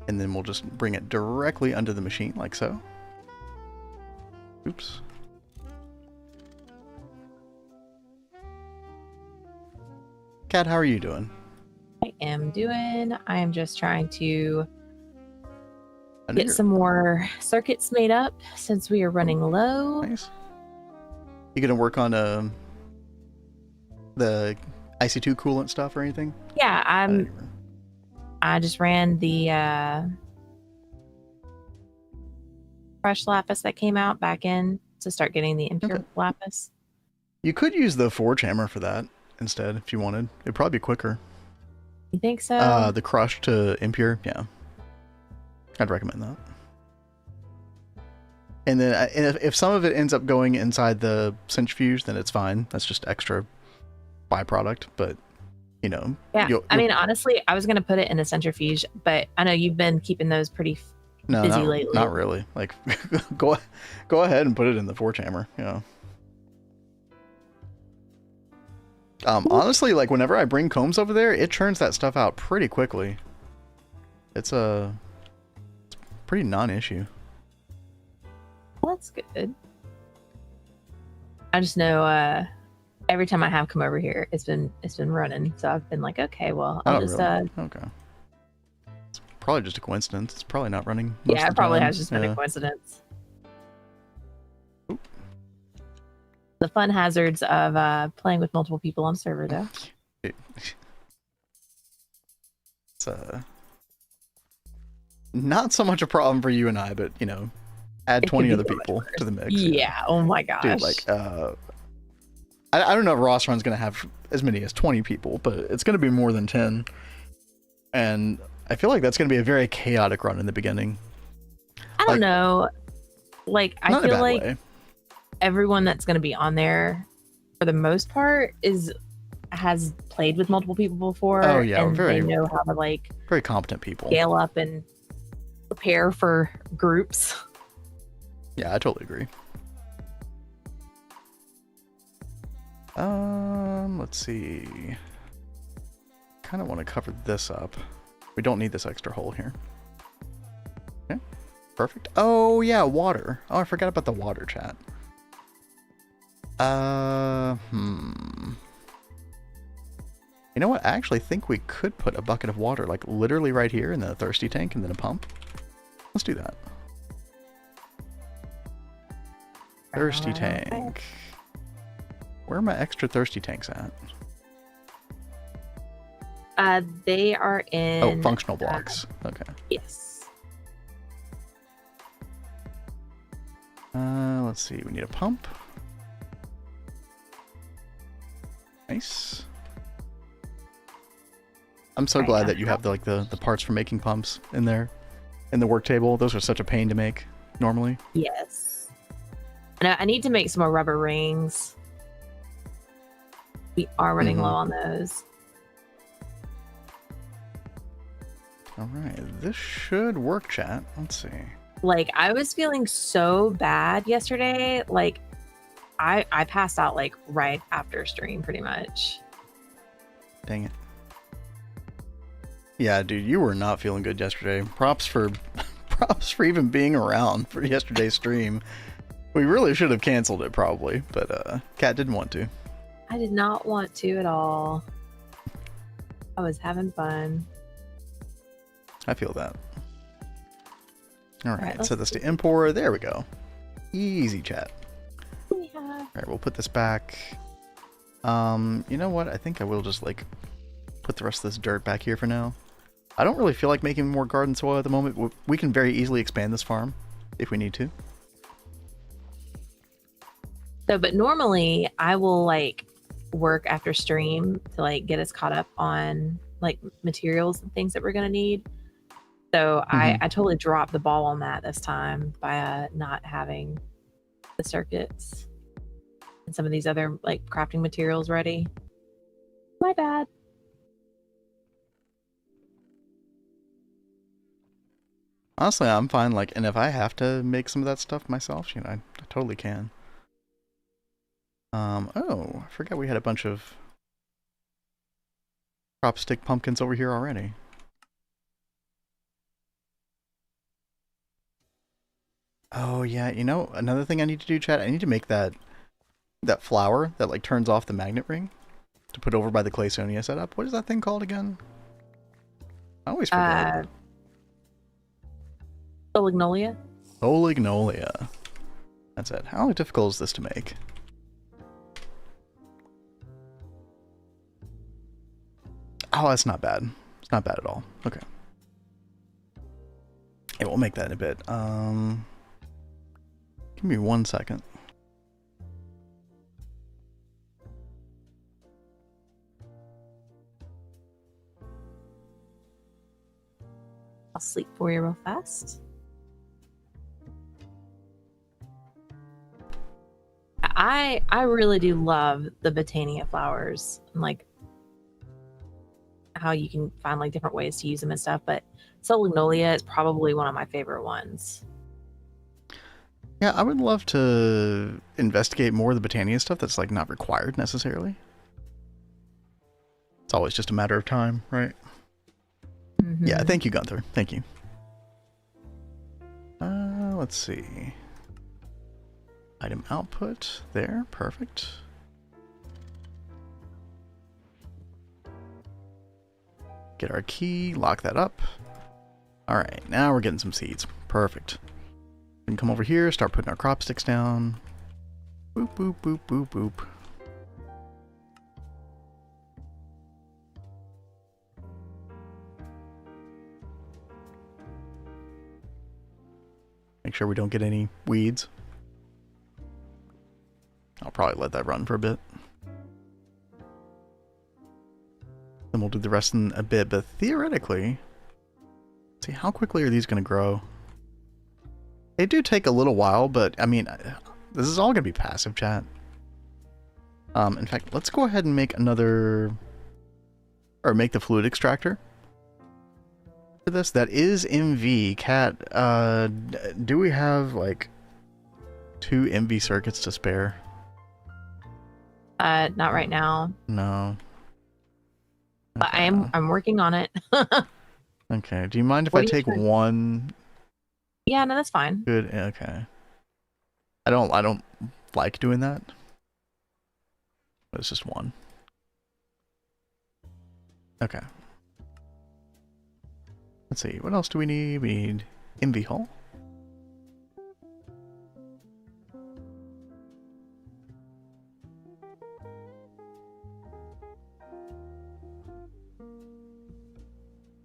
And then we'll just bring it directly under the machine, like so. Oops. Kat, how are you doing? I am just trying to get some more circuits made up since we are running low. Nice. You gonna work on the IC2 coolant stuff or anything? Yeah, I just ran the fresh lapis that came out back in to start getting the impure lapis. You could use the forge hammer for that instead if you wanted. It'd probably be quicker. You think so? The crush to impure, yeah. I'd recommend that. And then if some of it ends up going inside the centrifuge, then it's fine. That's just extra byproduct, but you know. Yeah, I mean, honestly, I was going to put it in the centrifuge, but I know you've been keeping those pretty busy lately. Not really. Like, go ahead and put it in the forge hammer, you know. Honestly, like, whenever I bring combs over there, it churns that stuff out pretty quickly. It's a pretty non-issue. Well, that's good. I just know every time I have come over here, it's been running. So I've been like, okay, well, I'll just really? Okay. It's probably just a coincidence. It's probably not running. Most yeah, of it probably time. has just been a coincidence. Oop. The fun hazards of playing with multiple people on server, though. It's not so much a problem for you and I, but you know, add 20 other people to the mix. Yeah. Oh my gosh. Dude, like, I don't know if Ross Run's gonna have as many as 20 people, but it's gonna be more than 10. And I feel like that's going to be a very chaotic run in the beginning. I don't know. Like, I Not in a feel bad like way. everyone that's going to be on there, for the most part, has played with multiple people before. Oh, yeah, and they know how to like very competent people. scale up and prepare for groups. Yeah, I totally agree. Let's see. Kind of want to cover this up. We don't need this extra hole here. Okay, perfect. Oh yeah, water. Oh, I forgot about the water, chat. You know what? I actually think we could put a bucket of water, like literally right here in the thirsty tank, and then a pump. Let's do that. Thirsty tank. Where are my extra thirsty tanks at? They are in... Oh, functional blocks. Okay. Yes. Let's see. We need a pump. Nice. I'm so glad that you have the parts for making pumps in there, in the work table. Those are such a pain to make normally. Yes. And I need to make some more rubber rings. We are running low on those. All right, this should work, chat. Let's see. Like, I was feeling so bad yesterday. Like, I passed out like right after stream, pretty much. Dang it. Yeah, dude, you were not feeling good yesterday. Props for even being around for yesterday's stream. We really should have canceled it probably, but Kat didn't want to. I did not want to at all. I was having fun. I feel that. All right, set this to import. There we go. Easy, chat. Yeah. All right, we'll put this back. You know what? I think I will just like put the rest of this dirt back here for now. I don't really feel like making more garden soil at the moment. We can very easily expand this farm if we need to. So, but normally I will like work after stream to like get us caught up on like materials and things that we're gonna need. So I totally dropped the ball on that this time by not having the circuits and some of these other like crafting materials ready. My bad. Honestly, I'm fine. Like, and if I have to make some of that stuff myself, you know, I totally can. Oh, I forgot we had a bunch of crop stick pumpkins over here already. Oh yeah, you know, another thing I need to do, chat, I need to make that flower that like turns off the magnet ring to put over by the Claysonia setup. What is that thing called again? I always forget. Olignolia? Olignolia. That's it. How difficult is this to make? Oh, that's not bad. It's not bad at all. Okay. Yeah, we'll make that in a bit. Give me 1 second. I'll sleep for you real fast. I really do love the Botania flowers and like how you can find like different ways to use them and stuff, but Solignolia is probably one of my favorite ones. Yeah, I would love to investigate more of the Botania stuff that's like not required necessarily. It's always just a matter of time, right? Yeah, thank you, Gunther. Thank you. Let's see. Item output there, perfect. Get our key, lock that up. All right, now we're getting some seeds. Perfect. We can come over here, start putting our crop sticks down. Boop, boop, boop, boop, boop. Make sure we don't get any weeds. I'll probably let that run for a bit. Then we'll do the rest in a bit, but theoretically, See, how quickly are these going to grow? They do take a little while, but I mean, this is all going to be passive, chat. In fact, let's go ahead and make another, or make the fluid extractor for this. That is MV. Cat, do we have like 2 MV circuits to spare? Not right now. No. But I'm working on it. Okay. Do you mind if I take one? Yeah, no, that's fine. Good. Okay. I don't like doing that. But it's just one. Okay. Let's see. What else do we need? We need MV hull.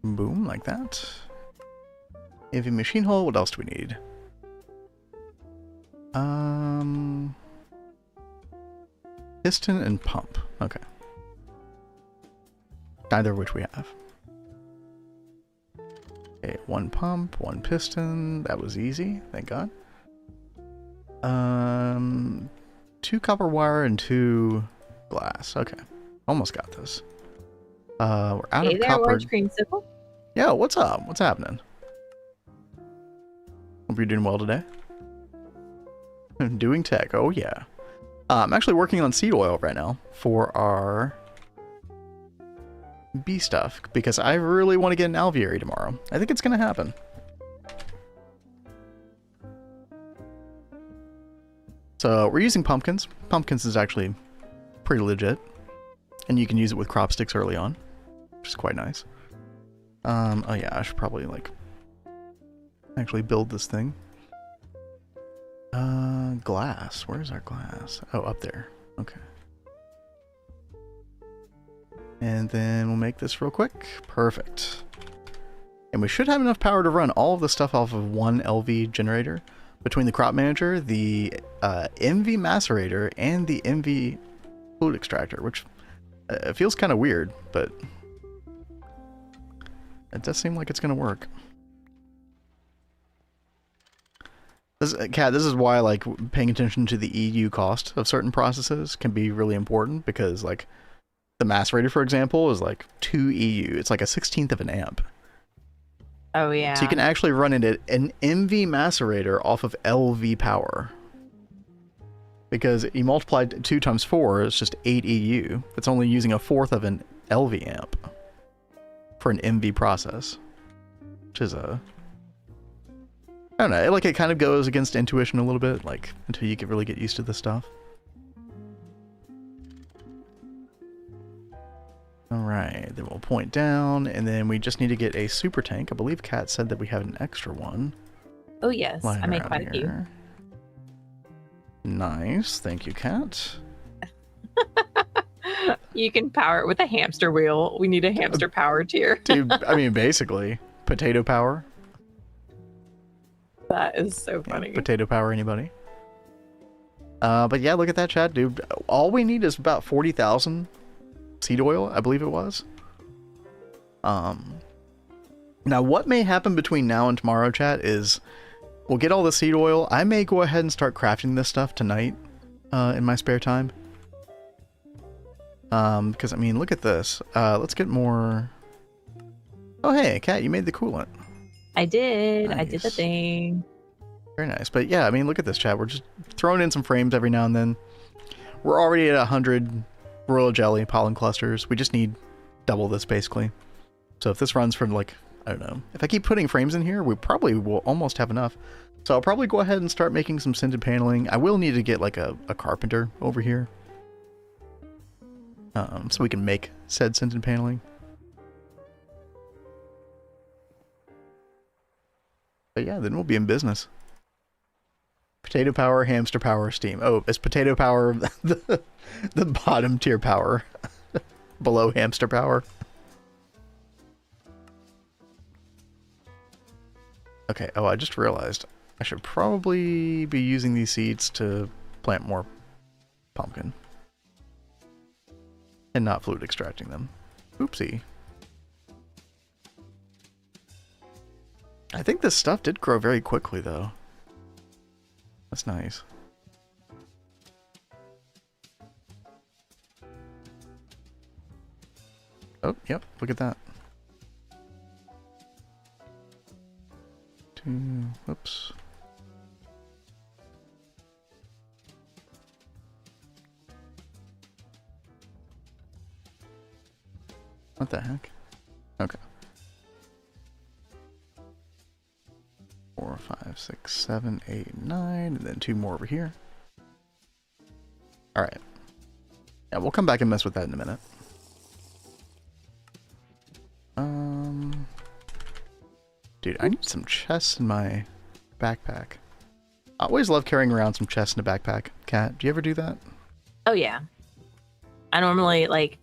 Boom, like that. MV machine hull. What else do we need? Piston and pump. Okay. Neither of which we have. Okay, 1 pump, 1 piston. That was easy, thank God. 2 copper wire and 2 glass. Okay, almost got this. We're out of copper. Orange creamsicle. Yeah, what's up? What's happening? Hope you're doing well today. Doing tech. Oh yeah. I'm actually working on seed oil right now for our bee stuff because I really want to get an alveary tomorrow. I think it's going to happen. So we're using pumpkins. Pumpkins is actually pretty legit, and you can use it with crop sticks early on, which is quite nice. Oh yeah, I should probably like actually build this thing. Glass. Where's our glass? Oh, up there. Okay. And then we'll make this real quick. Perfect. And we should have enough power to run all of the stuff off of 1 LV generator between the crop manager, the MV macerator, and the MV fluid extractor, which feels kind of weird, but it does seem like it's going to work. Kat, this is why like paying attention to the EU cost of certain processes can be really important, because like the macerator, for example, is like 2 EU. It's like a 1/16 of an amp. Oh yeah. So you can actually run it at an MV macerator off of LV power. Because you multiply 2 times 4, it's just 8 EU. It's only using 1/4 of an LV amp for an MV process, which is a, I don't know, like it kind of goes against intuition a little bit, like until you really get used to this stuff. Alright, then we'll point down, and then we just need to get a super tank. I believe Kat said that we have an extra one. Oh yes, I made quite a few. Nice, thank you, Kat. You can power it with a hamster wheel. We need a hamster power tier. Dude, I mean, basically, potato power. That is so funny. Yeah, potato power, anybody? But yeah, look at that, chat, dude. All we need is about 40,000 seed oil, I believe it was. Now what may happen between now and tomorrow, chat, is we'll get all the seed oil. I may go ahead and start crafting this stuff tonight in my spare time. Because I mean, look at this. Let's get more. Oh hey, Kat, you made the coolant. I did. Nice. I did the thing. Very nice. But yeah, I mean, look at this, chat. We're just throwing in some frames every now and then. We're already at 100 royal jelly pollen clusters. We just need double this, basically. So if this runs for like, I don't know, if I keep putting frames in here, we probably will almost have enough. So I'll probably go ahead and start making some scented paneling. I will need to get like a carpenter over here. So we can make said scented paneling. But yeah, then we'll be in business. Potato power, hamster power, steam. Oh, is potato power the bottom tier power? Below hamster power? Okay, oh, I just realized I should probably be using these seeds to plant more pumpkin. And not fluid extracting them. Oopsie. I think this stuff did grow very quickly, though. That's nice. Oh, yep, look at that. Whoops. What the heck? Okay. 4, 5, 6, 7, 8, 9, and then 2 more over here. Alright. Yeah, we'll come back and mess with that in a minute. Dude, I need some chests in my backpack. I always love carrying around some chests in a backpack. Kat, do you ever do that? Oh, yeah. I normally, like,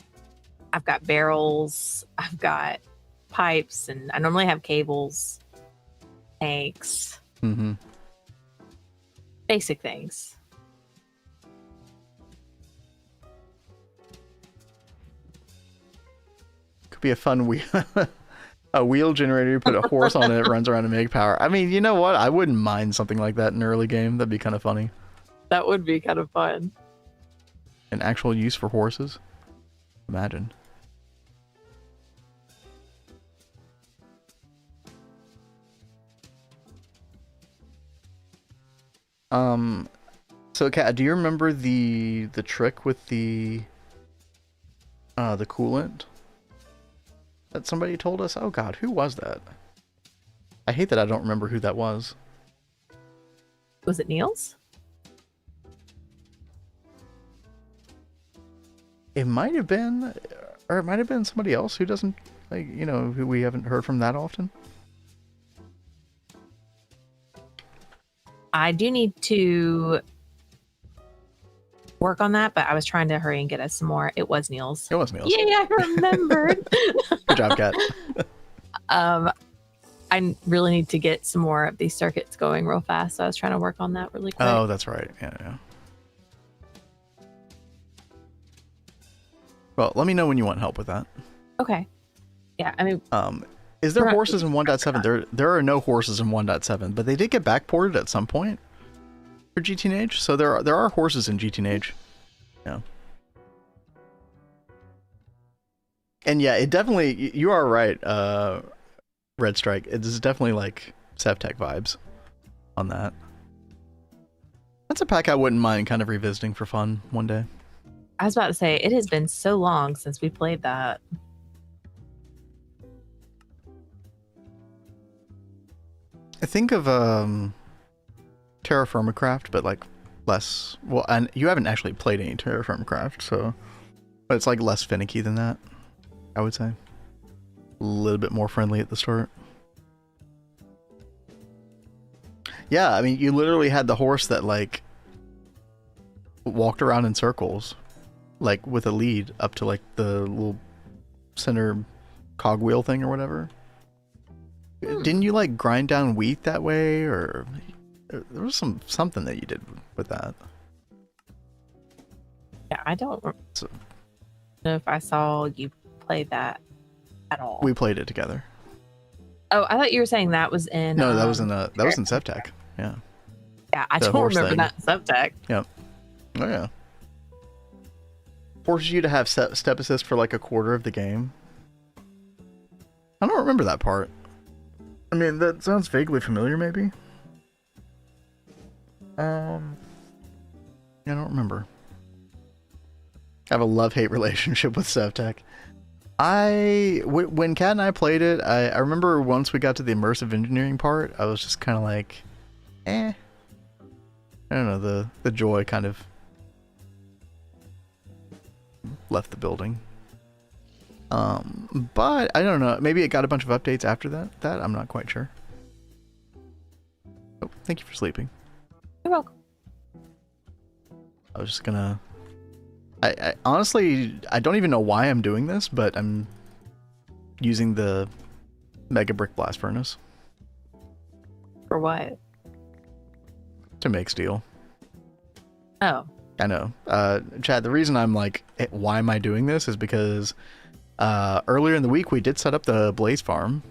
I've got barrels, I've got pipes, and I normally have cables, tanks. Mm-hmm. Basic things. Could be a fun wheel. A wheel generator, you put a horse on it, it runs around to make power. I mean, you know what? I wouldn't mind something like that in an early game. That'd be kind of funny. That would be kind of fun. An actual use for horses? Imagine. So Kat, do you remember the trick with the coolant that somebody told us? Oh god, who was that? I hate that I don't remember who that was. Was it Niels? It might have been, or it might have been somebody else who doesn't, like, you know, who we haven't heard from that often. I do need to work on that, but I was trying to hurry and get us some more. It was Niels. It was Niels. Yeah, I remembered. Good job, Kat. I really need to get some more of these circuits going real fast, so I was trying to work on that really quick. Oh, that's right. Yeah. Well, let me know when you want help with that. Okay. Yeah, I mean... is there horses in 1.7? There are no horses in 1.7, but they did get backported at some point for GTNH, so there are horses in GTNH. Yeah. And yeah, it definitely... You are right, Red Strike. It is definitely like Sevtech vibes on that. That's a pack I wouldn't mind kind of revisiting for fun one day. I was about to say, it has been so long since we played that. I think of Terra Firmacraft, but like less... Well, and you haven't actually played any Terra Firmacraft, so... But it's like less finicky than that, I would say. A little bit more friendly at the start. Yeah, I mean, you literally had the horse that, like, walked around in circles, like, with a lead up to, like, the little center cogwheel thing or whatever. Didn't you, like, grind down wheat that way, or... There was something that you did with that. Yeah, I don't know if I saw you play that at all. We played it together. Oh, I thought you were saying that was in... No, that was in Sevtech. Yeah. Yeah, I don't remember that in Sevtech. Yep. Oh, yeah. Forces you to have step assist for like a quarter of the game. I don't remember that part. I mean, that sounds vaguely familiar, maybe. Yeah, I don't remember. I have a love-hate relationship with Sevtech. When Kat and I played it, I remember once we got to the immersive engineering part, I was just kind of like, I don't know, the joy kind of left the building. But I don't know, maybe it got a bunch of updates after that I'm not quite sure. Oh, thank you for sleeping. You're welcome. I was just gonna... I honestly, I don't even know why I'm doing this, but I'm using the Mega Brick Blast Furnace. For what? To make steel. Oh. I know. Chad, the reason I'm like, why am I doing this is because earlier in the week we did set up the Blaze Farm.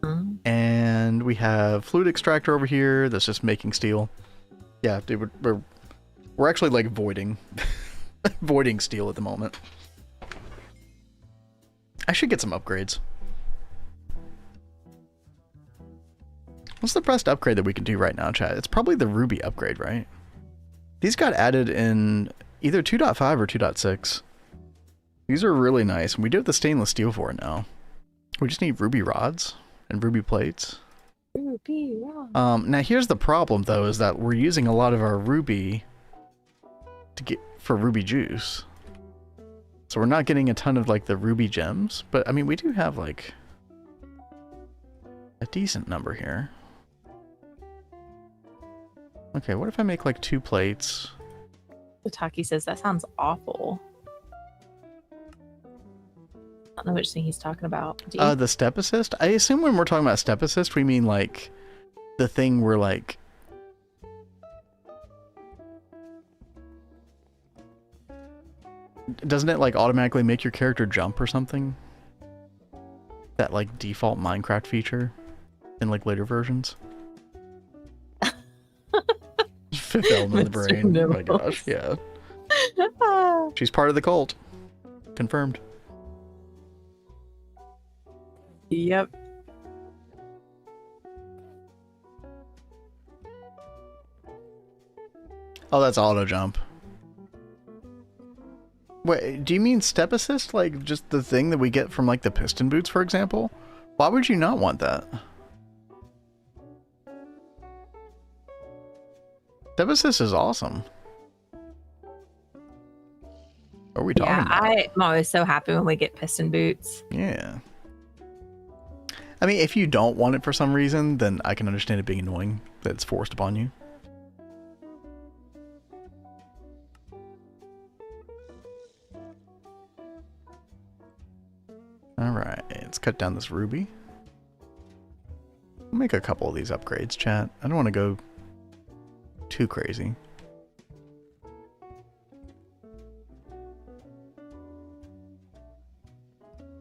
Mm-hmm. And We have fluid extractor over here that's just making steel. Yeah, dude, we're actually like voiding voiding steel at the moment. I should get some upgrades. What's the best upgrade that we can do right now, chat? It's probably the ruby upgrade, right? These got added in either 2.5 or 2.6. These are really nice. We do have the stainless steel for it now. We just need ruby rods and ruby plates. Ruby rods. Now here's the problem though, is that we're using a lot of our ruby to get for ruby juice. So we're not getting a ton of like the ruby gems, but I mean we do have like a decent number here. Okay, what if I make like 2 plates? Utaki says that sounds awful. I don't know which thing he's talking about. The step assist? I assume when we're talking about step assist, we mean like the thing where like doesn't it like automatically make your character jump or something? That like default Minecraft feature in like later versions. Fifth element of the brain. Oh my gosh, yeah. She's part of the cult. Confirmed. Yep. Oh, that's auto jump. Wait, do you mean step assist? Like just the thing that we get from like the piston boots, for example? Why would you not want that? Step assist is awesome. What are we talking about? I'm always so happy when we get piston boots. Yeah. I mean, if you don't want it for some reason, then I can understand it being annoying that it's forced upon you. Alright, let's cut down this ruby. I'll make a couple of these upgrades, chat. I don't want to go too crazy.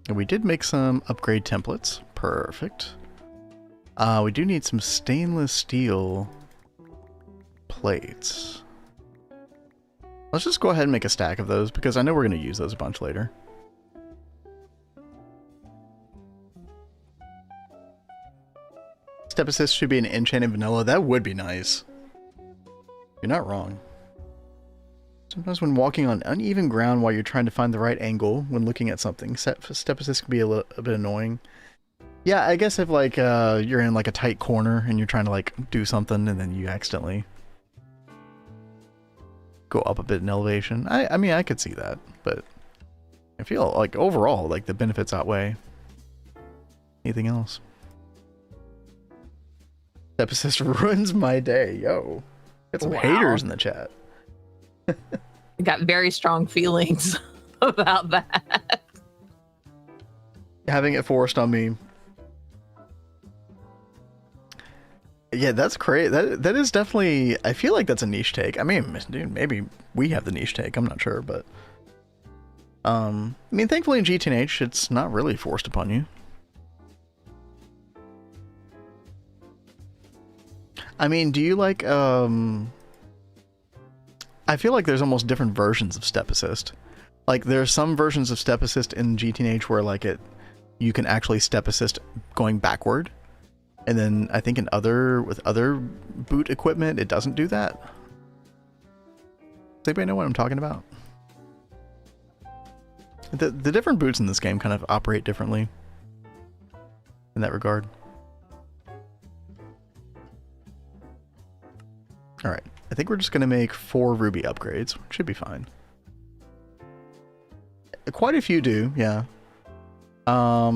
And we did make some upgrade templates. Perfect. We do need some stainless steel plates. Let's just go ahead and make a stack of those because I know we're going to use those a bunch later. Step assist should be an enchanted vanilla. That would be nice. You're not wrong. Sometimes when walking on uneven ground while you're trying to find the right angle when looking at something, step assist can be a bit annoying. Yeah, I guess if like you're in like a tight corner and you're trying to like do something and then you accidentally go up a bit in elevation. I mean, I could see that, but I feel like overall like the benefits outweigh anything else. Step assist ruins my day, yo. Got some haters in the chat. Got very strong feelings about that. Having it forced on me. Yeah, that's great. That is definitely, I feel like that's a niche take. I mean, dude, maybe we have the niche take. I'm not sure, but I mean, thankfully in GTNH, it's not really forced upon you. I mean, do you like I feel like there's almost different versions of step assist. Like there's some versions of step assist in GTNH where like you can actually step assist going backward. And then I think with other boot equipment, it doesn't do that. Does anybody know what I'm talking about? The different boots in this game kind of operate differently in that regard. Alright, I think we're just going to make 4 ruby upgrades, which should be fine. Quite a few do, yeah. I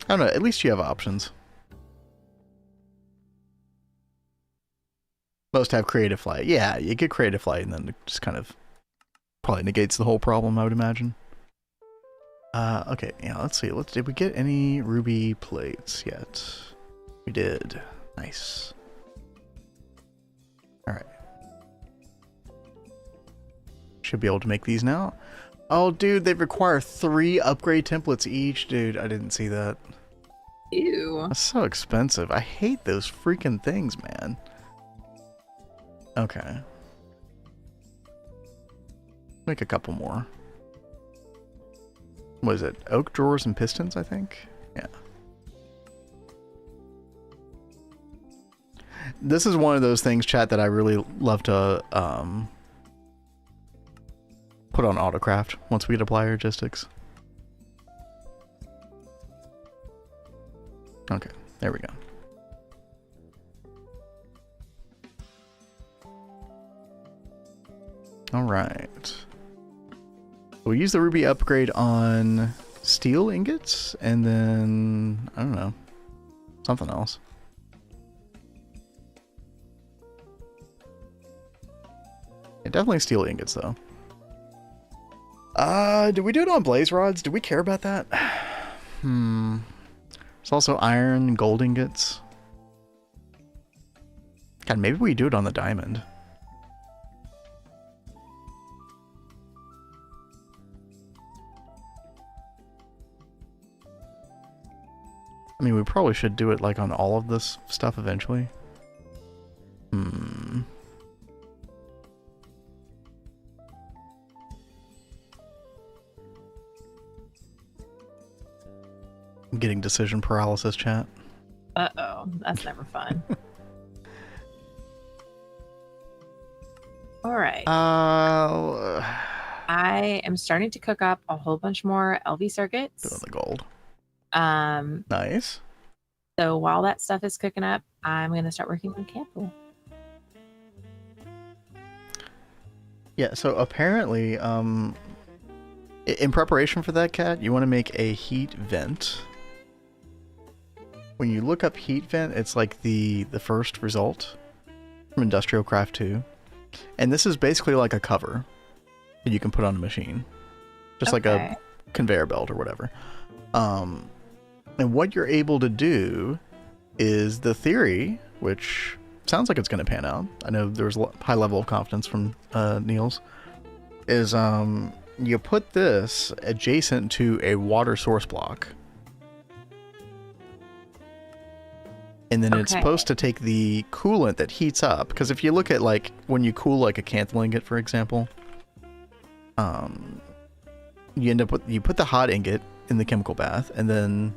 don't know, at least you have options. Most have creative flight. Yeah, you get creative flight and then it just kind of probably negates the whole problem, I would imagine. Okay, yeah, let's see. Did we get any ruby plates yet? We did. Nice. Alright. Should be able to make these now. Oh, dude, they require 3 upgrade templates each. Dude, I didn't see that. Ew. That's so expensive. I hate those freaking things, man. Okay. Make a couple more. What is it? Oak drawers and pistons, I think? Yeah. This is one of those things, chat, that I really love to put on autocraft once we get applied logistics. Okay, there we go. All right. We'll use the ruby upgrade on steel ingots, and then, I don't know, something else. Yeah, definitely steel ingots, though. Did we do it on blaze rods? Do we care about that? There's also iron and gold ingots. God, maybe we do it on the diamond. I mean, we probably should do it like on all of this stuff eventually. I'm getting decision paralysis, chat. Uh-oh, that's never fun. All right. I am starting to cook up a whole bunch more LV circuits. Doing the gold. Nice. So while that stuff is cooking up, I'm going to start working on Kanthal. Yeah, so apparently, in preparation for that, Cat, you want to make a heat vent. When you look up heat vent, it's like the first result from Industrial Craft 2. And this is basically like a cover that you can put on a machine. Just like a conveyor belt or whatever. And what you're able to do is the theory, which sounds like it's going to pan out. I know there's a high level of confidence from Niels, is you put this adjacent to a water source block. And then it's supposed to take the coolant that heats up. Because if you look at, like, when you cool, like, a Kanthal ingot, for example, you end up with, you put the hot ingot in the chemical bath, and then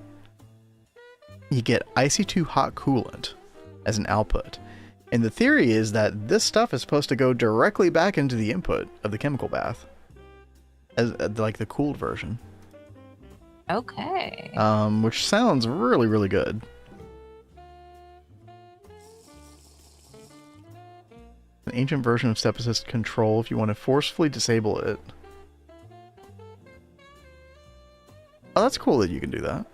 you get IC2 hot coolant as an output. And the theory is that this stuff is supposed to go directly back into the input of the chemical bath as like the cooled version. Okay. Which sounds really, really good. An ancient version of step assist control if you want to forcefully disable it. Oh, that's cool that you can do that.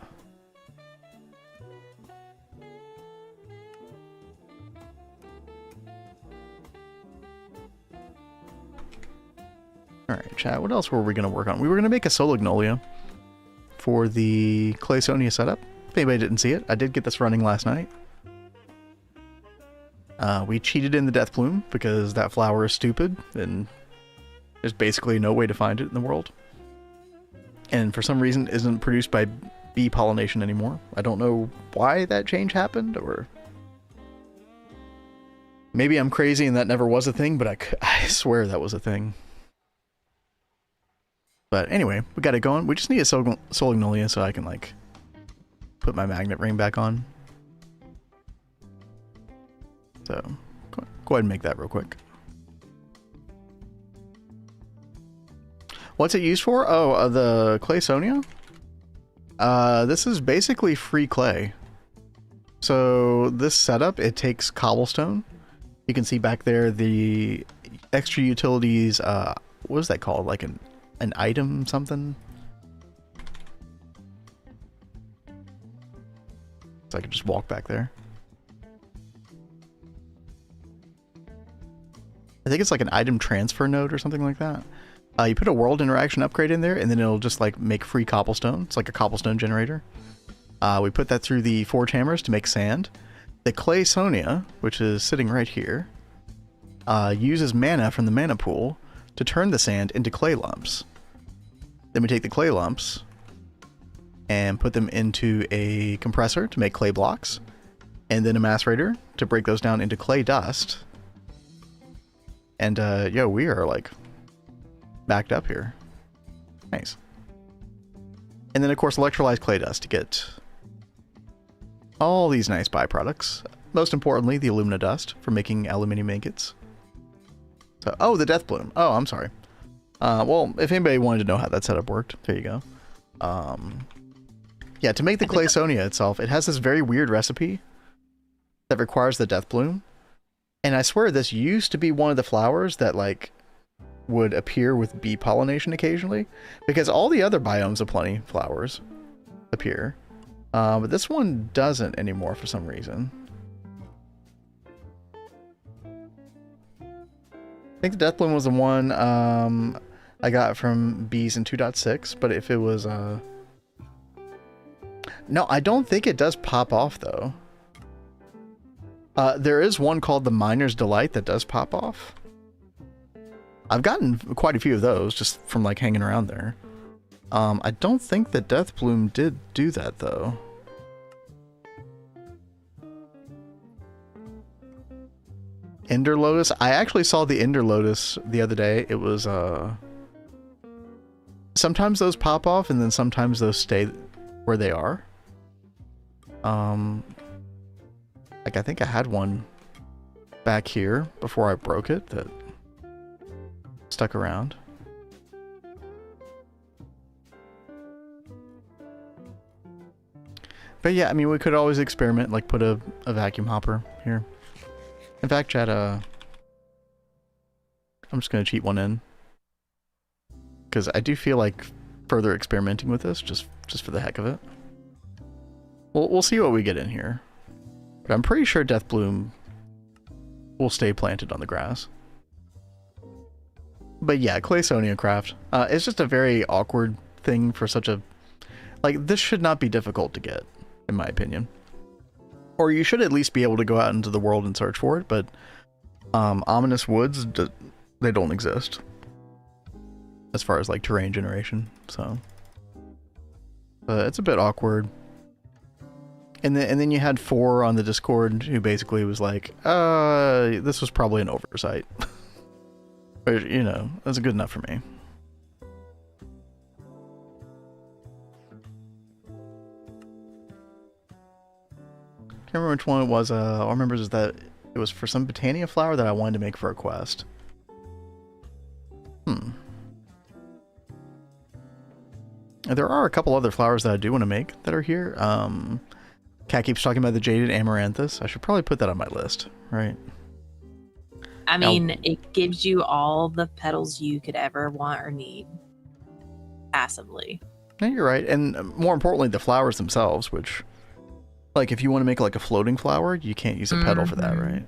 Alright, chat, what else were we going to work on? We were going to make a Solagnolia for the Clay Sonia setup. If anybody didn't see it, I did get this running last night. We cheated in the Death Plume because that flower is stupid and there's basically no way to find it in the world. And for some reason isn't produced by bee pollination anymore. I don't know why that change happened, or maybe I'm crazy and that never was a thing, but I swear that was a thing. But anyway, we got it going. We just need a Solagnolia so I can, like, put my magnet ring back on. So, go ahead and make that real quick. What's it used for? Oh, the Clay Sonia? This is basically free clay. So, this setup, it takes cobblestone. You can see back there the extra utilities, what is that called? Like an item something? So I could just walk back there. I think it's like an item transfer node or something like that. You put a world interaction upgrade in there, and then it'll just like make free cobblestone. It's like a cobblestone generator. We put that through the forge hammers to make sand. The Clay Sonia, which is sitting right here, uses mana from the mana pool to turn the sand into clay lumps. Then we take the clay lumps and put them into a compressor to make clay blocks, and then a macerator to break those down into clay dust. And yeah, we are like backed up here. Nice. And then of course electrolyzed clay dust to get all these nice byproducts. Most importantly, the alumina dust for making aluminium ingots. So, oh, the death bloom. Oh, I'm sorry. Well, if anybody wanted to know how that setup worked, there you go. Yeah, to make the claysonia itself, it has this very weird recipe that requires the death bloom. And I swear this used to be one of the flowers that like would appear with bee pollination occasionally, because all the other biomes of plenty flowers appear. But this one doesn't anymore for some reason. I think the death bloom was the one I got from bees in 2.6, but if it was no, I don't think it does pop off though. There is one called the Miner's Delight that does pop off. I've gotten quite a few of those just from like hanging around there. I don't think the death bloom did do that though. Ender Lotus. I actually saw the Ender Lotus the other day. It was sometimes those pop off and then sometimes those stay where they are. Like I think I had one back here before I broke it that stuck around. But yeah, I mean, we could always experiment, like put a vacuum hopper here. In fact, chat, I'm just going to cheat one in. Because I do feel like further experimenting with this, just for the heck of it. We'll see what we get in here. But I'm pretty sure Death Bloom will stay planted on the grass. But yeah, Claysonia craft. It's just a very awkward thing for such a... Like, this should not be difficult to get, in my opinion. Or you should at least be able to go out into the world and search for it, but ominous woods, they don't exist. As far as, like, terrain generation, so... it's a bit awkward. And then you had 4 on the Discord who basically was like, this was probably an oversight. But, you know, that's good enough for me. Can't remember which one it was. All I remember is that it was for some Botania flower that I wanted to make for a quest. There are a couple other flowers that I do want to make that are here. Cat keeps talking about the Jaded Amaranthus. I should probably put that on my list, right? I mean, it gives you all the petals you could ever want or need. Passively. Yeah, you're right. And more importantly, the flowers themselves, which... Like, if you want to make, like, a floating flower, you can't use a petal for that, right?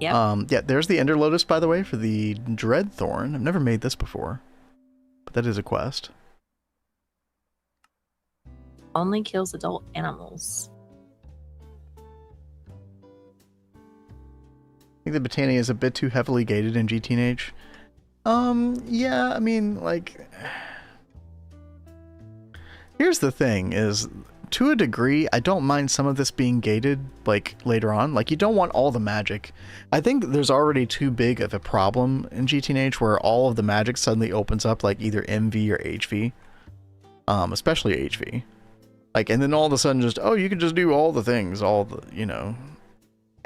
Yep. Yeah, there's the Ender Lotus, by the way, for the Dreadthorn. I've never made this before. But that is a quest. Only kills adult animals. I think the Botania is a bit too heavily gated in GTNH. Yeah, I mean, like... Here's the thing, is... To a degree, I don't mind some of this being gated, like, later on. Like, you don't want all the magic. I think there's already too big of a problem in GTNH where all of the magic suddenly opens up, like, either MV or HV. Especially HV. Like, and then all of a sudden just, oh, you can just do all the things, all the, you know.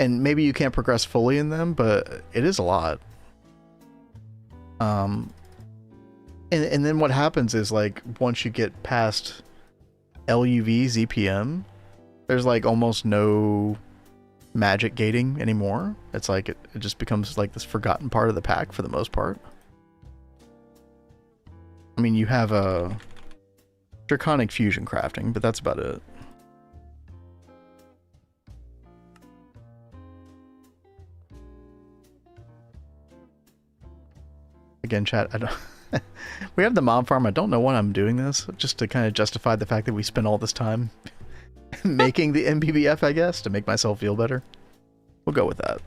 And maybe you can't progress fully in them, but it is a lot. And then what happens is, like, once you get past... LUV ZPM, there's like almost no magic gating anymore. It's like it just becomes like this forgotten part of the pack for the most part. I mean, you have a draconic fusion crafting, but that's about it. Again, chat, I don't... We have the mob farm. I don't know why I'm doing this, just to kind of justify the fact that we spent all this time making the MPBF, I guess, to make myself feel better. We'll go with that.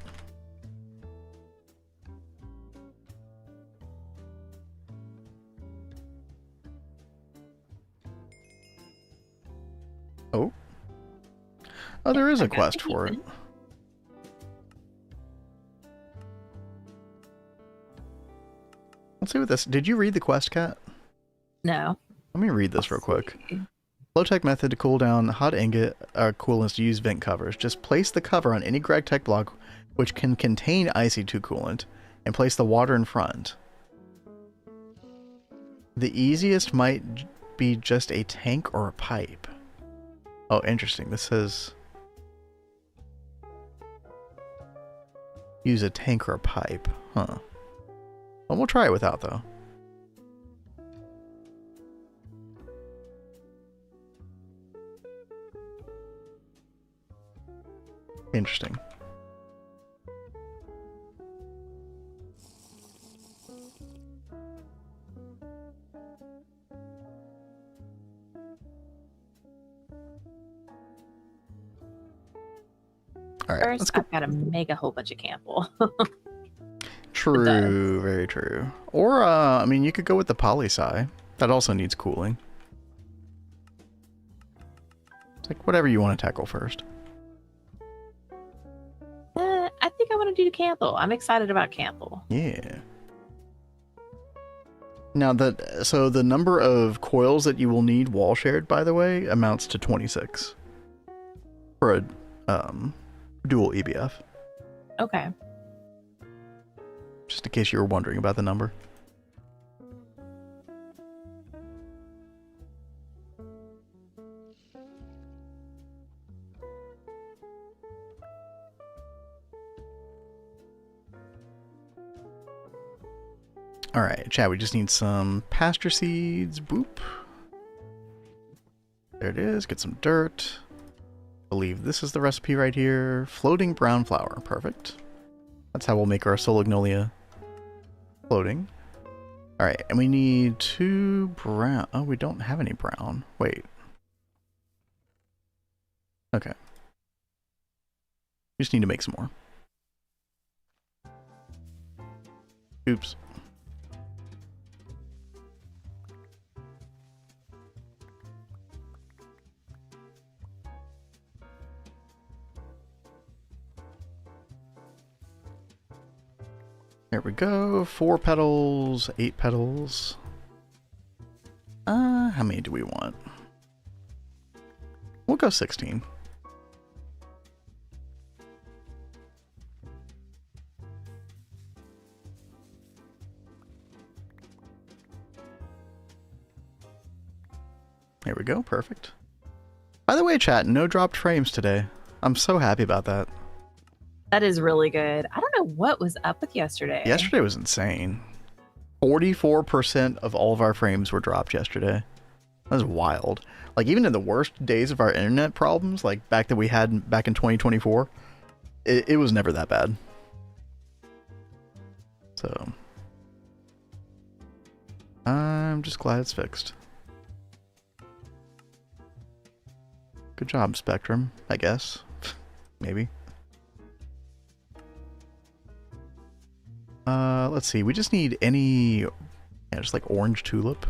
Oh, there is I a got quest the for it. heat. Let's see what this... Did you read the quest, Cat? No. Let me read this real quick. See. Low-tech method to cool down hot ingot coolants to use vent covers. Just place the cover on any GregTech block which can contain IC2 coolant and place the water in front. The easiest might be just a tank or a pipe. Oh, interesting. This says use a tank or a pipe. Huh. Well, we'll try it without, though. Interesting. All right, First, let's go. I've got to make a whole bunch of Kanthal. True, very true. Or, I mean, you could go with the poly-sci. That also needs cooling. It's like whatever you want to tackle first. I think I want to do Kanthal. I'm excited about Kanthal. Yeah. Now so the number of coils that you will need wall shared, by the way, amounts to 26 for a dual EBF. Okay. Just in case you were wondering about the number. Alright, chat, we just need some pasture seeds. Boop. There it is. Get some dirt. I believe this is the recipe right here. Floating brown flour. Perfect. That's how we'll make our solagnolia floating. Alright, and we need 2 brown. Oh, we don't have any brown. Wait. Okay. We just need to make some more. Oops. There we go. 4 petals, 8 petals. How many do we want? We'll go 16. There we go. Perfect. By the way, chat, no dropped frames today. I'm so happy about that. That is really good. I don't know what was up with yesterday. Yesterday was insane. 44% of all of our frames were dropped yesterday. That was wild. Like, even in the worst days of our internet problems, like back that we had back in 2024, it was never that bad. So, I'm just glad it's fixed. Good job, Spectrum, I guess. Maybe. Let's see. We just need any, just like orange tulip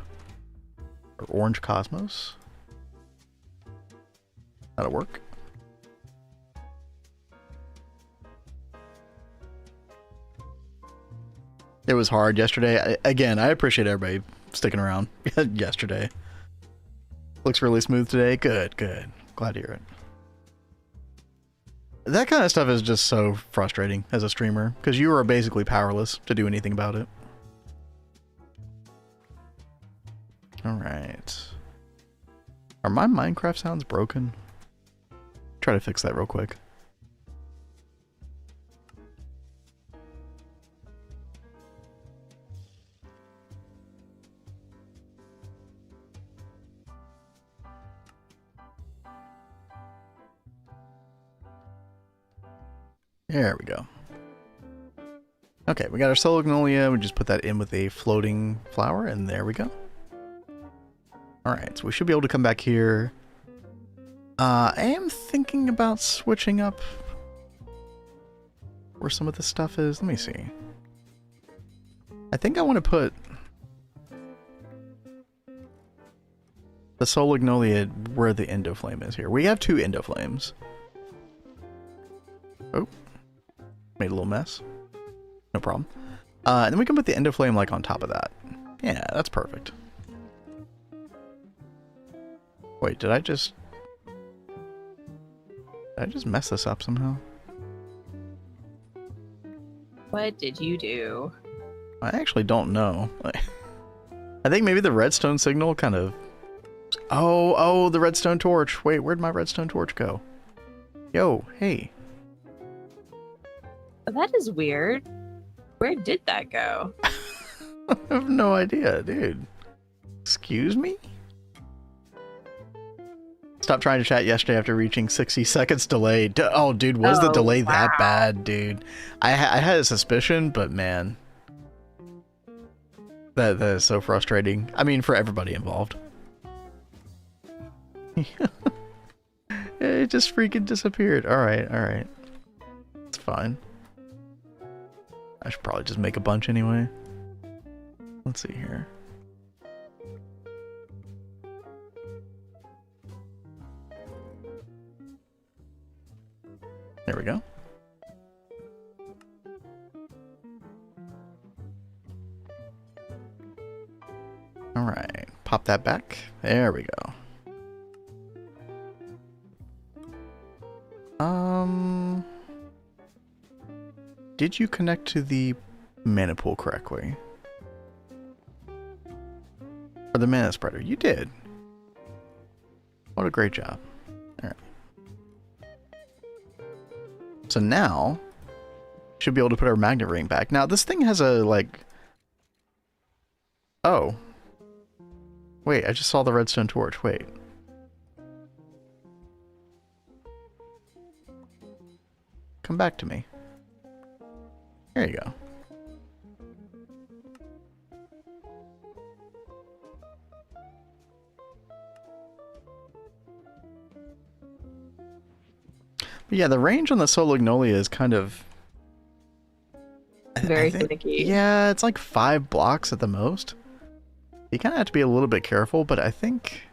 or orange cosmos. That'll work. It was hard yesterday. Again, I appreciate everybody sticking around yesterday. Looks really smooth today. Good, good. Glad to hear it. That kind of stuff is just so frustrating as a streamer, because you are basically powerless to do anything about it. Alright. Are my Minecraft sounds broken? Try to fix that real quick. There we go. Okay, we got our solagnolia. We just put that in with a floating flower, and there we go. Alright, so we should be able to come back here. I am thinking about switching up where some of this stuff is. Let me see. I think I want to put the solagnolia where the endoflame is here. We have 2 endoflames. Oh, made a little mess. No problem. And then we can put the endo flame like on top of that. Yeah, that's perfect. Wait, did I just mess this up somehow? What did you do? I actually don't know. I think maybe the redstone signal kind of... Oh, the redstone torch. Wait, where'd my redstone torch go? Yo, hey. That is weird. Where did that go? I have no idea, dude. Excuse me? Stopped trying to chat yesterday after reaching 60 seconds delay. Oh, dude, was the delay that bad, dude? I had a suspicion, but man. That is so frustrating. I mean, for everybody involved. It just freaking disappeared. Alright. It's fine. I should probably just make a bunch anyway. Let's see here. There we go. Alright, pop that back. There we go. Did you connect to the mana pool correctly? Or the mana spreader? You did. What a great job. Alright. So now, should be able to put our magnet ring back. Now, this thing has a, like... Oh. Wait, I just saw the redstone torch. Wait. Come back to me. There you go. But yeah, the range on the Solagnolia is kind of... Very finicky. Yeah, it's like 5 blocks at the most. You kind of have to be a little bit careful, but I think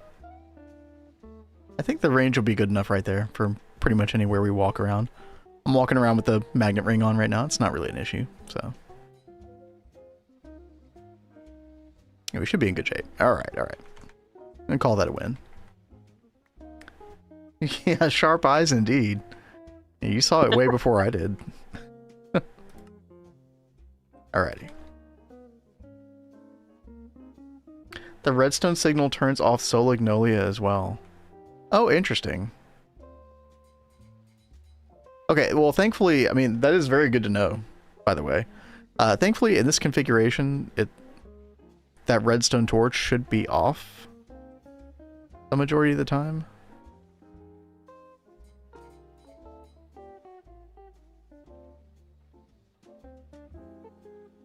the range will be good enough right there for pretty much anywhere we walk around. I'm walking around with the magnet ring on right now. It's not really an issue, so. Yeah, we should be in good shape. Alright. I'm gonna call that a win. Yeah, sharp eyes indeed. Yeah, you saw it way before I did. Alrighty. The redstone signal turns off Solagnolia as well. Oh, interesting. Okay, well, thankfully, I mean, that is very good to know, by the way. Thankfully, in this configuration, that redstone torch should be off the majority of the time.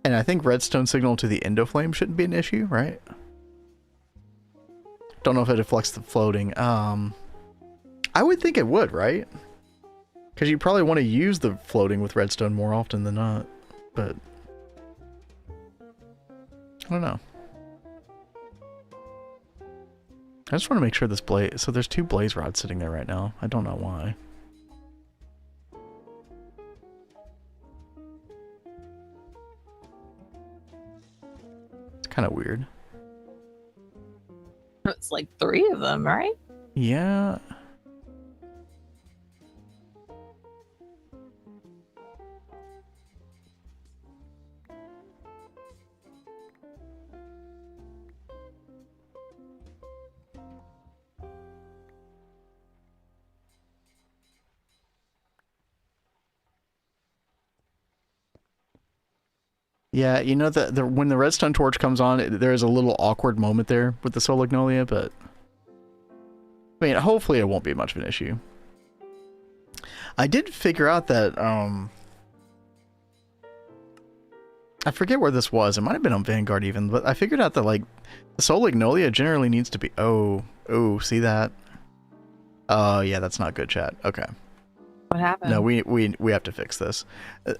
And I think redstone signal to the endo flame shouldn't be an issue, right? Don't know if it affects the floating. I would think it would, right? Because you probably want to use the floating with redstone more often than not, but I don't know. I just want to make sure this blaze... So there's 2 blaze rods sitting there right now. I don't know why. It's kind of weird. It's like 3 of them, right? Yeah. Yeah, you know, when the redstone torch comes on, there's a little awkward moment there with the Solagnolia, but I mean, hopefully it won't be much of an issue. I did figure out that, I forget where this was. It might have been on Vanguard even, but I figured out that, like, the Solagnolia generally needs to be... Oh, see that? Oh, yeah, that's not good, chat. Okay. What happened? No, we have to fix this.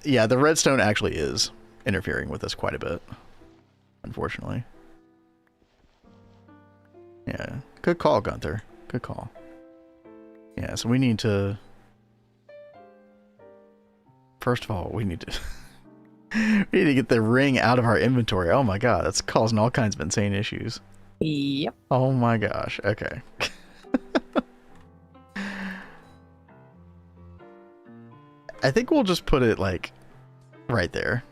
Yeah, the redstone actually is interfering with us quite a bit, unfortunately. Yeah, good call, Gunther. Good call. Yeah, so we need to First of all, we need to we need to get the ring out of our inventory. Oh my god, that's causing all kinds of insane issues. Yep. Oh my gosh. Okay. I think we'll just put it like right there.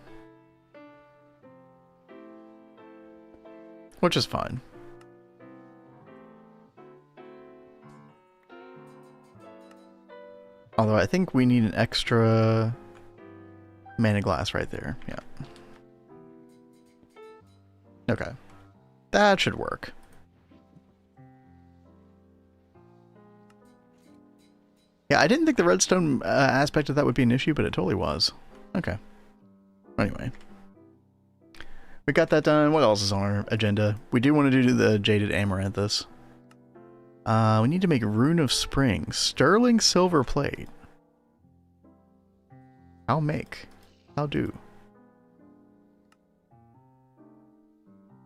Which is fine. Although I think we need an extra mana glass right there. Yeah. Okay. That should work. Yeah, I didn't think the redstone aspect of that would be an issue, but it totally was. Okay. Anyway. We got that done. What else is on our agenda? We do want to do the Jaded Amaranthus. We need to make Rune of Spring. Sterling silver plate. I'll make. I'll do.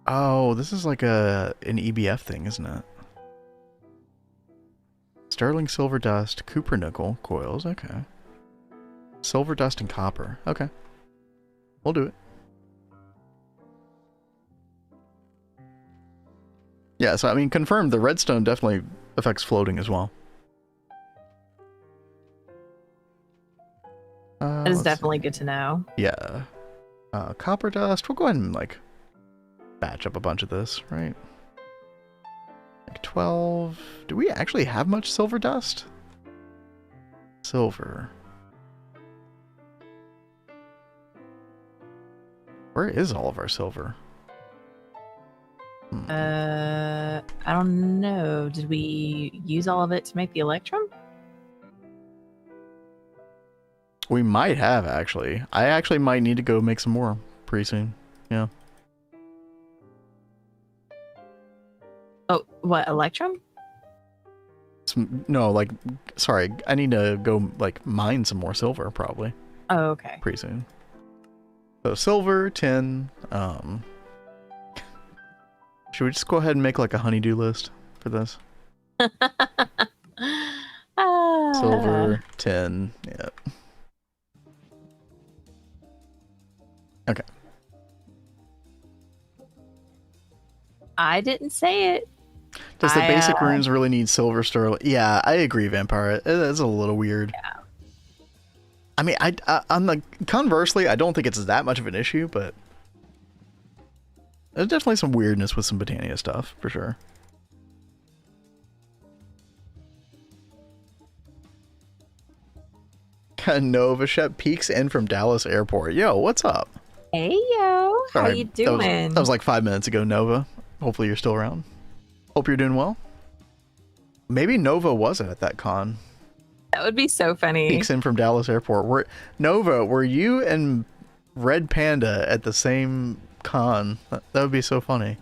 Oh, this is like an EBF thing, isn't it? Sterling silver dust, Cooper nickel, coils, okay. Silver dust and copper, okay. We'll do it. Yeah, so I mean, confirmed, the redstone definitely affects floating as well. That is definitely good to know. Yeah. Copper dust, we'll go ahead and like batch up a bunch of this, right? Like 12. Do we actually have much silver dust? Silver. Where is all of our silver? I don't know. Did we use all of it to make the Electrum? We might have, actually. I actually might need to go make some more pretty soon. Yeah. Oh, what, Electrum? No, like, sorry. I need to go, like, mine some more silver, probably. Oh, okay. Pretty soon. So, silver, tin, should we just go ahead and make, like, a honeydew list for this? Silver, tin, yeah. Okay. I didn't say it. Does the basic runes really need silver sterling? Yeah, I agree, Vampire. It's a little weird. Yeah. I mean, on the conversely, I don't think it's that much of an issue, but there's definitely some weirdness with some Botania stuff, for sure. Nova Shep peeks in from Dallas Airport. Yo, what's up? Hey, yo. How you doing? That was like 5 minutes ago, Nova. Hopefully you're still around. Hope you're doing well. Maybe Nova wasn't at that con. That would be so funny. Peeks in from Dallas Airport. Nova, were you and Red Panda at the same con? That would be so funny.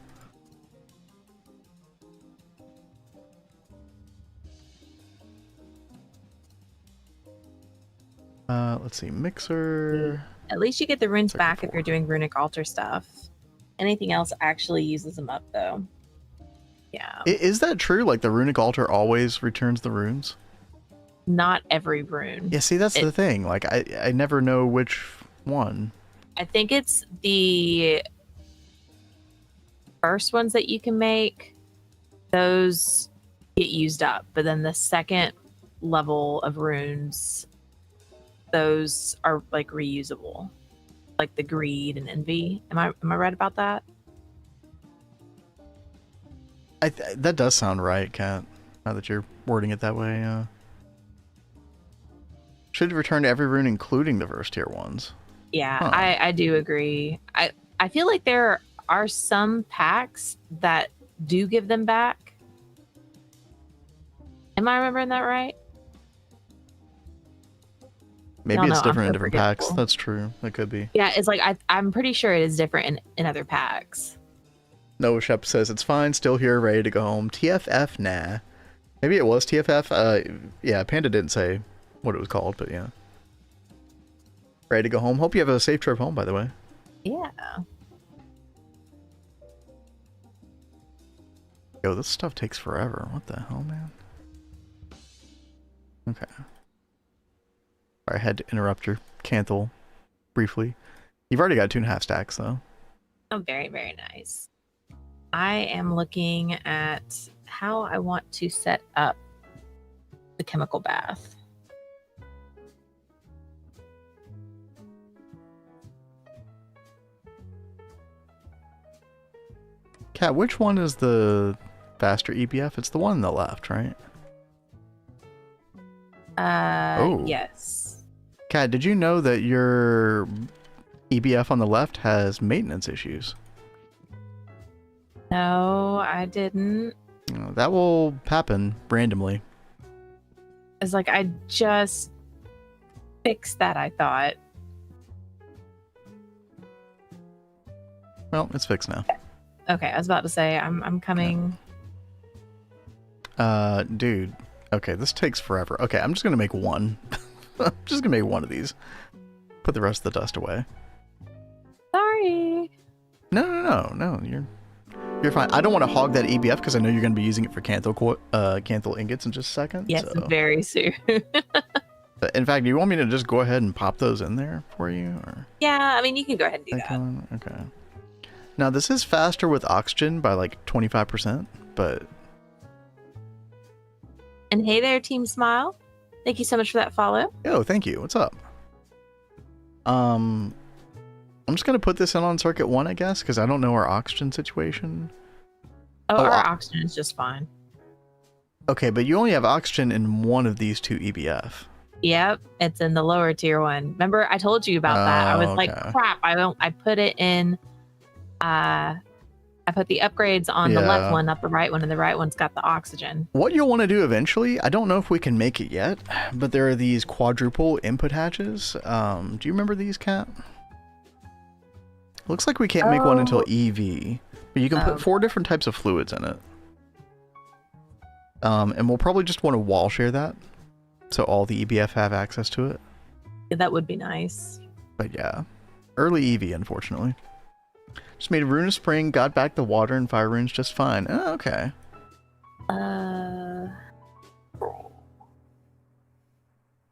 Let's see. Mixer. At least you get the runes back if you're doing runic altar stuff. Anything else actually uses them up, though. Yeah. Is that true? Like, the runic altar always returns the runes? Not every rune. Yeah, see, that's the thing. Like, I never know which one. I think it's the first ones that you can make. Those get used up. But then the second level of runes, those are, like, reusable. Like the greed and envy. Am I right about that? That does sound right, Kat. Now that you're wording it that way, should return to every rune, including the first tier ones. Yeah, huh. I do agree. I feel like there are some packs that do give them back. Am I remembering that right? Maybe it's different in different packs. That's true. That could be. Yeah, it's like I'm pretty sure it is different in other packs. Noah Shep says it's fine, still here, ready to go home. TFF, nah. Maybe it was TFF. Yeah, Panda didn't say what it was called, but yeah. Ready to go home. Hope you have a safe trip home, by the way. Yeah. Yo, this stuff takes forever. What the hell, man? Okay. I had to interrupt your Kanthal briefly. You've already got 2.5 stacks though. Oh, very, very nice. I am looking at how I want to set up the chemical bath. Kat, which one is the faster EBF? It's the one on the left, right? Yes. Kat, did you know that your EBF on the left has maintenance issues? No, I didn't. That will happen randomly. It's like I just fixed that, I thought. Well, it's fixed now. Okay, I was about to say I'm coming. Dude. Okay, this takes forever. Okay, I'm just gonna make one. I'm just gonna make one of these. Put the rest of the dust away. Sorry. No. You're fine. I don't want to hog that EBF because I know you're gonna be using it for Kanthal ingots in just a second. Yes, so. very soon. But in fact, do you want me to just go ahead and pop those in there for you, or? Yeah, I mean you can go ahead and do that. Okay. Now this is faster with oxygen by like 25%, but. And hey there, Team Smile. Thank you so much for that follow. Yo, thank you. What's up? I'm just gonna put this in on circuit 1, I guess, because I don't know our oxygen situation. Our oxygen is just fine. Okay, but you only have oxygen in one of these 2 EBF. Yep, it's in the lower tier one. Remember, I told you about that. I was like, crap. I put it in. I put the upgrades on the left one, not the right one, and the right one's got the oxygen. What you'll want to do eventually, I don't know if we can make it yet, but there are these quadruple input hatches. Do you remember these, Kat? Looks like we can't make one until EV, but you can put 4 different types of fluids in it. And we'll probably just want to wall share that, so all the EBF have access to it. Yeah, that would be nice. But yeah, early EV, unfortunately. Just made a rune of spring, got back the water and fire runes just fine. Oh, okay.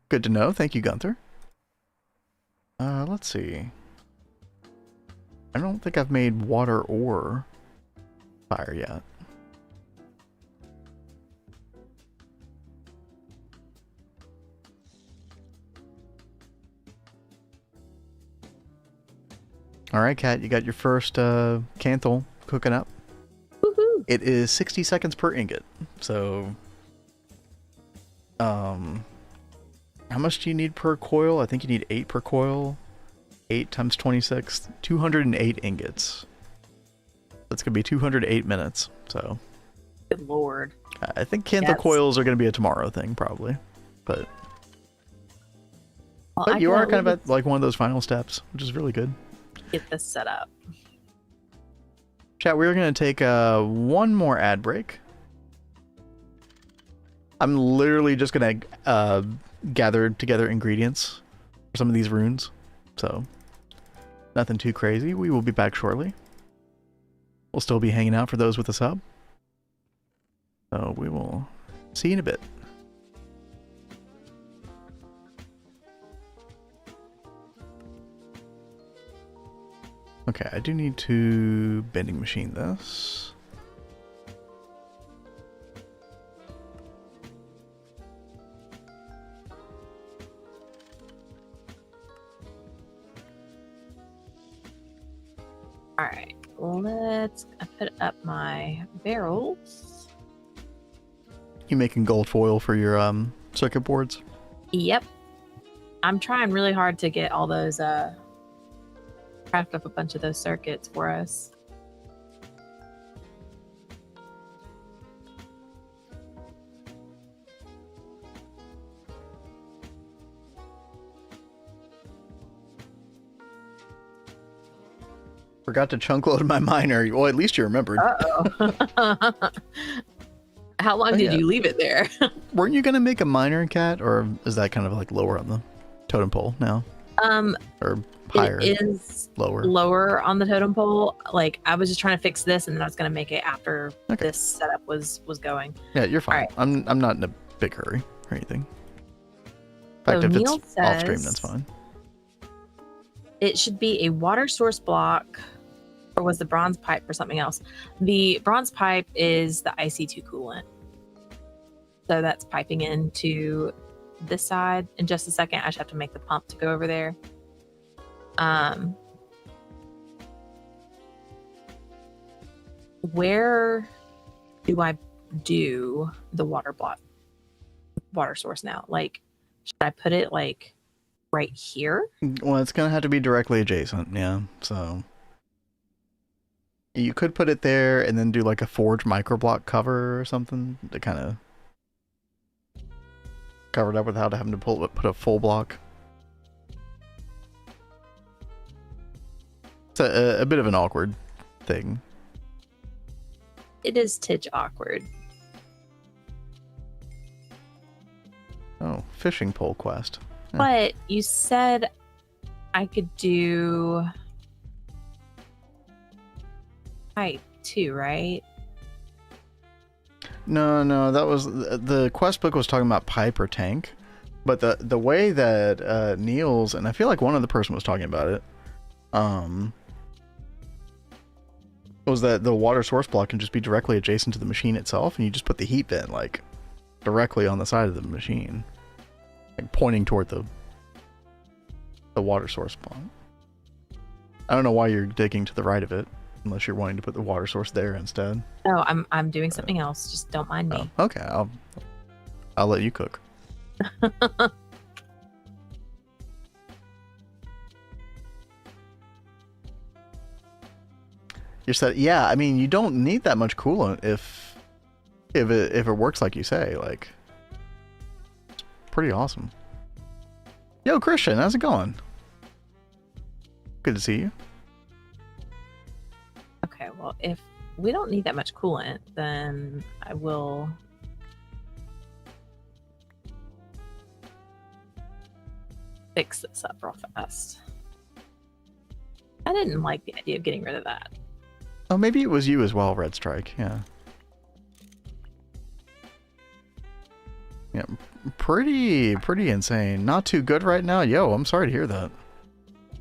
Good to know. Thank you, Gunther. Let's see. I don't think I've made water or fire yet. All right, Kat, you got your first Kanthal cooking up. Woohoo! It is 60 seconds per ingot. So, how much do you need per coil? I think you need 8 per coil. 8 times 26, 208 ingots. That's gonna be 208 minutes. So, good lord. I think Kanthal coils are gonna be a tomorrow thing, probably. But, but you are kind of at like one of those final steps, which is really good. Get this set up. Chat, we're going to take one more ad break. I'm literally just going to gather together ingredients for some of these runes. So, nothing too crazy. We will be back shortly. We'll still be hanging out for those with a sub. So, we will see you in a bit. Okay, I do need to bending machine this. All right, let's put up my barrels. You making gold foil for your circuit boards? Yep. I'm trying really hard to get all those craft up a bunch of those circuits for us. Forgot to chunk load my miner. Well, at least you remembered. Uh-oh. How long did you leave it there? Weren't you gonna make a miner, Cat, or is that kind of like lower on the totem pole now? Or higher? It is lower on the totem pole. Like I was just trying to fix this, and then I was gonna make it after this setup was going. Yeah, you're fine. Right. I'm not in a big hurry or anything. In fact, if it's off stream, that's fine. it should be a water source block, or was the bronze pipe for something else? The bronze pipe is the IC2 coolant. So that's piping into this side. In just a second, I just have to make the pump to go over there. Where do I do the water source now? Like, should I put it like right here? Well, it's gonna have to be directly adjacent, yeah. So you could put it there and then do like a forge microblock cover or something to kind of cover it up without having to put a full block. It's a bit of an awkward thing. It is titch awkward. Oh, fishing pole quest. Yeah. But you said I could do pipe too, right? No, that was the quest book was talking about pipe or tank, but the way that Niels, and I feel like one other person was talking about it, was that the water source block can just be directly adjacent to the machine itself, and you just put the heat vent like directly on the side of the machine, like pointing toward the water source block. I don't know why you're digging to the right of it, unless you're wanting to put the water source there instead. Oh, I'm doing something else. Just don't mind me. Oh, okay, I'll let you cook. You said, yeah. I mean, you don't need that much coolant if it works like you say. Like, it's pretty awesome. Yo, Christian, how's it going? Good to see you. Okay, well, if we don't need that much coolant, then I will fix this up real fast. I didn't like the idea of getting rid of that. Oh, maybe it was you as well, Red Strike. Yeah. Yeah, pretty insane. Not too good right now. Yo, I'm sorry to hear that.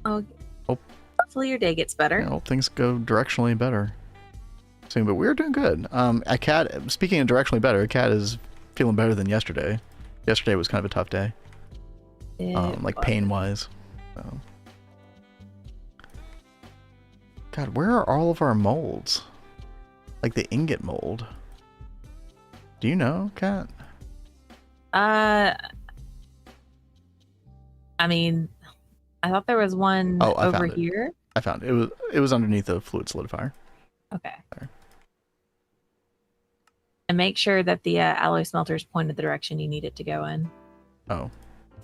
Oh, hopefully your day gets better. Yeah, I hope things go directionally better soon, but we're doing good. A cat, speaking of directionally better, a cat is feeling better than yesterday. Yesterday was kind of a tough day. Like pain-wise. So. God, where are all of our molds? Like the ingot mold. Do you know, Kat? I mean, I thought there was one over here. I found it. It was underneath the fluid solidifier. Okay. There. And make sure that the alloy smelter is pointed the direction you need it to go in. Oh.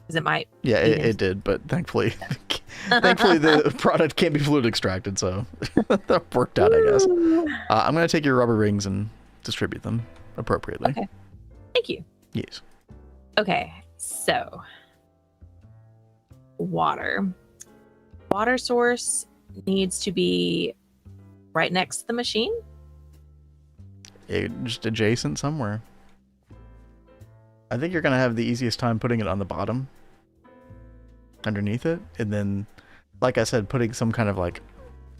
Because it might. Yeah, it did, but thankfully the product can't be fluid extracted, so that worked out, I guess. I'm going to take your rubber rings and distribute them appropriately. Okay. Thank you. Yes. Okay, so water source needs to be right next to the machine. Just adjacent somewhere. I think you're going to have the easiest time putting it on the bottom underneath it, and then, like I said, putting some kind of like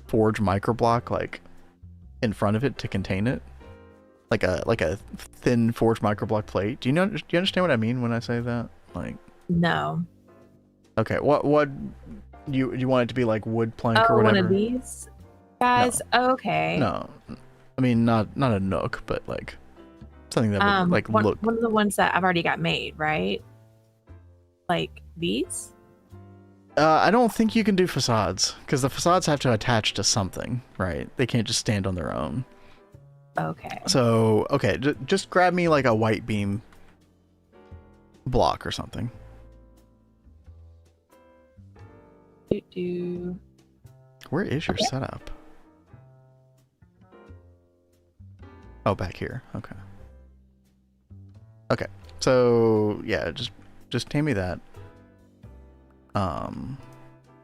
forge microblock like in front of it to contain it, like a thin forge microblock plate. Do you understand what I mean when I say that? Like, no. Okay, what you want it to be, like wood plank or whatever? One of these guys. No. Okay. No, I mean not a nook, but like something that would like look. One of the ones that I've already got made, right? Like these. I don't think you can do facades, because the facades have to attach to something, right? They can't just stand on their own. Okay. So, okay, just grab me like a white beam block or something. Where is your setup? Oh, back here. Okay. Okay. So, yeah, just hand me that.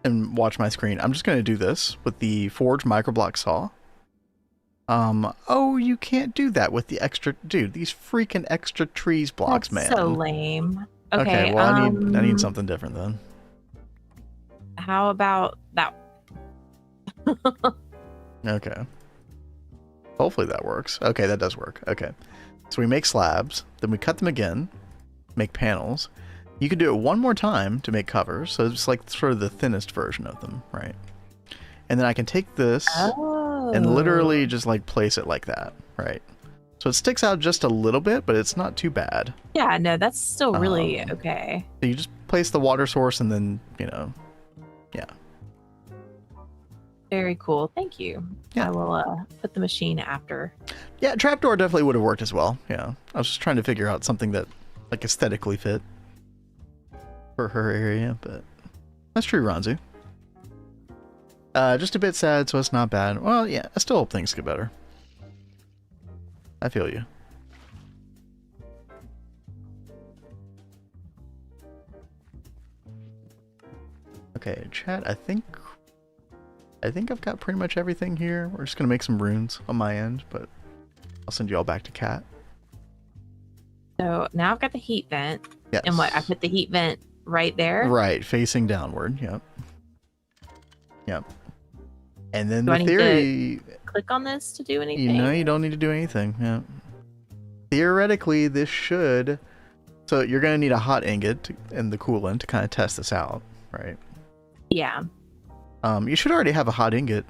And watch my screen. I'm just going to do this with the forge microblock saw. Oh, you can't do that with the extra, dude, these freaking extra trees blocks, That's man. so lame. Okay, well, I need something different then. How about that? Okay. Hopefully that works. Okay, that does work. Okay. So we make slabs, then we cut them again, make panels. You can do it one more time to make covers, so it's like sort of the thinnest version of them, right? And then I can take this and literally just like place it like that, right? So it sticks out just a little bit, but it's not too bad. Yeah, no, that's still really okay. So you just place the water source and then, you know, yeah. Very cool. Thank you. Yeah. I will put the machine after. Yeah, trapdoor definitely would have worked as well. Yeah. I was just trying to figure out something that like aesthetically fit for her area, but that's true, Ranzu. Just a bit sad, so it's not bad. Well, yeah, I still hope things get better. I feel you. Okay, chat, I think I've got pretty much everything here. We're just gonna make some runes on my end, but I'll send you all back to Cat. So now I've got the heat vent. Yes. And what? I put the heat vent right there? Right, facing downward, yep. Yep. And then Do I the need theory... click on this to do anything? You know, you don't need to do anything, yeah. Theoretically, this should... So you're going to need a hot ingot and the coolant to kind of test this out, right? Yeah. You should already have a hot ingot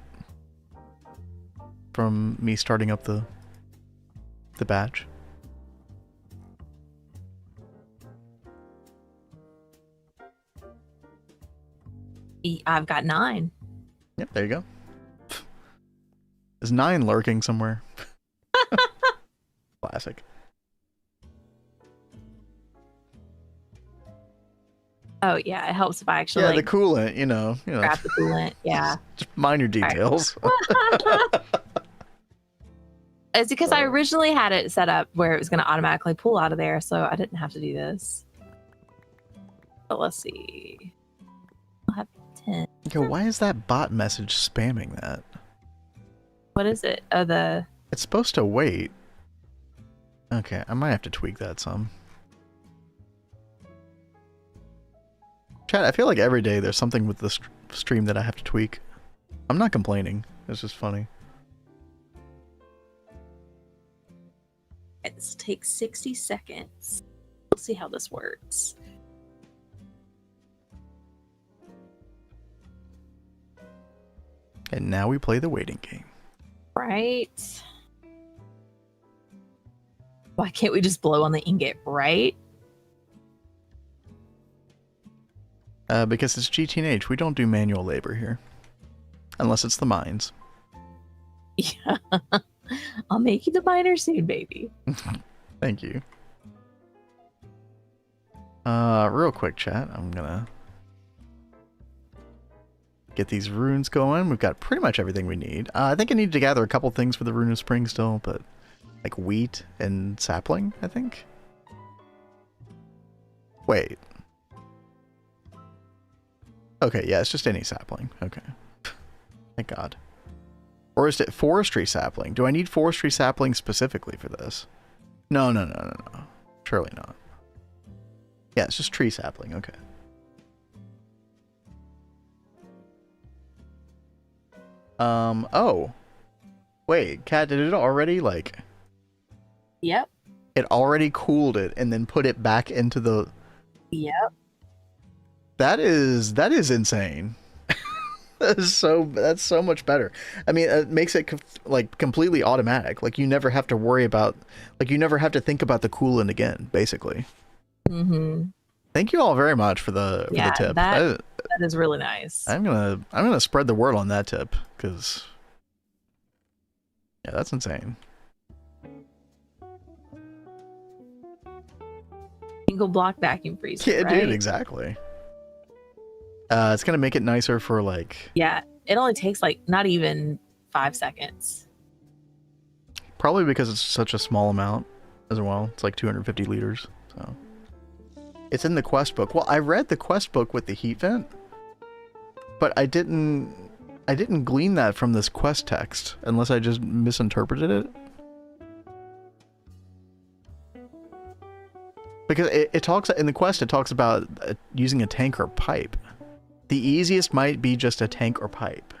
from me starting up the batch. I've got 9. Yep, there you go. Is 9 lurking somewhere? Classic. Oh yeah, it helps if I actually the coolant, you know. grab the coolant. Yeah. Just minor details. It's because I originally had it set up where it was going to automatically pull out of there, so I didn't have to do this. But let's see. I'll have 10. Okay, why is that bot message spamming that? What is it? Oh, It's supposed to wait. Okay, I might have to tweak that some. Chat, I feel like every day there's something with the stream that I have to tweak. I'm not complaining. It's just funny. It takes 60 seconds. Let's see how this works. And now we play the waiting game. Right. Why can't we just blow on the ingot, right? Because it's GTNH. We don't do manual labor here. Unless it's the mines. Yeah. I'll make you the miner soon, baby. Thank you. Real quick, chat. I'm gonna get these runes going. We've got pretty much everything we need. I think I need to gather a couple things for the Rune of Spring still, but like wheat and sapling, I think. Wait. Okay, yeah, it's just any sapling. Okay. Thank God. Or is it forestry sapling? Do I need forestry sapling specifically for this? No. Surely not. Yeah, it's just tree sapling. Okay. Oh. Wait, Kat, did it already, like... Yep. It already cooled it and then put it back into the... Yep. That is insane. That's so much better. I mean, it makes it like completely automatic. Like you never have to worry about, like you never have to think about the coolant again, basically. Mm-hmm. Thank you all very much for the tip. That is really nice. I'm gonna spread the word on that tip because yeah, that's insane. Single block vacuum freezer. Yeah, right? dude, exactly. It's gonna make it nicer for like. Yeah, it only takes like not even 5 seconds. Probably because it's such a small amount as well. It's like 250 liters. So it's in the quest book. Well, I read the quest book with the heat vent, but I didn't glean that from this quest text unless I just misinterpreted it. Because it talks in the quest. It talks about using a tank or pipe. The easiest might be just a tank or pipe.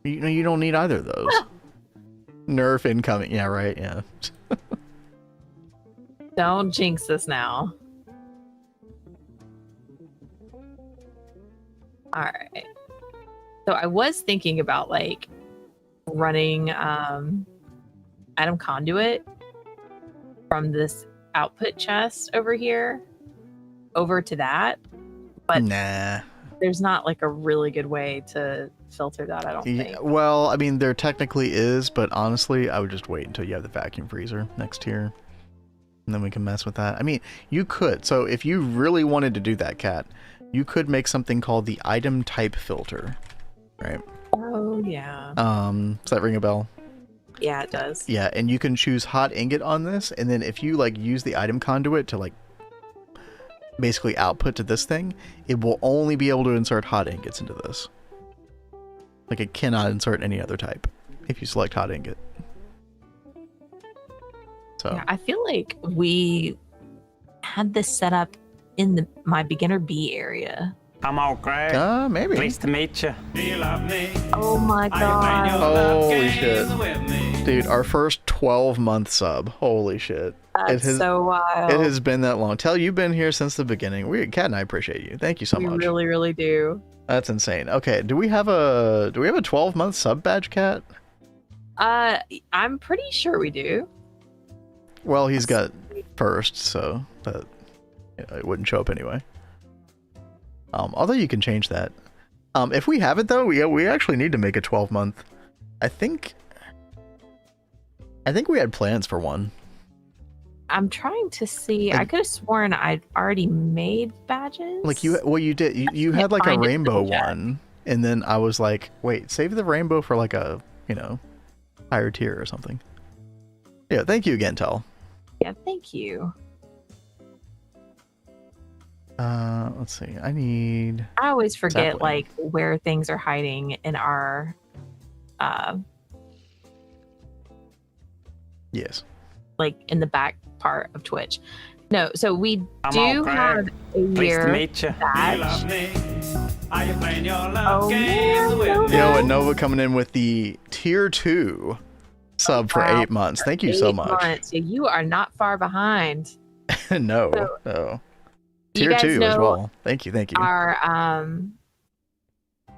You know, you don't need either of those. Nerf incoming. Yeah, right. Yeah. Don't jinx this now. All right. So I was thinking about like running atom conduit from this output chest over here over to that, but nah. There's not like a really good way to filter that, I don't think. Well, I mean, there technically is, but honestly, I would just wait until you have the vacuum freezer next here. And then we can mess with that. I mean, you could. So if you really wanted to do that, Kat, you could make something called the item type filter. Right? Oh, yeah. Does that ring a bell? Yeah, it does. Yeah, and you can choose hot ingot on this, and then if you like use the item conduit to like basically output to this thing, it will only be able to insert hot ingots into this. Like it cannot insert any other type if you select hot ingot. So yeah, I feel like we had this set up in my beginner B area. I'm all Craig. Maybe. Pleased to meet you. Oh my god. Holy shit. Dude, our first 12-month sub. Holy shit. That's so wild. It has been that long. Tell, you've been here since the beginning. Kat and I appreciate you. Thank you so much. We really, really do. That's insane. Okay, do we have a 12-month sub badge, Kat? I'm pretty sure we do. Well, he's got first, so that it wouldn't show up anyway. Although you can change that. If we have it though, we actually need to make a 12-month. I think we had plans for one. I'm trying to see. I could have sworn I'd already made badges. Like you did. You had like a rainbow one, and then I was like, wait, save the rainbow for like a higher tier or something. Yeah, thank you again, Tel. Yeah, thank you. Let's see. I always forget like where things are hiding in our yes. Like in the back part of Twitch. No, so we do have a year badge. Oh, man, and Nova coming in with the tier 2 sub for 8 months. Thank you so much. Months. You are not far behind. No. Tier 2 as well. Thank you. Our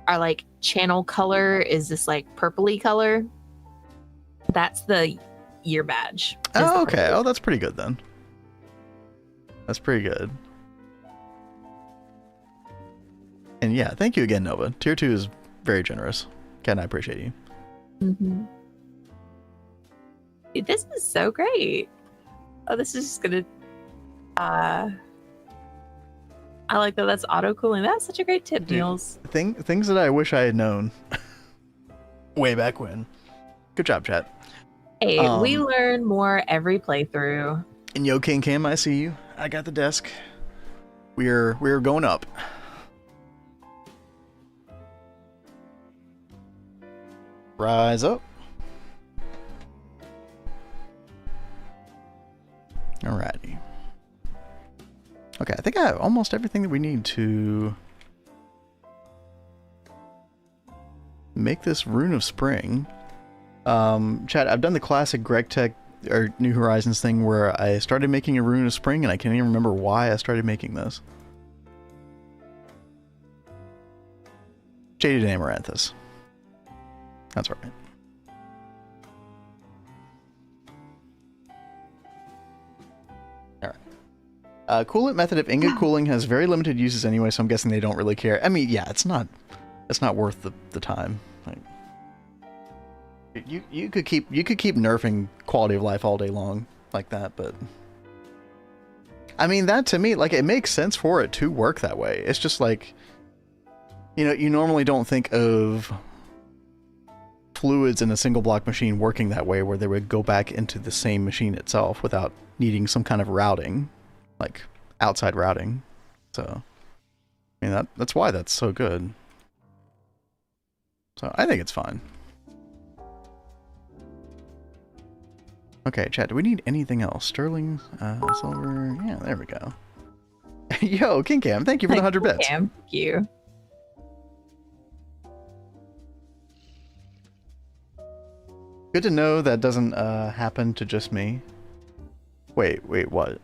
like channel color is this like purpley color. That's the year badge. Oh, okay. Oh, that's pretty good then. That's pretty good. And yeah, thank you again, Nova. Tier 2 is very generous. Ken, I appreciate you. Mm-hmm. Dude, this is so great. Oh, this is just gonna I like that that's auto cooling. That's such a great tip, Niels. Things that I wish I had known way back when. Good job, chat. Hey, we learn more every playthrough. And Yo King Cam, I see you. I got the desk. We're going up. Rise up. Alrighty. Okay, I think I have almost everything that we need to make this Rune of Spring. Chat, I've done the classic Greg Tech or New Horizons thing where I started making a Rune of Spring and I can't even remember why I started making this. Jaded Amaranthus. That's right. Coolant method of ingot cooling has very limited uses anyway, so I'm guessing they don't really care. I mean, yeah, it's not worth the time. Like, you could keep nerfing quality of life all day long like that, but I mean, that to me, like, it makes sense for it to work that way. It's just like, you normally don't think of fluids in a single block machine working that way, where they would go back into the same machine itself without needing some kind of routing. Like outside routing. So I mean that's why that's so good. So I think it's fine. Okay, chat, do we need anything else? Sterling, silver, yeah, there we go. Yo, King Cam, thank you for the 100 bits. Cam, thank you. Good to know that doesn't happen to just me. Wait, what?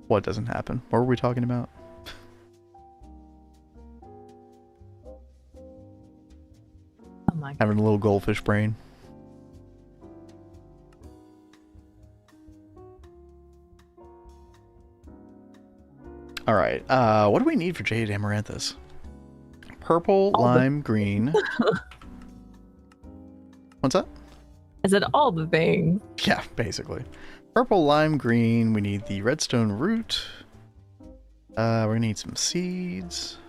What doesn't happen? What were we talking about? Oh my God. Having a little goldfish brain. Alright, what do we need for Jade Amaranthus? Purple, lime, green. What's that? I said all the things. Yeah, basically. Purple, lime, green. We need the redstone root. We're gonna need some seeds.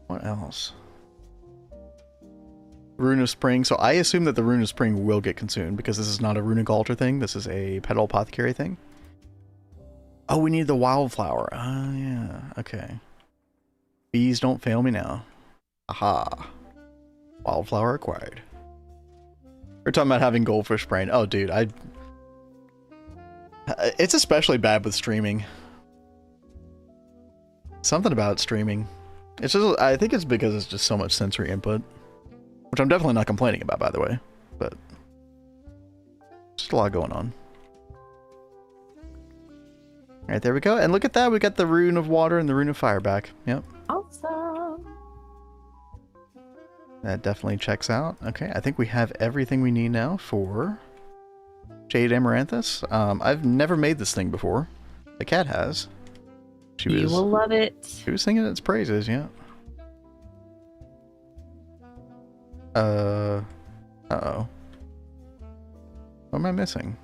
What else? Rune of Spring. So I assume that the Rune of Spring will get consumed because this is not a runic altar thing. This is a petal apothecary thing. Oh, we need the wildflower. Yeah. Okay. Bees don't fail me now. Aha. Wildflower acquired. We're talking about having goldfish brain. Oh, dude, it's especially bad with streaming. Something about streaming. It's just, I think it's because it's just so much sensory input. Which I'm definitely not complaining about, by the way. But just a lot going on. Alright, there we go. And look at that, we got the Rune of Water and the Rune of Fire back. Yep. Awesome. That definitely checks out. Okay, I think we have everything we need now for Jade Amaranthus. I've never made this thing before. The cat has. You will love it. She was singing its praises, yeah. Uh-oh. What am I missing?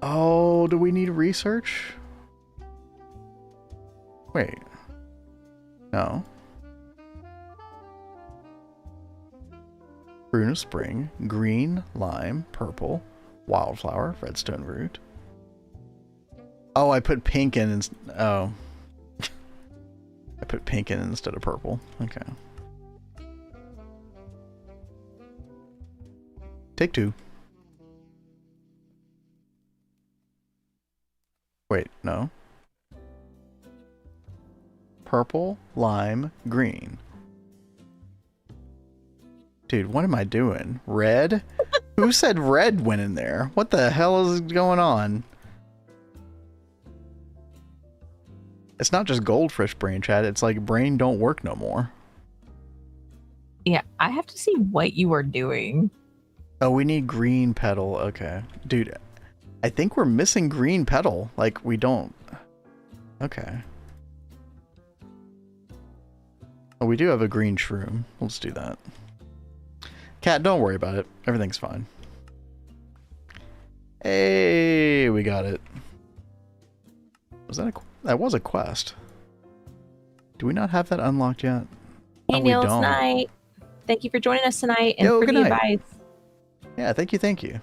Oh, do we need research? Wait. No. Rune of Spring, green, lime, purple, wildflower, redstone root. Oh, I put pink in. Oh. I put pink in instead of purple. Okay. Take two. Wait, no. Purple, lime, green. Dude, what am I doing? Red? Who said red went in there? What the hell is going on? It's not just goldfish brain, chat. It's like brain don't work no more. Yeah, I have to see what you are doing. Oh, we need green petal. Okay. Dude, I think we're missing green petal. Like, we don't... Okay. Oh, we do have a green shroom. Let's do that. Cat, don't worry about it. Everything's fine. Hey, we got it. Was that a... That was a quest. Do we not have that unlocked yet? Hey, Neil, tonight. Thank you for joining us tonight and Yo, for good the night. advice. Yeah, thank you, thank you.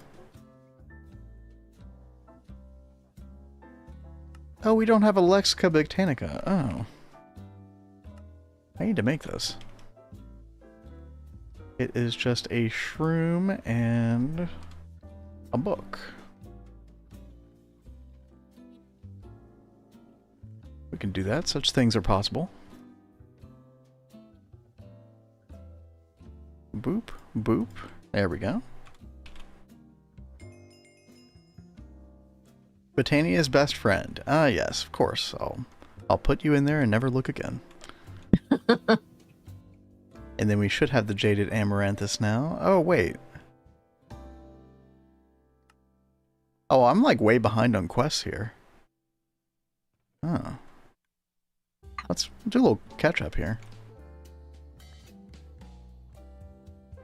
Oh, we don't have a Lexica Botanica. Oh. I need to make this. It is just a shroom and a book. We can do that. Such things are possible. Boop, boop. There we go. Botania's best friend. Ah, yes, of course. I'll put you in there and never look again. And then we should have the Jaded Amaranthus now. Oh, wait. Oh, I'm like way behind on quests here. Oh. Let's do a little catch up here.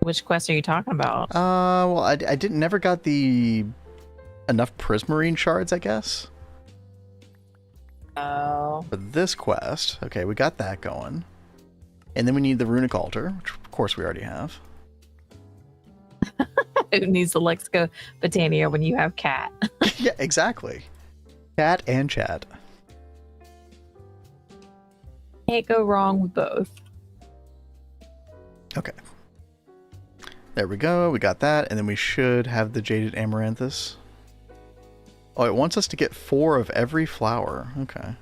Which quest are you talking about? Well, I never got the enough prismarine shards, I guess. Oh. For this quest. Okay, we got that going. And then we need the runic altar, which of course we already have. Who needs the Lexica Botania when you have cat? Yeah, exactly. Cat and chat. Can't go wrong with both. Okay. There we go. We got that. And then we should have the Jaded Amaranthus. Oh, it wants us to get 4 of every flower. Okay.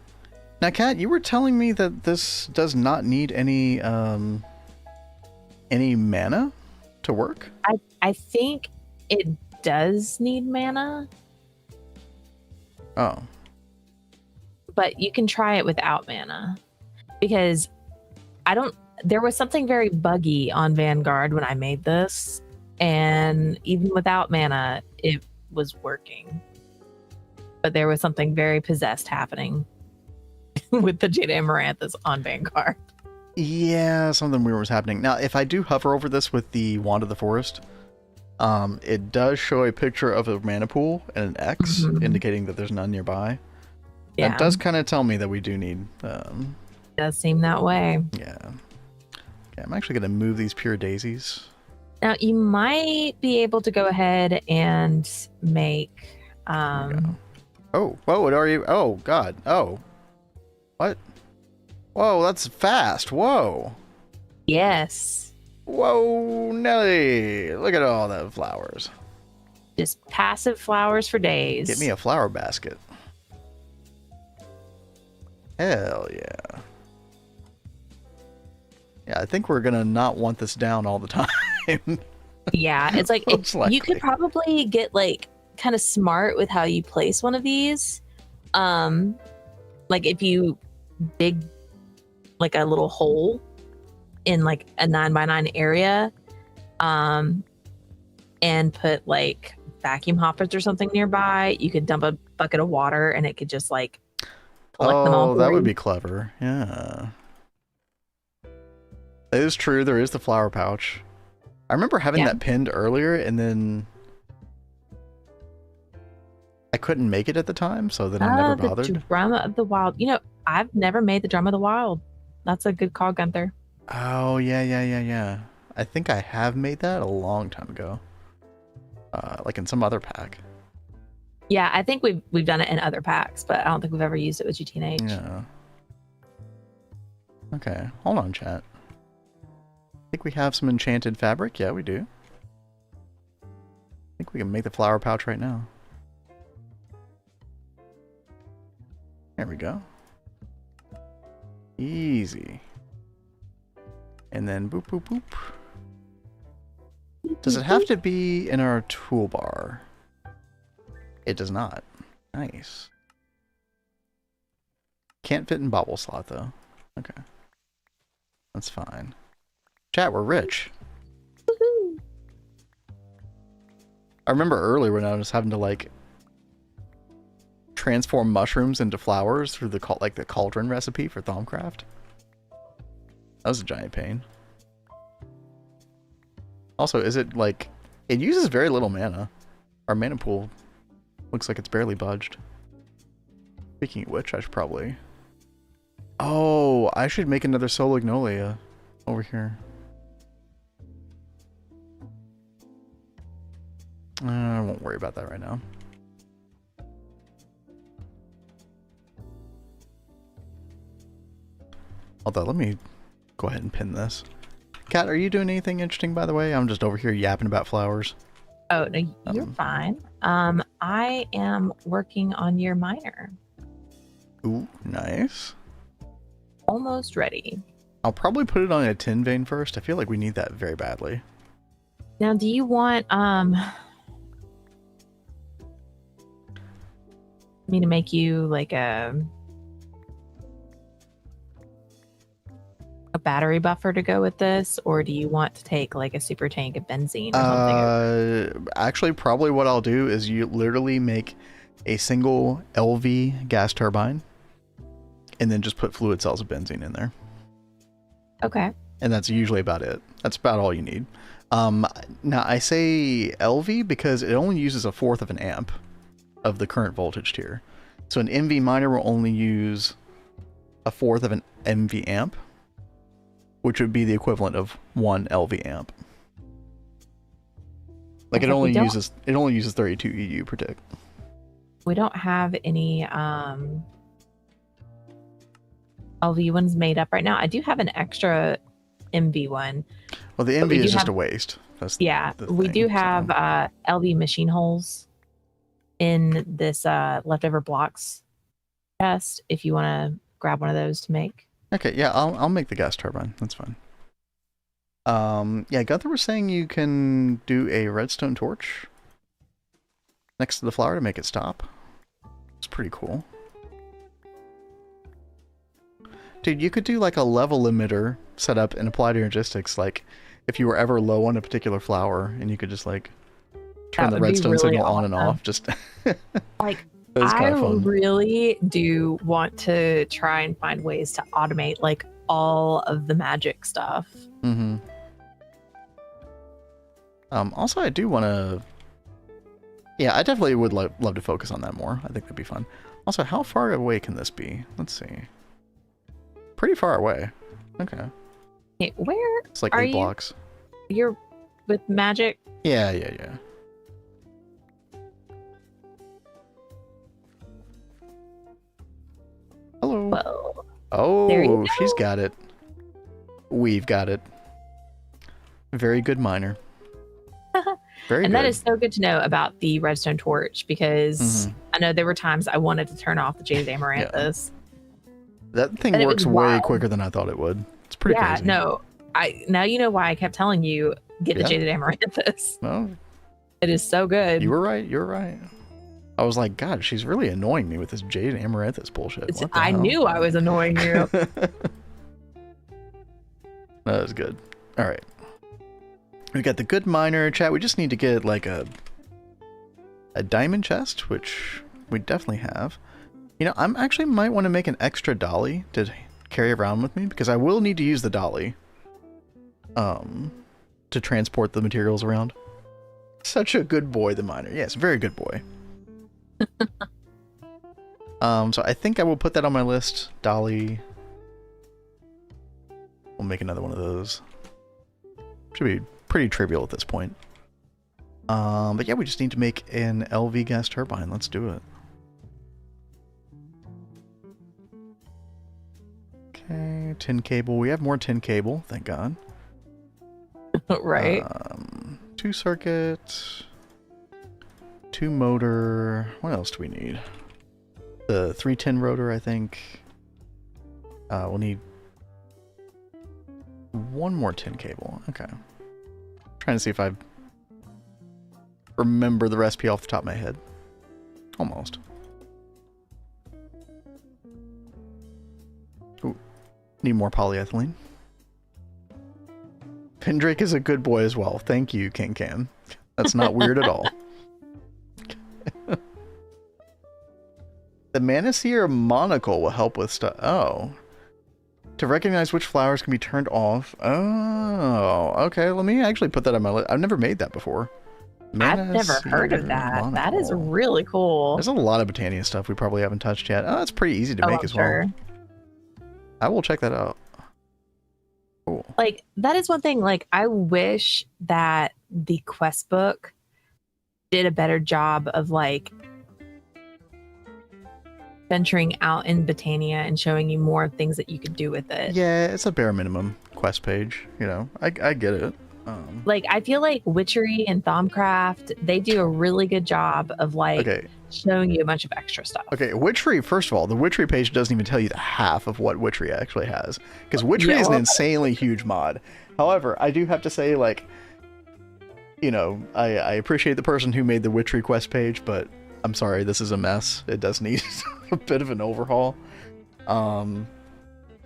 Now, Kat, you were telling me that this does not need any mana to work? I think it does need mana. Oh. But you can try it without mana. Because there was something very buggy on Vanguard when I made this. And even without mana, it was working. But there was something very possessed happening with the Jade Amaranthus on Vanguard. Yeah, something weird was happening. Now, if I do hover over this with the Wand of the Forest, it does show a picture of a mana pool and an X, indicating that there's none nearby. Yeah. That does kind of tell me that we do need... does seem that way. Yeah. Okay, I'm actually going to move these pure daisies. Now, you might be able to go ahead and make... Oh, whoa, what are you? Oh, God. Oh. What? Whoa, that's fast. Whoa. Yes. Whoa, Nelly. Look at all the flowers. Just passive flowers for days. Get me a flower basket. Hell yeah. Yeah, I think we're going to not want this down all the time. Yeah, it's like, you could probably get like kind of smart with how you place one of these. Like if you dig like a little hole in like a 9x9 area, and put like vacuum hoppers or something nearby, you could dump a bucket of water and it could just like collect them all. Oh, that would be clever. Yeah. It is true. There is the flower pouch. I remember having that pinned earlier and then I couldn't make it at the time, so then I never bothered. The Drum of the Wild. You know, I've never made the Drum of the Wild. That's a good call, Gunther. Oh, yeah. I think I have made that a long time ago. Like in some other pack. Yeah, I think we've done it in other packs, but I don't think we've ever used it with GTNH. Yeah. Okay, hold on, chat. I think we have some enchanted fabric. Yeah, we do. I think we can make the flower pouch right now. There we go. Easy. And then boop, boop, boop. Does it have to be in our toolbar? It does not. Nice. Can't fit in bobble slot, though. Okay. That's fine. Chat, we're rich. Woohoo! I remember earlier when I was having to, like, transform mushrooms into flowers through the cauldron recipe for Thaumcraft. That was a giant pain. Also, is it like it uses very little mana? Our mana pool looks like it's barely budged. Speaking of which, I should probably... Oh, I should make another Solagnolia over here. I won't worry about that right now. Although, let me go ahead and pin this. Kat, are you doing anything interesting, by the way? I'm just over here yapping about flowers. Oh, no, you're fine. I am working on your miner. Ooh, nice. Almost ready. I'll probably put it on a tin vein first. I feel like we need that very badly. Now, do you want me to make you like a battery buffer to go with this, or do you want to take like a super tank of benzene or something? Actually, probably what I'll do is you literally make a single LV gas turbine and then just put fluid cells of benzene in there. Okay. And that's usually about it. That's about all you need. Now, I say LV because it only uses 1/4 of an amp of the current voltage tier. So an MV miner will only use 1/4 of an MV amp, which would be the equivalent of 1 LV amp. Like it only uses 32 EU per tick. We don't have any LV ones made up right now. I do have an extra MV one. Well, the envy is just a waste. That's yeah, the we thing, do have so. LV machine holes in this leftover blocks chest if you want to grab one of those to make. Okay, yeah, I'll make the gas turbine. That's fine. Yeah, Gunther was saying you can do a redstone torch next to the flower to make it stop. It's pretty cool. Dude, you could do like a level limiter set up and apply to your logistics, like if you were ever low on a particular flower, and you could just like turn the redstone really signal on and off. Just like I really do want to try and find ways to automate like all of the magic stuff. Mm-hmm. Also, I do want to. Yeah, I definitely would love to focus on that more. I think that'd be fun. Also, how far away can this be? Let's see. Pretty far away. Okay. Hey, where it's like are 8 blocks. You're with magic? Yeah. Hello. Well, oh, she's got it. We've got it. Very good miner. Very and good. that is so good to know about the redstone torch, because I know there were times I wanted to turn off the Jaded Amaranthus. That thing works way quicker than I thought it would. It's pretty crazy. No. Now you know why I kept telling you get the Jaded Amaranthus. Well, it is so good. You were right. I was like, God, she's really annoying me with this Jaded Amaranthus bullshit. I knew I was annoying you. That was good. All right. We got the good miner chat. We just need to get like a diamond chest, which we definitely have. You know, I'm actually might want to make an extra dolly to carry around with me, because I will need to use the dolly to transport the materials around. Such a good boy, the miner. Yes, very good boy. So I think I will put that on my list. Dolly. We'll make another one of those. Should be pretty trivial at this point. But yeah, we just need to make an LV gas turbine. Let's do it. Okay, tin cable. We have more tin cable, thank God. Right. 2 circuit, 2 motor. What else do we need? The 310 rotor, I think. We'll need 1 more tin cable. Okay. Trying to see if I remember the recipe off the top of my head. Almost. Ooh. Need more polyethylene. Pendrake is a good boy as well. Thank you, King Cam. That's not weird at all. The Manaseer monocle will help with stuff. Oh. To recognize which flowers can be turned off. Oh, okay. Let me actually put that on my list. I've never made that before. I've never heard of that. Monocle. That is really cool. There's a lot of Botania stuff we probably haven't touched yet. Oh, it's pretty easy to make as well. I will check that out. Cool. Like, that is one thing. Like, I wish that the quest book did a better job of like venturing out in Botania and showing you more things that you could do with it. Yeah, it's a bare minimum quest page. You know, I get it. Like, I feel like Witchery and Thaumcraft, they do a really good job of like showing you a bunch of extra stuff. Okay, Witchery, first of all, the Witchery page doesn't even tell you the half of what Witchery actually has, because Witchery is an insanely huge mod. However, I do have to say, like, you know, I appreciate the person who made the Witchery quest page, but I'm sorry, this is a mess. It does need a bit of an overhaul.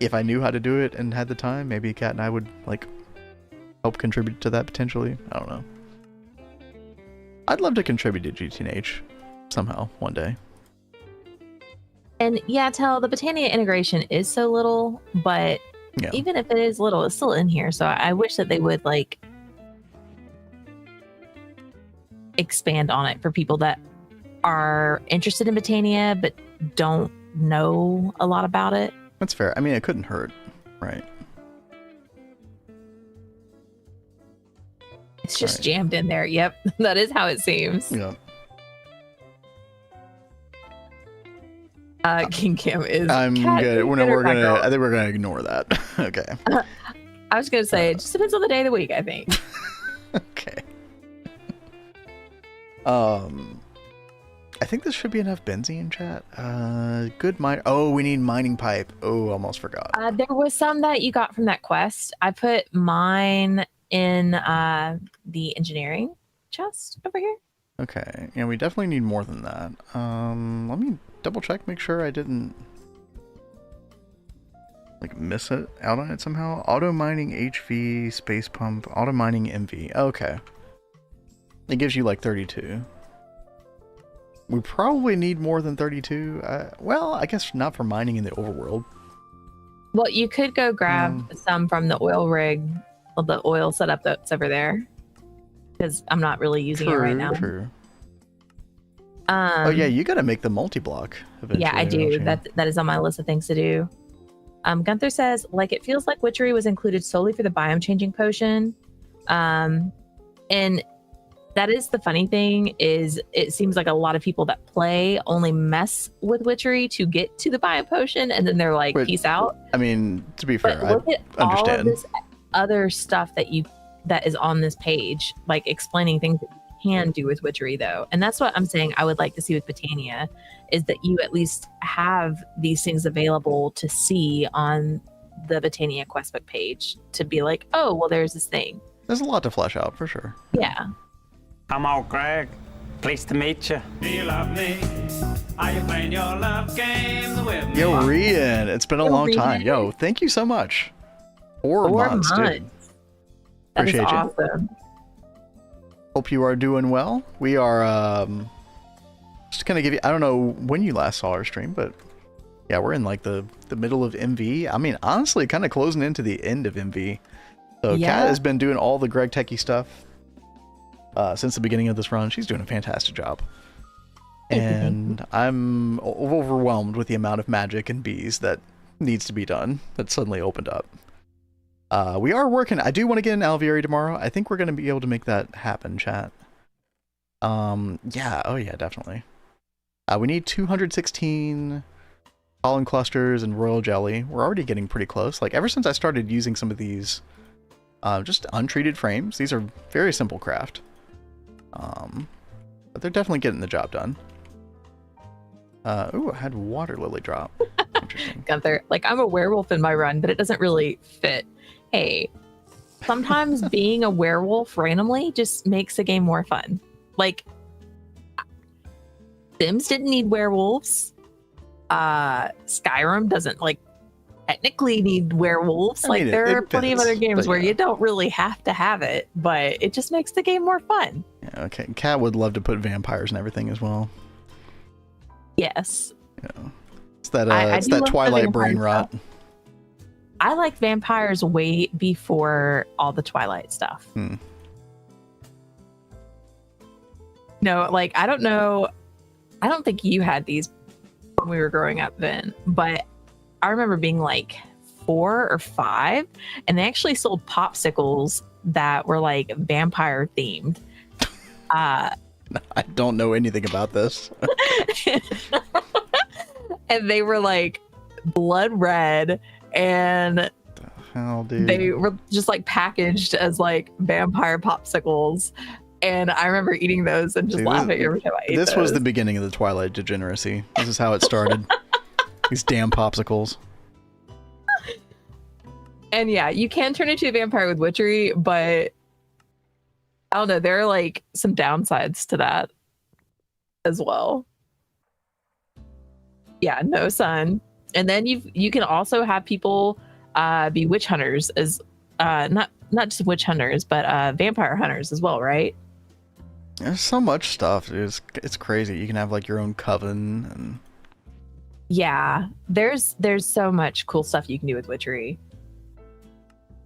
If I knew how to do it and had the time, maybe Kat and I would like help contribute to that potentially. I don't know. I'd love to contribute to GTNH somehow one day. And yeah, the Botania integration is so little, but even if it is little, it's still in here. So I wish that they would like expand on it for people that are interested in Botania but don't know a lot about it. That's fair. I mean, it couldn't hurt, right? It's just jammed in there. Yep, that is how it seems. Yeah. King Cam is. I'm good. I think we're gonna ignore that. Okay. I was gonna say it just depends on the day of the week, I think. Okay. I think this should be enough benzene, chat. Good mine. Oh, we need mining pipe. Oh, almost forgot. There was some that you got from that quest. I put mine in the engineering chest over here. Okay. Yeah, we definitely need more than that. Let me double check, make sure I didn't like miss it out on it somehow. Auto mining HV, space pump, auto mining MV. Okay. It gives you like 32. We probably need more than 32. Well, I guess not for mining in the overworld. Well, you could go grab some from the oil rig, or the oil setup that's over there, because I'm not really using it right now. True. Oh yeah, you got to make the multi-block eventually. Yeah, I do. That is on my list of things to do. Gunther says, like, it feels like witchery was included solely for the biome changing potion, and that is the funny thing, is it seems like a lot of people that play only mess with witchery to get to the biome potion, and then they're like, peace out. I mean, to be fair, but look at I understand. all of this other stuff that is on this page, like explaining things that you can do with witchery, though. And that's what I'm saying I would like to see with Botania, is that you at least have these things available to see on the Botania questbook page, to be like, oh, well, there's this thing. There's a lot to flesh out, for sure. Yeah. I'm all Greg. Pleased to meet you. Do you love me? Are you playing your love games with me? Yo, Rian, it's been a long time. Yo, thank you so much. 4 months, dude. That is Appreciate you. awesome. Hope you are doing well. We are just gonna give you, I don't know when you last saw our stream, but yeah, we're in like the middle of MV. I mean, honestly, kind of closing into the end of MV. So Kat has been doing all the Greg Techie stuff since the beginning of this run. She's doing a fantastic job. And I'm overwhelmed with the amount of magic and bees that needs to be done that suddenly opened up. We are working. I do want to get an Alviary tomorrow. I think we're going to be able to make that happen, chat. Yeah. Oh, yeah, definitely. We need 216 pollen clusters and royal jelly. We're already getting pretty close. Like, ever since I started using some of these just untreated frames, these are very simple craft. But they're definitely getting the job done. Ooh, I had water lily drop. Interesting. Gunther, like, I'm a werewolf in my run, but it doesn't really fit. Hey, sometimes being a werewolf randomly just makes the game more fun. Like, Sims didn't need werewolves. Skyrim doesn't, like, technically need werewolves. Like, there are plenty of other games where you don't really have to have it, but it just makes the game more fun. Yeah, okay. Kat would love to put vampires and everything as well. Yes. Yeah. It's that it's that Twilight brain rot. Stuff. I like vampires way before all the Twilight stuff. No, like, I don't know. I don't think you had these when we were growing up then, but I remember being like 4 or 5, and they actually sold popsicles that were like vampire themed. I don't know anything about this. And they were like blood red, and the hell, dude? They were just like packaged as like vampire popsicles. And I remember eating those and just laughing every time I ate those. This was the beginning of the Twilight degeneracy. This is how it started. These damn popsicles. And yeah, you can turn into a vampire with witchery, but I don't know, there are like some downsides to that as well. Yeah, no sun. And then you can also have people be witch hunters, as not just witch hunters, but vampire hunters as well, right? There's so much stuff. It's crazy. You can have like your own coven and yeah, there's so much cool stuff you can do with witchery.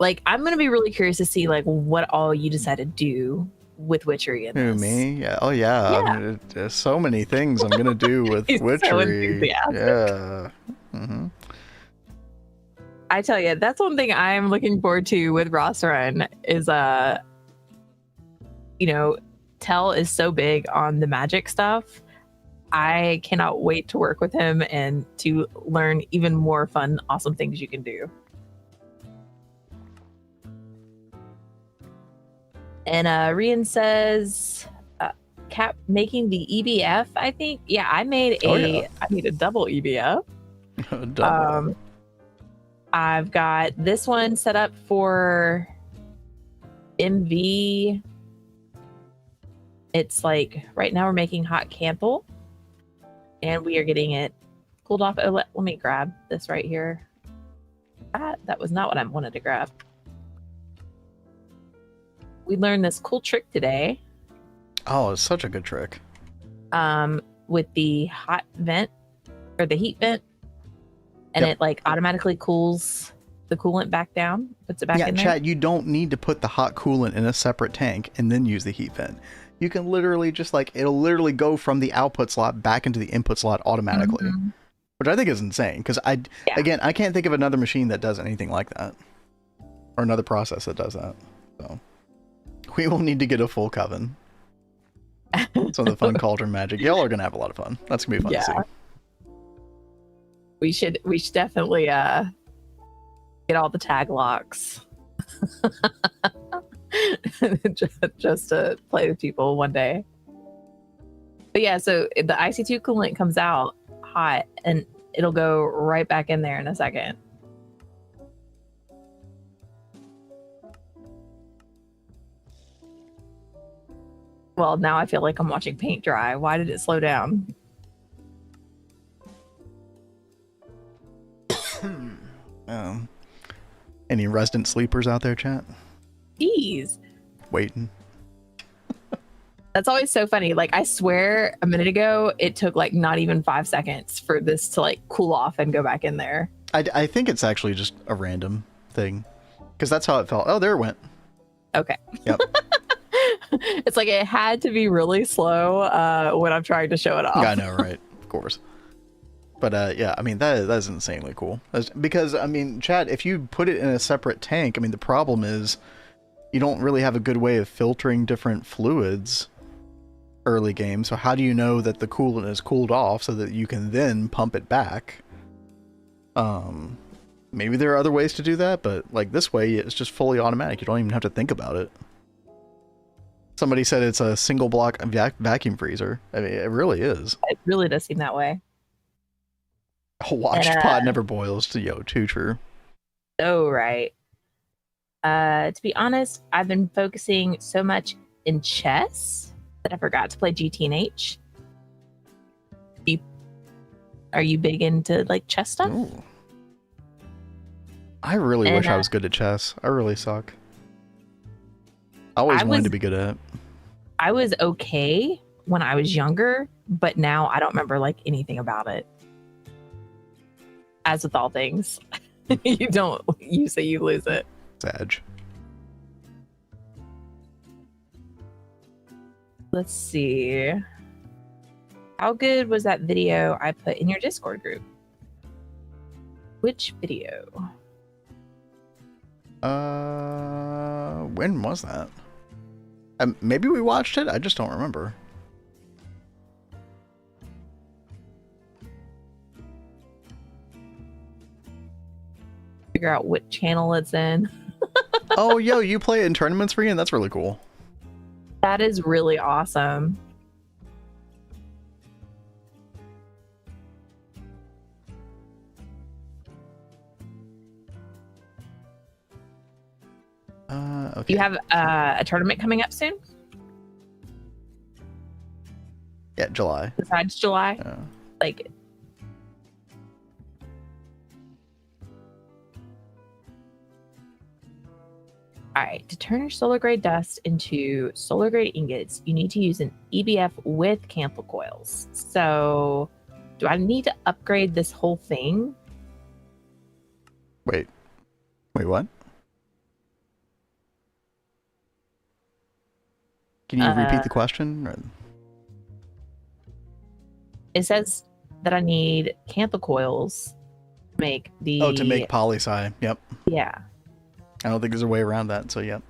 Like, I'm gonna be really curious to see like what all you decide to do with witchery in this. Me? Yeah. Oh yeah. Yeah. I mean, there's so many things I'm gonna do with witchery. So enthusiastic. Yeah. Mm-hmm. I tell you, that's one thing I'm looking forward to with Ross Run is Tell is so big on the magic stuff. I cannot wait to work with him and to learn even more fun, awesome things you can do. And Rian says, Cap making the EBF, I think. Yeah, I made a double EBF. Double. I've got this one set up for MV. It's like right now we're making hot Kanthal, and we are getting it cooled off. Oh, let me grab this right here. That was not what I wanted to grab. We learned this cool trick today. Oh, it's such a good trick. With the hot vent or the heat vent, and Yep. it like automatically cools the coolant back down, puts it back in there. Chad, you don't need to put the hot coolant in a separate tank and then use the heat vent. You can literally just like, it'll literally go from the output slot back into the input slot automatically, which I think is insane. Because again, I can't think of another machine that does anything like that, or another process that does that. So we will need to get a full coven. Some of the fun cauldron magic. Y'all are gonna have a lot of fun. That's gonna be fun to see. We should definitely get all the tag locks just to play with people one day. But yeah, so the IC2 coolant comes out hot and it'll go right back in there in a second. Well, now I feel like I'm watching paint dry. Why did it slow down? Any resident sleepers out there, chat? Jeez. Waiting. That's always so funny. Like, I swear a minute ago, it took like not even 5 seconds for this to like cool off and go back in there. I think it's actually just a random thing. Because that's how it felt. Oh, there it went. Okay. Yep. It's like it had to be really slow when I'm trying to show it off. Yeah, I know, right? Of course. But yeah, I mean, that's insanely cool. Because, I mean, Chad, if you put it in a separate tank, I mean, the problem is you don't really have a good way of filtering different fluids early game. So how do you know that the coolant is cooled off so that you can then pump it back? Maybe there are other ways to do that, but like this way, it's just fully automatic. You don't even have to think about it. Somebody said it's a single block vacuum freezer. I mean, it really is. It really does seem that way. A watched pot never boils. Too true. So right. To be honest, I've been focusing so much in chess that I forgot to play GTNH. Are you big into like chess stuff? Ooh. I really wish I was good at chess. I really suck. I always wanted to be good at it. I was okay when I was younger, but now I don't remember like anything about it. As with all things, you say you lose it. Sag. Let's see. How good was that video I put in your Discord group? Which video? When was that? Maybe we watched it? I just don't remember. Figure out what channel it's in. Oh, yo, you play it in tournaments for you? And that's really cool. That is really awesome. Okay. You have a tournament coming up soon? Yeah, July. Besides July? Like... Alright, to turn your solar grade dust into solar grade ingots, you need to use an EBF with Kanthal coils. So, do I need to upgrade this whole thing? Wait, what? Can you repeat the question? Or... It says that I need Kanthal coils to make the... Oh, to make poly-sci. Yep. Yeah. I don't think there's a way around that, so yep.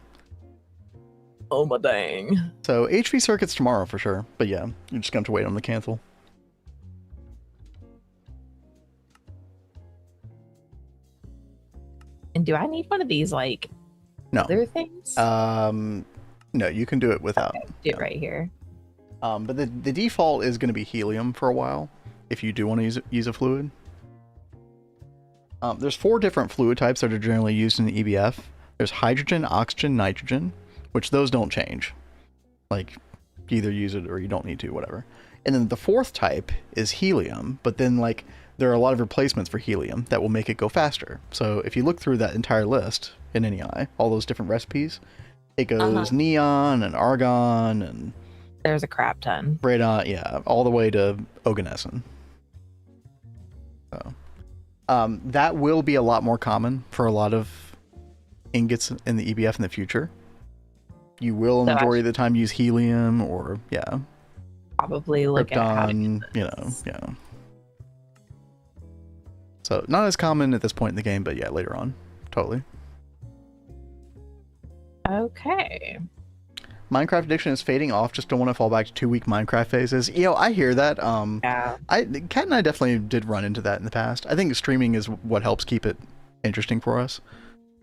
Oh my dang. So HV circuits tomorrow for sure, but yeah, you're just going to wait on the Kanthal. And do I need one of these, like, no. other things? No, you can do it without. Okay, do it right here. But the default is going to be helium for a while if you do want to use a fluid. There's 4 different fluid types that are generally used in the EBF. There's hydrogen, oxygen, nitrogen, which those don't change. Like, you either use it or you don't need to, whatever. And then the 4th type is helium, but then like there are a lot of replacements for helium that will make it go faster. So if you look through that entire list in NEI, all those different recipes, it goes neon and argon and there's a crap ton. radon, yeah, all the way to oganesson. So that will be a lot more common for a lot of ingots in the EBF in the future. You will, the majority of the time, use helium or, yeah. Probably look krypton, at yeah. So, not as common at this point in the game, but yeah, later on. Totally. Okay. Minecraft addiction is fading off. Just don't want to fall back to 2-week Minecraft phases. I hear that. Yeah. Kat and I definitely did run into that in the past. I think streaming is what helps keep it interesting for us.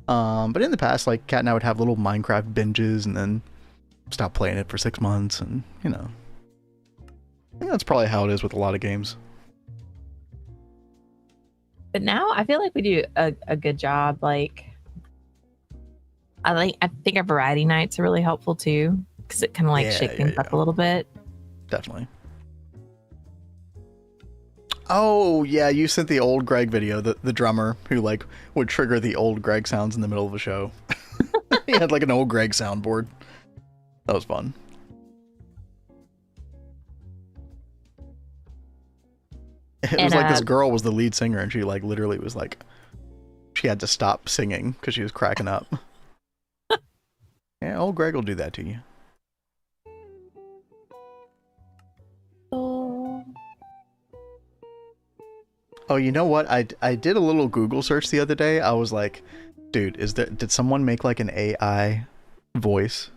But in the past, like, Kat and I would have little Minecraft binges and then stop playing it for 6 months, and, I think that's probably how it is with a lot of games. But now I feel like we do a good job. Like, I think our variety nights are really helpful too, because it kind of shake things up a little bit. Definitely. Oh yeah, you sent the old Greg video, the drummer who would trigger the old Greg sounds in the middle of a show. He had an old Greg soundboard. That was fun. It was this girl was the lead singer, and she literally was she had to stop singing because she was cracking up. Yeah, old Greg will do that to you. Oh, you know what? I did a little Google search the other day. I was like, dude, did someone make an AI voice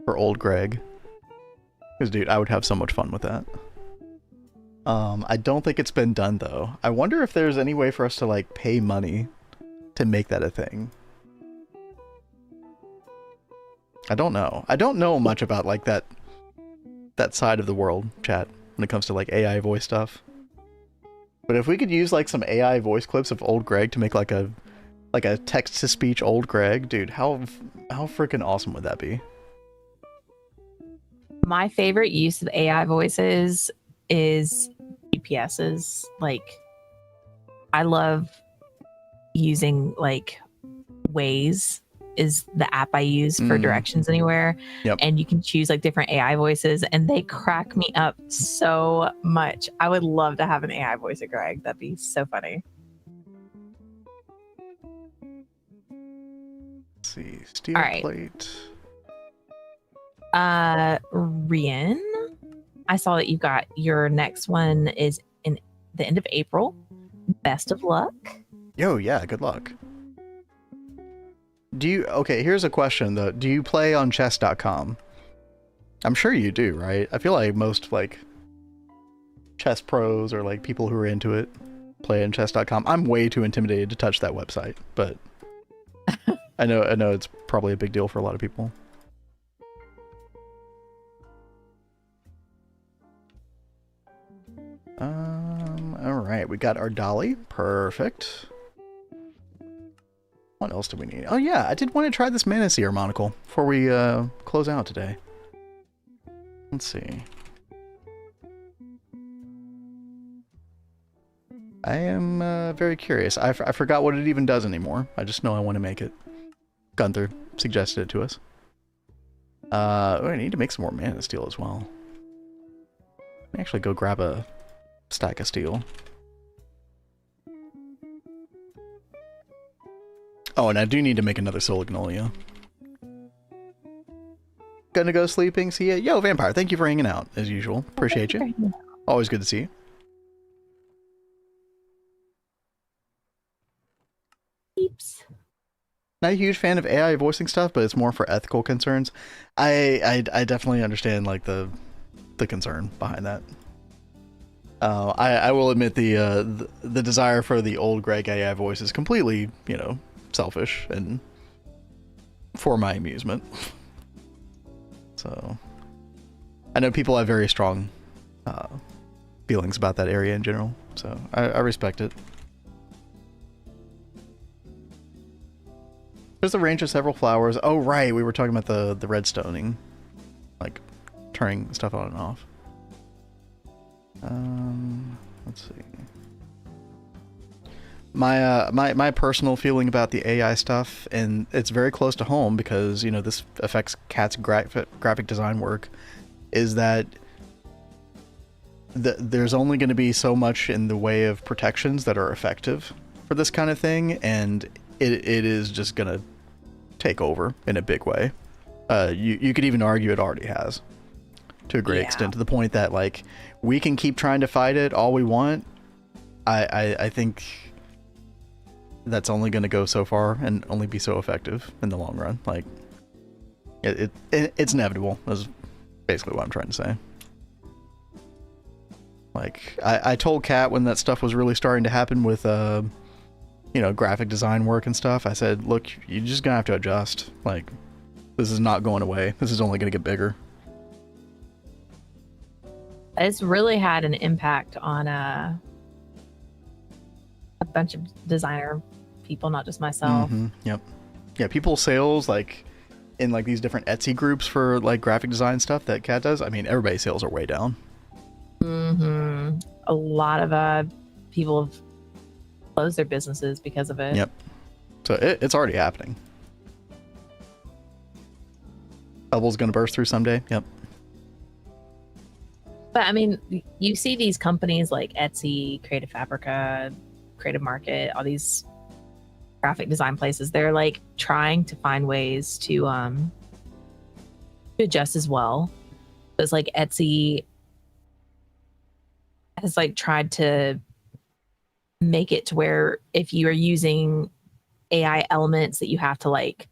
for old Greg? Because, dude, I would have so much fun with that. I don't think it's been done, though. I wonder if there's any way for us to, pay money to make that a thing. I don't know. I don't know much about, that side of the world, chat, when it comes to, AI voice stuff. But if we could use, some AI voice clips of old Greg to make, a text-to-speech old Greg, dude, how freaking awesome would that be? My favorite use of AI voices is GPSs. I love using Waze is the app I use for directions anywhere. Yep. And you can choose different AI voices, and they crack me up so much. I would love to have an AI voice of Greg. That'd be so funny. Let's see, steel plate. Rian, I saw that you got your next one is in the end of April. Best of luck. Yo, yeah, good luck. Okay, here's a question though. Do you play on chess.com? I'm sure you do, right? I feel like most chess pros or people who are into it play on chess.com. I'm way too intimidated to touch that website, but I know it's probably a big deal for a lot of people. All right, we got our dolly. Perfect. What else do we need? Oh yeah, I did want to try this Manaseer monocle before we close out today. Let's see. I am very curious. I forgot what it even does anymore. I just know I want to make it. Gunther suggested it to us. I need to make some more mana steel as well. Let me actually go grab a stack of steel. Oh, and I do need to make another Solignolia. Gonna go sleeping. See ya. Yo, Vampire, thank you for hanging out, as usual. Appreciate you. Always good to see you. Peeps. Not a huge fan of AI voicing stuff, but it's more for ethical concerns. I definitely understand the concern behind that. I will admit the desire for the old Greg AI voice is completely, selfish and for my amusement. So I know people have very strong feelings about that area in general, so I respect it. There's a range of several flowers. Oh, right, we were talking about the redstoning, like turning stuff on and off. Let's see. My personal feeling about the AI stuff, and it's very close to home because, you know, this affects Cat's graphic design work, is that there's only going to be so much in the way of protections that are effective for this kind of thing, and it is just going to take over in a big way. You could even argue it already has, to a great extent, to the point that, like, we can keep trying to fight it all we want. I think that's only going to go so far and only be so effective in the long run. Like, it's inevitable. That's basically what I'm trying to say. Like, I told Kat when that stuff was really starting to happen with, you know, graphic design work and stuff, I said, look, you're just going to have to adjust. Like, this is not going away. This is only going to get bigger. It's really had an impact on a bunch of designer people, not just myself. Yep. Yeah, people's sales, like, in, like, these different Etsy groups for, like, graphic design stuff that Kat does, I mean, everybody's sales are way down. A lot of people have closed their businesses because of it. Yep. So it's already happening. Bubble's gonna burst through someday. Yep. But I mean, you see these companies like Etsy, Creative Fabrica, Creative Market, all these graphic design places. They're like trying to find ways to adjust as well. It's like Etsy has like tried to make it to where if you are using AI elements that you have to like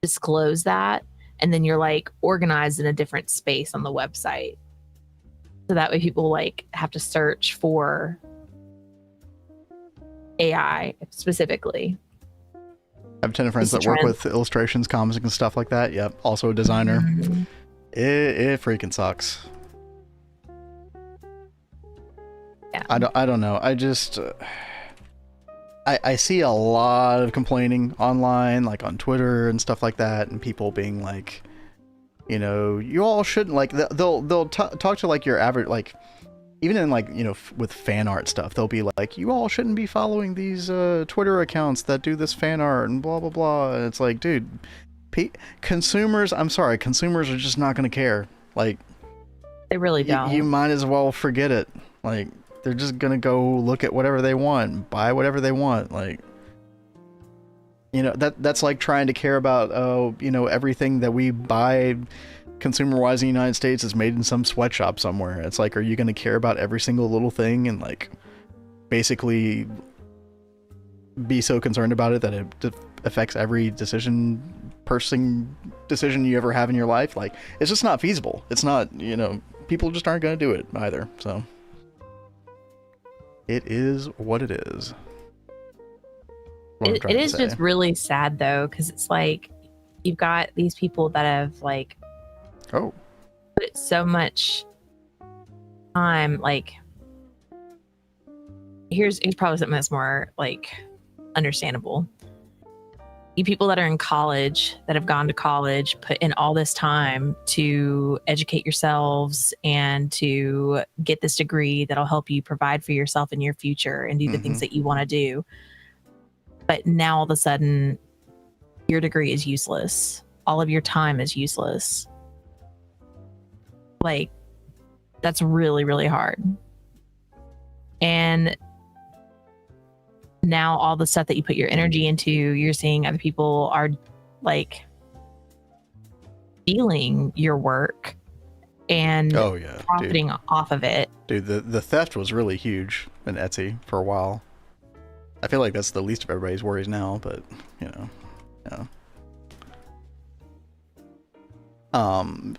disclose that, and then you're like organized in a different space on the website. So that way people like have to search for AI specifically. I have a ton of friends that work with illustrations, comics, and stuff like that. Yep. Also a designer. It freaking sucks. Yeah. I don't know. I just I see a lot of complaining online, like on Twitter and stuff like that, and people being like, you know, you all shouldn't, like, they'll talk to like your average, like, even in like, you know, with fan art stuff, they'll be like, you all shouldn't be following these Twitter accounts that do this fan art and blah blah blah. And it's like, dude, consumers, I'm sorry, consumers are just not gonna care. Like, they really don't. You might as well forget it. Like, they're just gonna go look at whatever they want, buy whatever they want. Like, you know, that's like trying to care about, you know, everything that we buy consumer-wise in the United States is made in some sweatshop somewhere. It's like, are you gonna care about every single little thing and like basically be so concerned about it that it affects every decision you ever have in your life? Like, it's just not feasible. It's not, you know, people just aren't gonna do it either. So it is what it is. It is just really sad though, because it's like you've got these people that have like put so much time. Like, here's probably something that's more like understandable. You people that are in college, that have gone to college, put in all this time to educate yourselves and to get this degree that'll help you provide for yourself in your future and do the things that you want to do. But now all of a sudden, your degree is useless. All of your time is useless. Like, that's really, really hard. And now all the stuff that you put your energy into, you're seeing other people are like stealing your work and profiting off of it. Dude, the theft was really huge in Etsy for a while. I feel like that's the least of everybody's worries now, but you know,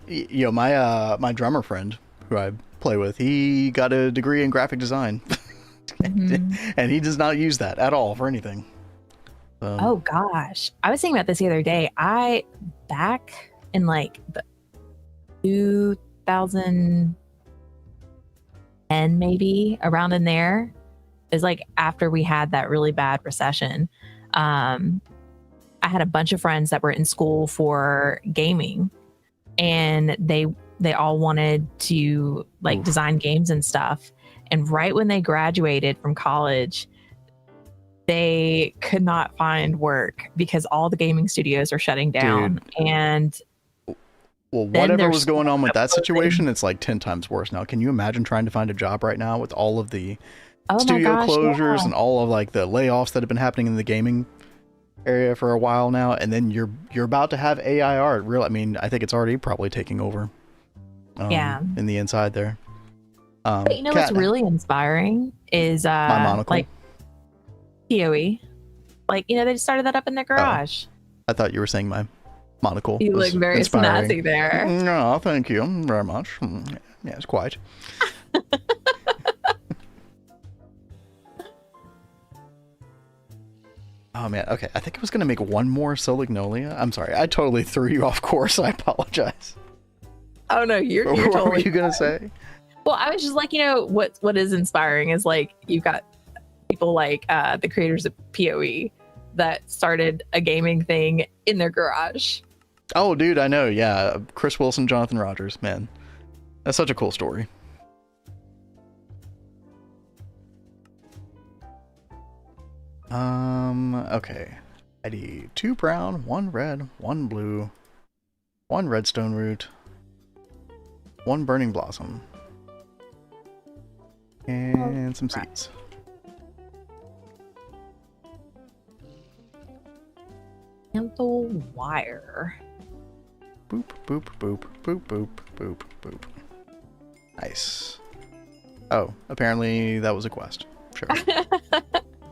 you know, my drummer friend who I play with, he got a degree in graphic design. And he does not use that at all for anything. Oh gosh, I was thinking about this the other day. Back in like the 2010, maybe around in there, is like after we had that really bad recession. I had a bunch of friends that were in school for gaming, and they all wanted to like design games and stuff. And right when they graduated from college, they could not find work because all the gaming studios are shutting down. Dude. And well, whatever was going on with that situation, it's like 10 times worse now. Can you imagine trying to find a job right now with all of the studio closures and all of like the layoffs that have been happening in the gaming area for a while now, and then you're about to have AI art. I mean, I think it's already probably taking over. In the inside there. But you know what's really inspiring is my monocle. like PoE. Like, you know, they just started that up in their garage. I thought you were saying my monocle. You look very snazzy there. No, thank you very much. Yes, quite. Oh man, okay. I think I was gonna make one more Solignolia. I'm sorry, I totally threw you off course. I apologize. Oh no, you're totally. What were you gonna say? Well, I was just like, you know, what is inspiring is like you've got people like the creators of PoE that started a gaming thing in their garage. Oh, dude, I know. Yeah, Chris Wilson, Jonathan Rogers. Man, that's such a cool story. Okay. I need 2 brown, 1 red, 1 blue, 1 redstone root, 1 burning blossom, and some seeds. Kanthal wire. Boop, boop, boop, boop, boop, boop, boop. Nice. Oh, apparently that was a quest. Sure.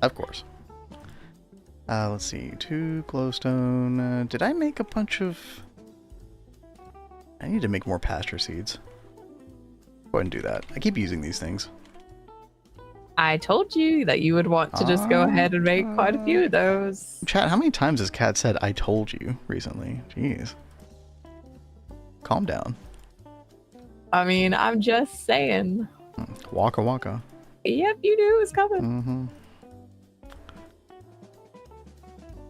Of course. Let's see. 2 glowstone. Did I make a bunch of... I need to make more pasture seeds. Go ahead and do that. I keep using these things. I told you that you would want to just go ahead and make quite a few of those. Chat, how many times has Kat said I told you recently? Jeez. Calm down. I mean, I'm just saying. Waka waka. Yep, you knew it was coming. Mm-hmm.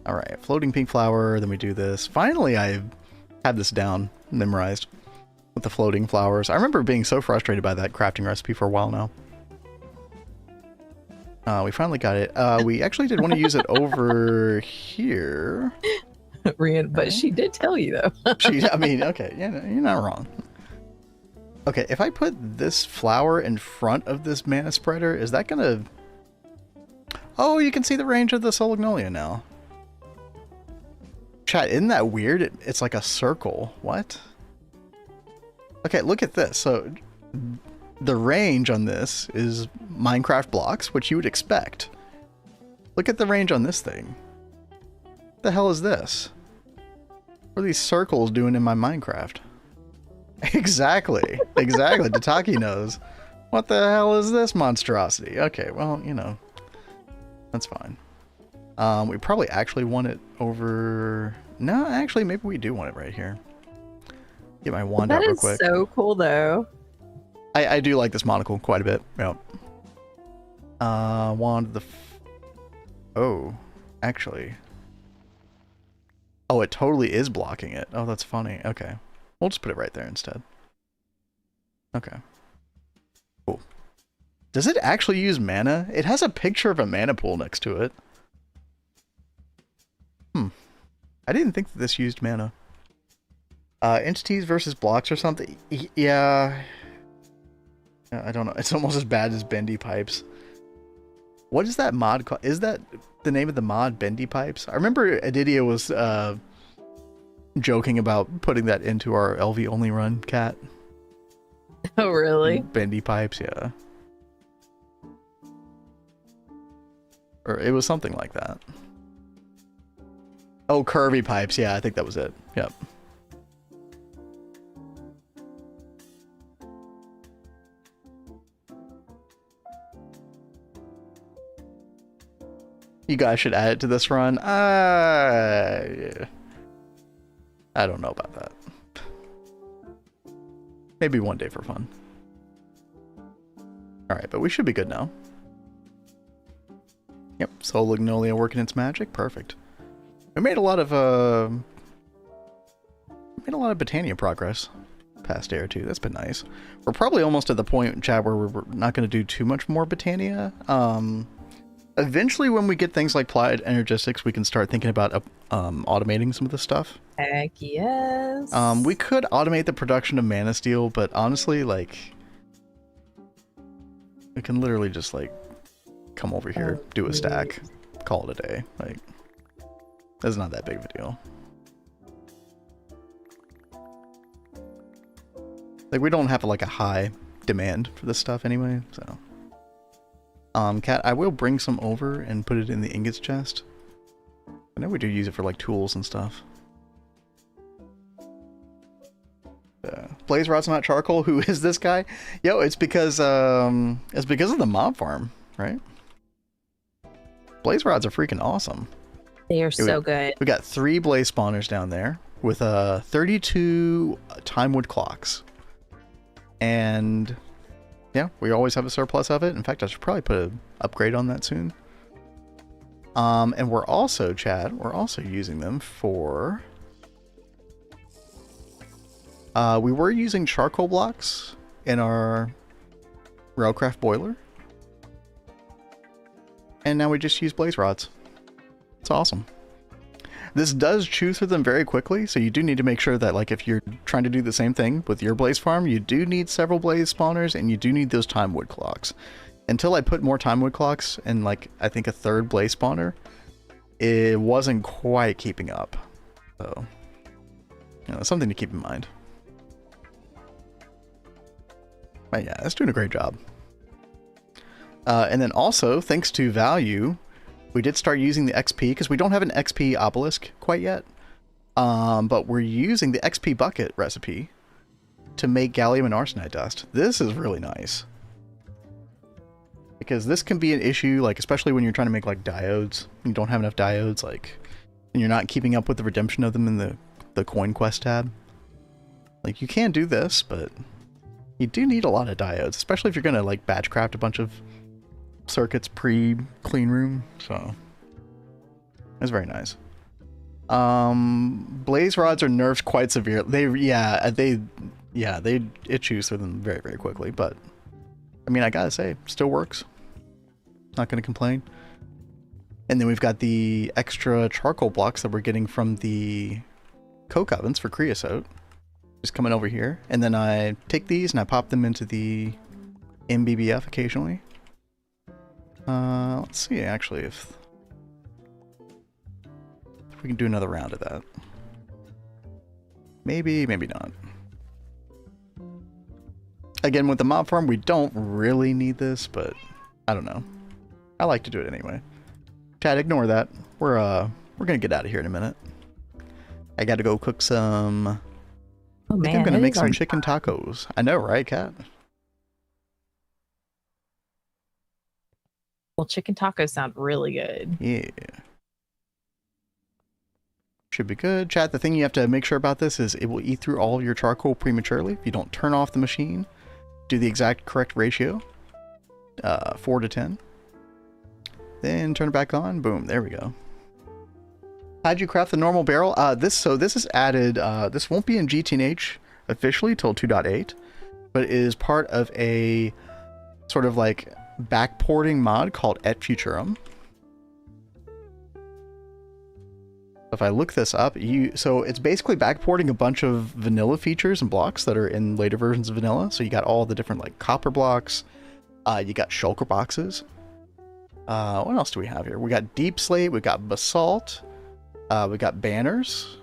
Alright, floating pink flower, then we do this. Finally, I had this down, memorized, with the floating flowers. I remember being so frustrated by that crafting recipe for a while now. We finally got it. We actually did want to use it over here. But she did tell you, though. I mean, okay, yeah, you're not wrong. Okay, if I put this flower in front of this mana spreader, is that gonna... Oh, you can see the range of the Solignolia now. Chat, isn't that weird? It's like a circle. What? Okay, look at this. So, the range on this is Minecraft blocks, which you would expect. Look at the range on this thing. What the hell is this? What are these circles doing in my Minecraft? Exactly. Exactly. Tataki knows. What the hell is this monstrosity? Okay, well, you know. That's fine. We probably actually want it over... No, actually, maybe we do want it right here. Get my wand out real quick. That is so cool, though. I do like this monocle quite a bit. Yep. Wand the... Oh, actually. Oh, it totally is blocking it. Oh, that's funny. Okay. We'll just put it right there instead. Okay. Cool. Does it actually use mana? It has a picture of a mana pool next to it. I didn't think that this used mana. Entities versus blocks or something? Yeah. I don't know. It's almost as bad as Bendy Pipes. What is that mod called? Is that the name of the mod, Bendy Pipes? I remember Adidia was joking about putting that into our LV only run, Cat. Oh, really? Bendy Pipes, yeah. Or it was something like that. Oh, Curvy Pipes. Yeah, I think that was it. Yep. You guys should add it to this run. Yeah. I don't know about that. Maybe one day for fun. Alright, but we should be good now. Yep, Soul Lignolia working its magic. Perfect. We made a lot of Botania progress past day or two. That's been nice. We're probably almost at the point, Chad, where we're not going to do too much more Botania. Eventually, when we get things like Plied Energistics, we can start thinking about automating some of this stuff. Heck yes. We could automate the production of Mana Steel, but honestly, like, we can literally just, like, come over here, do a stack, call it a day. Like, that's not that big of a deal. Like, we don't have, like, a high demand for this stuff anyway, so... Cat, I will bring some over and put it in the ingots chest. I know we do use it for like tools and stuff. Blaze Rod's not charcoal. Who is this guy? Yo, it's because of the mob farm, right? Blaze Rods are freaking awesome. They are so good. We got 3 blaze spawners down there with 32 time wood clocks. And yeah, we always have a surplus of it. In fact, I should probably put an upgrade on that soon. And we're also, Chad, we're also using them for... we were using charcoal blocks in our railcraft boiler. And now we just use blaze rods. It's awesome. This does chew through them very quickly, so you do need to make sure that, like, if you're trying to do the same thing with your blaze farm, you do need several blaze spawners, and you do need those time wood clocks. Until I put more time wood clocks and, like, I think a 3rd blaze spawner, it wasn't quite keeping up. So, you know, something to keep in mind. But yeah, it's doing a great job. And then also, thanks to Value, we did start using the XP, because we don't have an XP obelisk quite yet. But we're using the XP bucket recipe to make gallium and arsenite dust. This is really nice. Because this can be an issue, like, especially when you're trying to make, like, diodes. You don't have enough diodes, like, and you're not keeping up with the redemption of them in the coin quest tab. Like, you can do this, but you do need a lot of diodes, especially if you're going to, like, batch craft a bunch of circuits pre-clean room, so it's very nice. Blaze rods are nerfed quite severe. It chews through them very, very quickly, but I mean, I gotta say, still works. Not gonna complain. And then we've got the extra charcoal blocks that we're getting from the coke ovens for creosote. Just coming over here, and then I take these and I pop them into the MBBF occasionally. Let's see actually if we can do another round of that. Maybe, maybe not. Again, with the mob farm, we don't really need this, but I don't know. I like to do it anyway. Chad, ignore that. We're gonna get out of here in a minute. I gotta go cook some... Oh, I think I'm gonna make some chicken tacos. I know, right, Kat? Well, chicken tacos sound really good. Yeah. Should be good. Chat, the thing you have to make sure about this is it will eat through all your charcoal prematurely if you don't turn off the machine. Do the exact correct ratio. 4 to 10. Then turn it back on. Boom. There we go. How'd you craft the normal barrel? This is added. This won't be in GTNH officially till 2.8, but it is part of a sort of like backporting mod called Et Futurum. If I look this up, so it's basically backporting a bunch of vanilla features and blocks that are in later versions of vanilla. So you got all the different like copper blocks, you got shulker boxes. What else do we have here? We got deep slate, we got basalt, we got banners.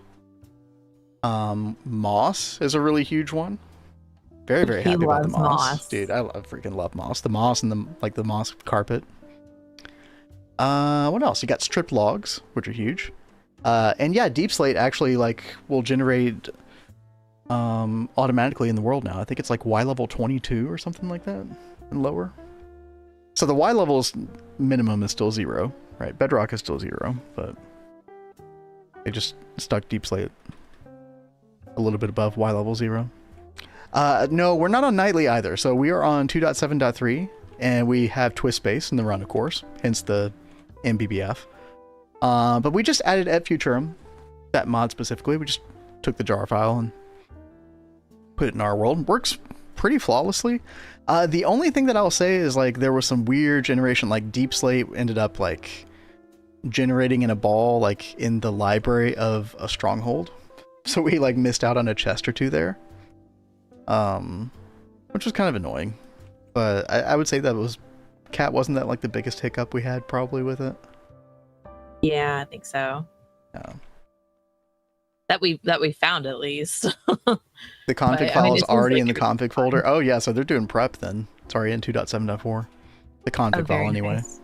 Moss is a really huge one. Very, very happy about the moss. Dude, I freaking love moss. The moss and the moss carpet. What else? You got stripped logs, which are huge. And yeah, deep slate actually like will generate automatically in the world now. I think it's like Y level 22 or something like that and lower. So the Y level's minimum is still 0, right? Bedrock is still 0, but they just stuck deep slate a little bit above Y level 0. No, we're not on nightly either. So we are on 2.7.3, and we have twist space in the run, of course, hence the MBBF. But we just added Et Futurum, that mod specifically. We just took the jar file and put it in our world. It works pretty flawlessly. The only thing that I'll say is like there was some weird generation, like Deep Slate ended up like generating in a ball like in the library of a stronghold. So we like missed out on a chest or two there. Which was kind of annoying. But I would say that was wasn't that like the biggest hiccup we had probably with it? Yeah, I think so. Yeah. That we found at least. The config But, file I mean, is it seems already like in the it would be config folder. Oh yeah, so they're doing prep then. It's already in 2.7.4. The config file anyway. Nice.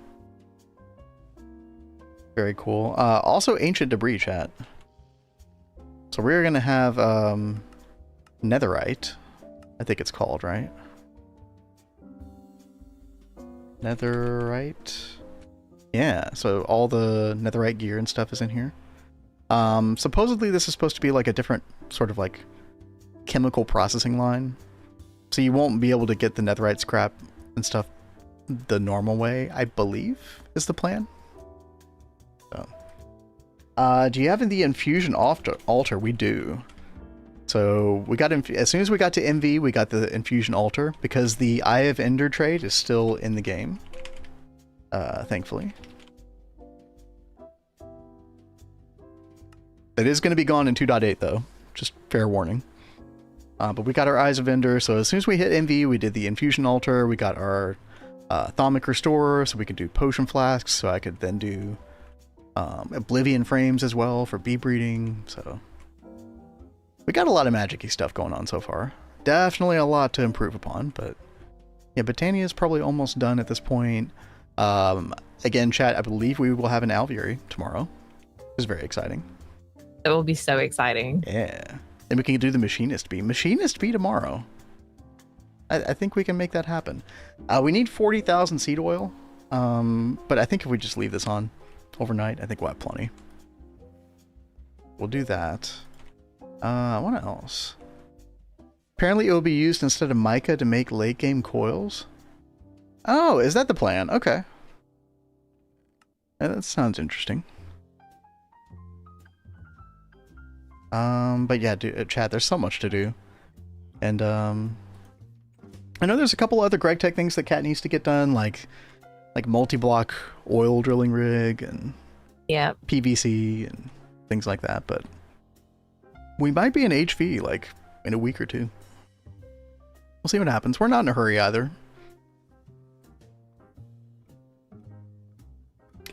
Very cool. Also ancient debris, chat. So we're gonna have netherite. I think it's called, right? Netherite. Yeah, so all the netherite gear and stuff is in here. Supposedly this is supposed to be like a different sort of like chemical processing line. So you won't be able to get the netherite scrap and stuff the normal way, I believe, is the plan. So, do you have the infusion altar? We do. So we got as soon as we got to MV, we got the infusion altar because the Eye of Ender trade is still in the game. Thankfully. It is going to be gone in 2.8 though, just fair warning. But we got our Eyes of Ender, so as soon as we hit MV, we did the infusion altar. We got our Thaumic Restorer, so we could do potion flasks. So I could then do Oblivion frames as well for bee breeding. So we got a lot of magic-y stuff going on so far. Definitely a lot to improve upon, but yeah, Botania is probably almost done at this point. Again, chat, I believe we will have an Alviary tomorrow. It's very exciting. It will be so exciting. Yeah. Then we can do the Machinist Bee. Machinist Bee tomorrow. I think we can make that happen. We need 40,000 seed oil. But I think if we just leave this on overnight, I think we'll have plenty. We'll do that. What else? Apparently it will be used instead of mica to make late game coils. Oh, is that the plan? Okay. Yeah, that sounds interesting. But yeah, chat, there's so much to do. And, I know there's a couple other Greg Tech things that Cat needs to get done, like multi-block oil drilling rig and Yeah. PVC and things like that, but we might be in HV, like, in a week or two. We'll see what happens. We're not in a hurry either.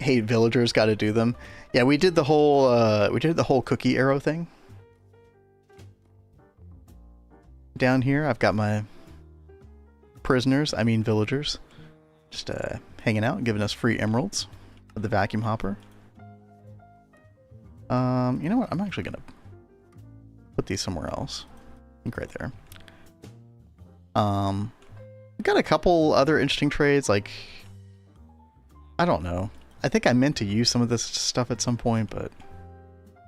Hey, villagers got to do them. Yeah, we did the whole cookie arrow thing. Down here, I've got my villagers, just hanging out, giving us free emeralds with the vacuum hopper. You know what? I'm actually gonna put these somewhere else. I think right there. We've got a couple other interesting trades, like, I don't know. I think I meant to use some of this stuff at some point, but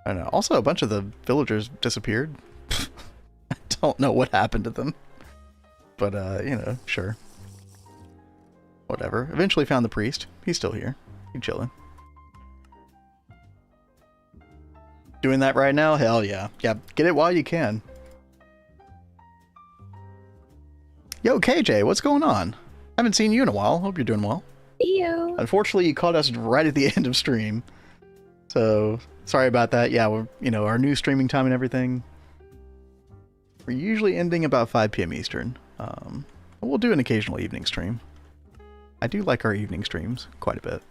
I don't know. Also, a bunch of the villagers disappeared. I don't know what happened to them. But, you know, sure. Whatever. Eventually found the priest. He's still here. He's chilling. Doing that right now? Hell yeah. Yeah, get it while you can. Yo, KJ, what's going on? Haven't seen you in a while. Hope you're doing well. See you. Unfortunately, you caught us right at the end of stream. So, sorry about that. Yeah, we're, you know, our new streaming time and everything. We're usually ending about 5 p.m. Eastern. We'll do an occasional evening stream. I do like our evening streams quite a bit.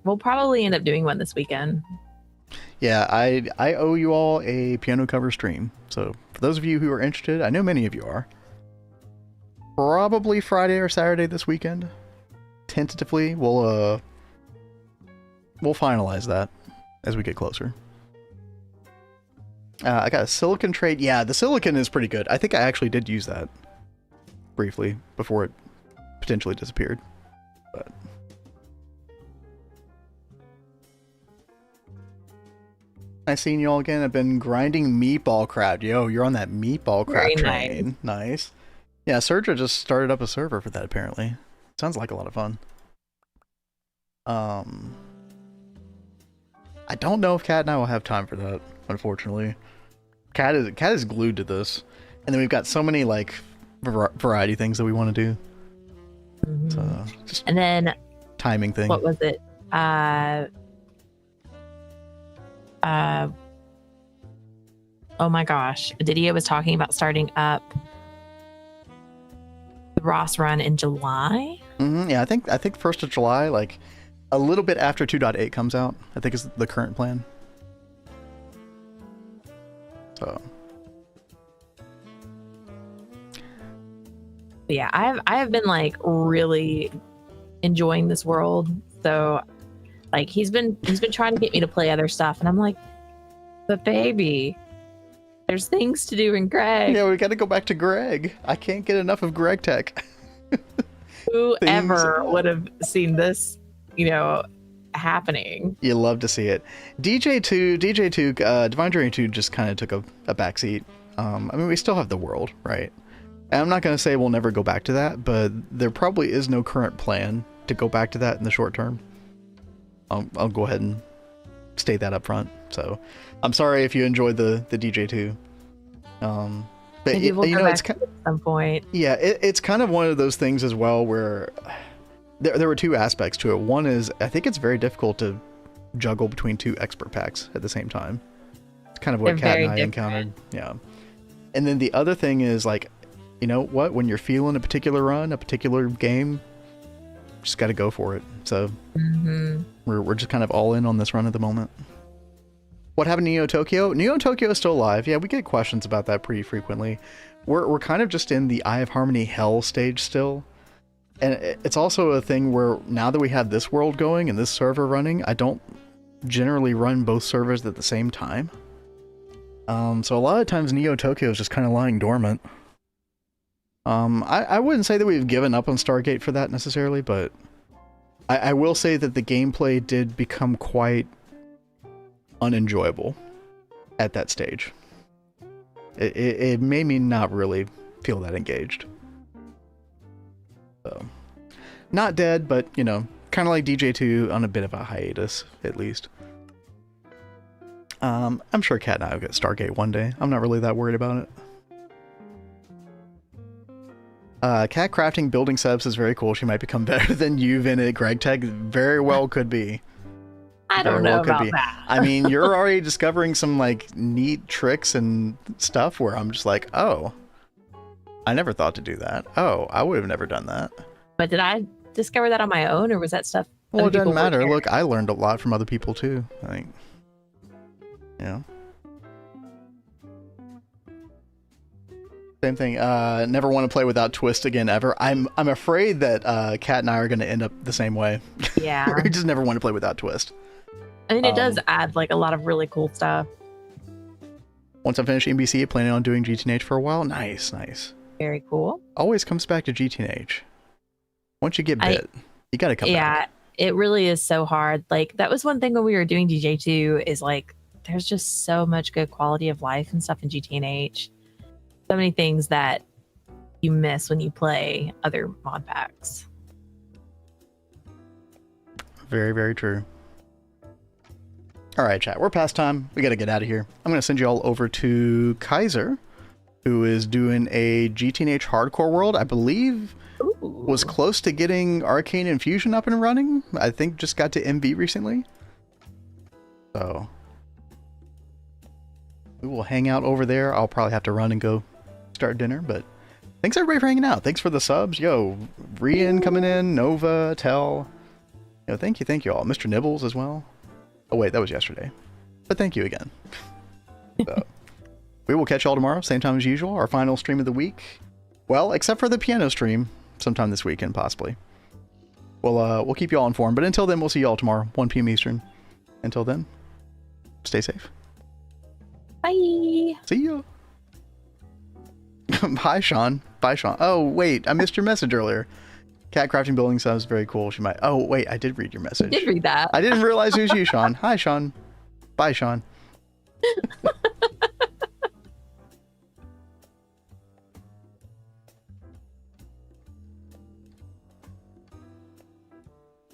We'll probably end up doing one this weekend. Yeah, I owe you all a piano cover stream. So for those of you who are interested, I know many of you are. Probably Friday or Saturday this weekend. Tentatively, we'll finalize that as we get closer. I got a silicon trade. Yeah, the silicon is pretty good. I think I actually did use that briefly before it potentially disappeared. But Nice seeing you all again. I've been grinding meatball crowd. Yo, you're on that meatball crowd Very train. Nice. Yeah, Sergio just started up a server for that apparently. Sounds like a lot of fun. I don't know if Kat and I will have time for that, unfortunately. Kat is glued to this. And then we've got so many like variety things that we want to do. So just And then timing thing. what was it? Oh my gosh. Didier was talking about starting up the Ross run in July. Yeah, I think 1st of July, like a little bit after 2.8 comes out, I think is the current plan. So But yeah, I have been like really enjoying this world. So like he's been trying to get me to play other stuff, and I'm like, but baby, there's things to do in Greg. yeah, we got to go back to Greg. I can't get enough of Greg Tech. Whoever would have seen this, happening. You love to see it. DJ2, Divine Journey 2 just kind of took a backseat. I mean, we still have the world, right? And I'm not going to say we'll never go back to that, but there probably is no current plan to go back to that in the short term. I'll go ahead and state that up front. So I'm sorry if you enjoyed the DJ2. But Maybe we'll go it's back at some point. Yeah, it's kind of one of those things as well where there were two aspects to it. One is I think it's very difficult to juggle between two expert packs at the same time. It's kind of what Kat and I encountered. Yeah. And then the other thing is like, you know what? When you're feeling a particular run, a particular game, just got to go for it. So we're just kind of all in on this run at the moment. What happened to Neo Tokyo? Neo Tokyo is still alive. Yeah, we get questions about that pretty frequently. We're kind of just in the Eye of Harmony hell stage still. And it's also a thing where now that we have this world going and this server running, I don't generally run both servers at the same time. So a lot of times Neo Tokyo is just kind of lying dormant. I wouldn't say that we've given up on Stargate for that necessarily, but I will say that the gameplay did become quite unenjoyable at that stage. It made me not really feel that engaged. So, not dead, but, kind of like DJ2 on a bit of a hiatus, at least. I'm sure Kat and I will get Stargate one day. I'm not really that worried about it. Cat crafting building subs is very cool. She might become better than you, Vin, Greg Tech. Very well could be. I don't know about that. I mean, you're already discovering some like neat tricks and stuff where I'm just like, oh, I never thought to do that. Oh, I would have never done that. But did I discover that on my own, or was that stuff? Well, it doesn't matter. Look, I learned a lot from other people too. I think, Same thing. Never want to play without Twist again ever. I'm afraid that Kat and I are going to end up the same way. Yeah. We just never want to play without Twist. I mean, it does add like a lot of really cool stuff. Once I finish NBC, planning on doing GTNH for a while. Nice. Very cool. Always comes back to GTNH. Once you get bit, you got to come back. Yeah, it really is so hard. Like, that was one thing when we were doing DJ2 is like, there's just so much good quality of life and stuff in GTNH. So many things that you miss when you play other mod packs. Very, very true. All right, chat. We're past time. We got to get out of here. I'm going to send you all over to Kaiser, who is doing a GTNH hardcore world. I believe was close to getting Arcane Infusion up and running. I think just got to MV recently. So we will hang out over there. I'll probably have to run and go start dinner, but thanks everybody for hanging out. Thanks for the subs. Yo, Rian coming in, Nova, Tell. Thank you all. Mr. Nibbles as well. Oh wait, that was yesterday. But thank you again. So, we will catch y'all tomorrow, same time as usual. Our final stream of the week. Well, except for the piano stream, sometime this weekend, possibly. We'll keep y'all informed. But until then, we'll see y'all tomorrow, 1 p.m. Eastern. Until then, stay safe. Bye. See ya. Hi, Sean. Bye, Sean. Oh, wait, I missed your message earlier. Cat crafting building sounds very cool. She might. Oh, wait, I did read your message. I did read that. I didn't realize it was you, Sean. Hi, Sean. Bye, Sean.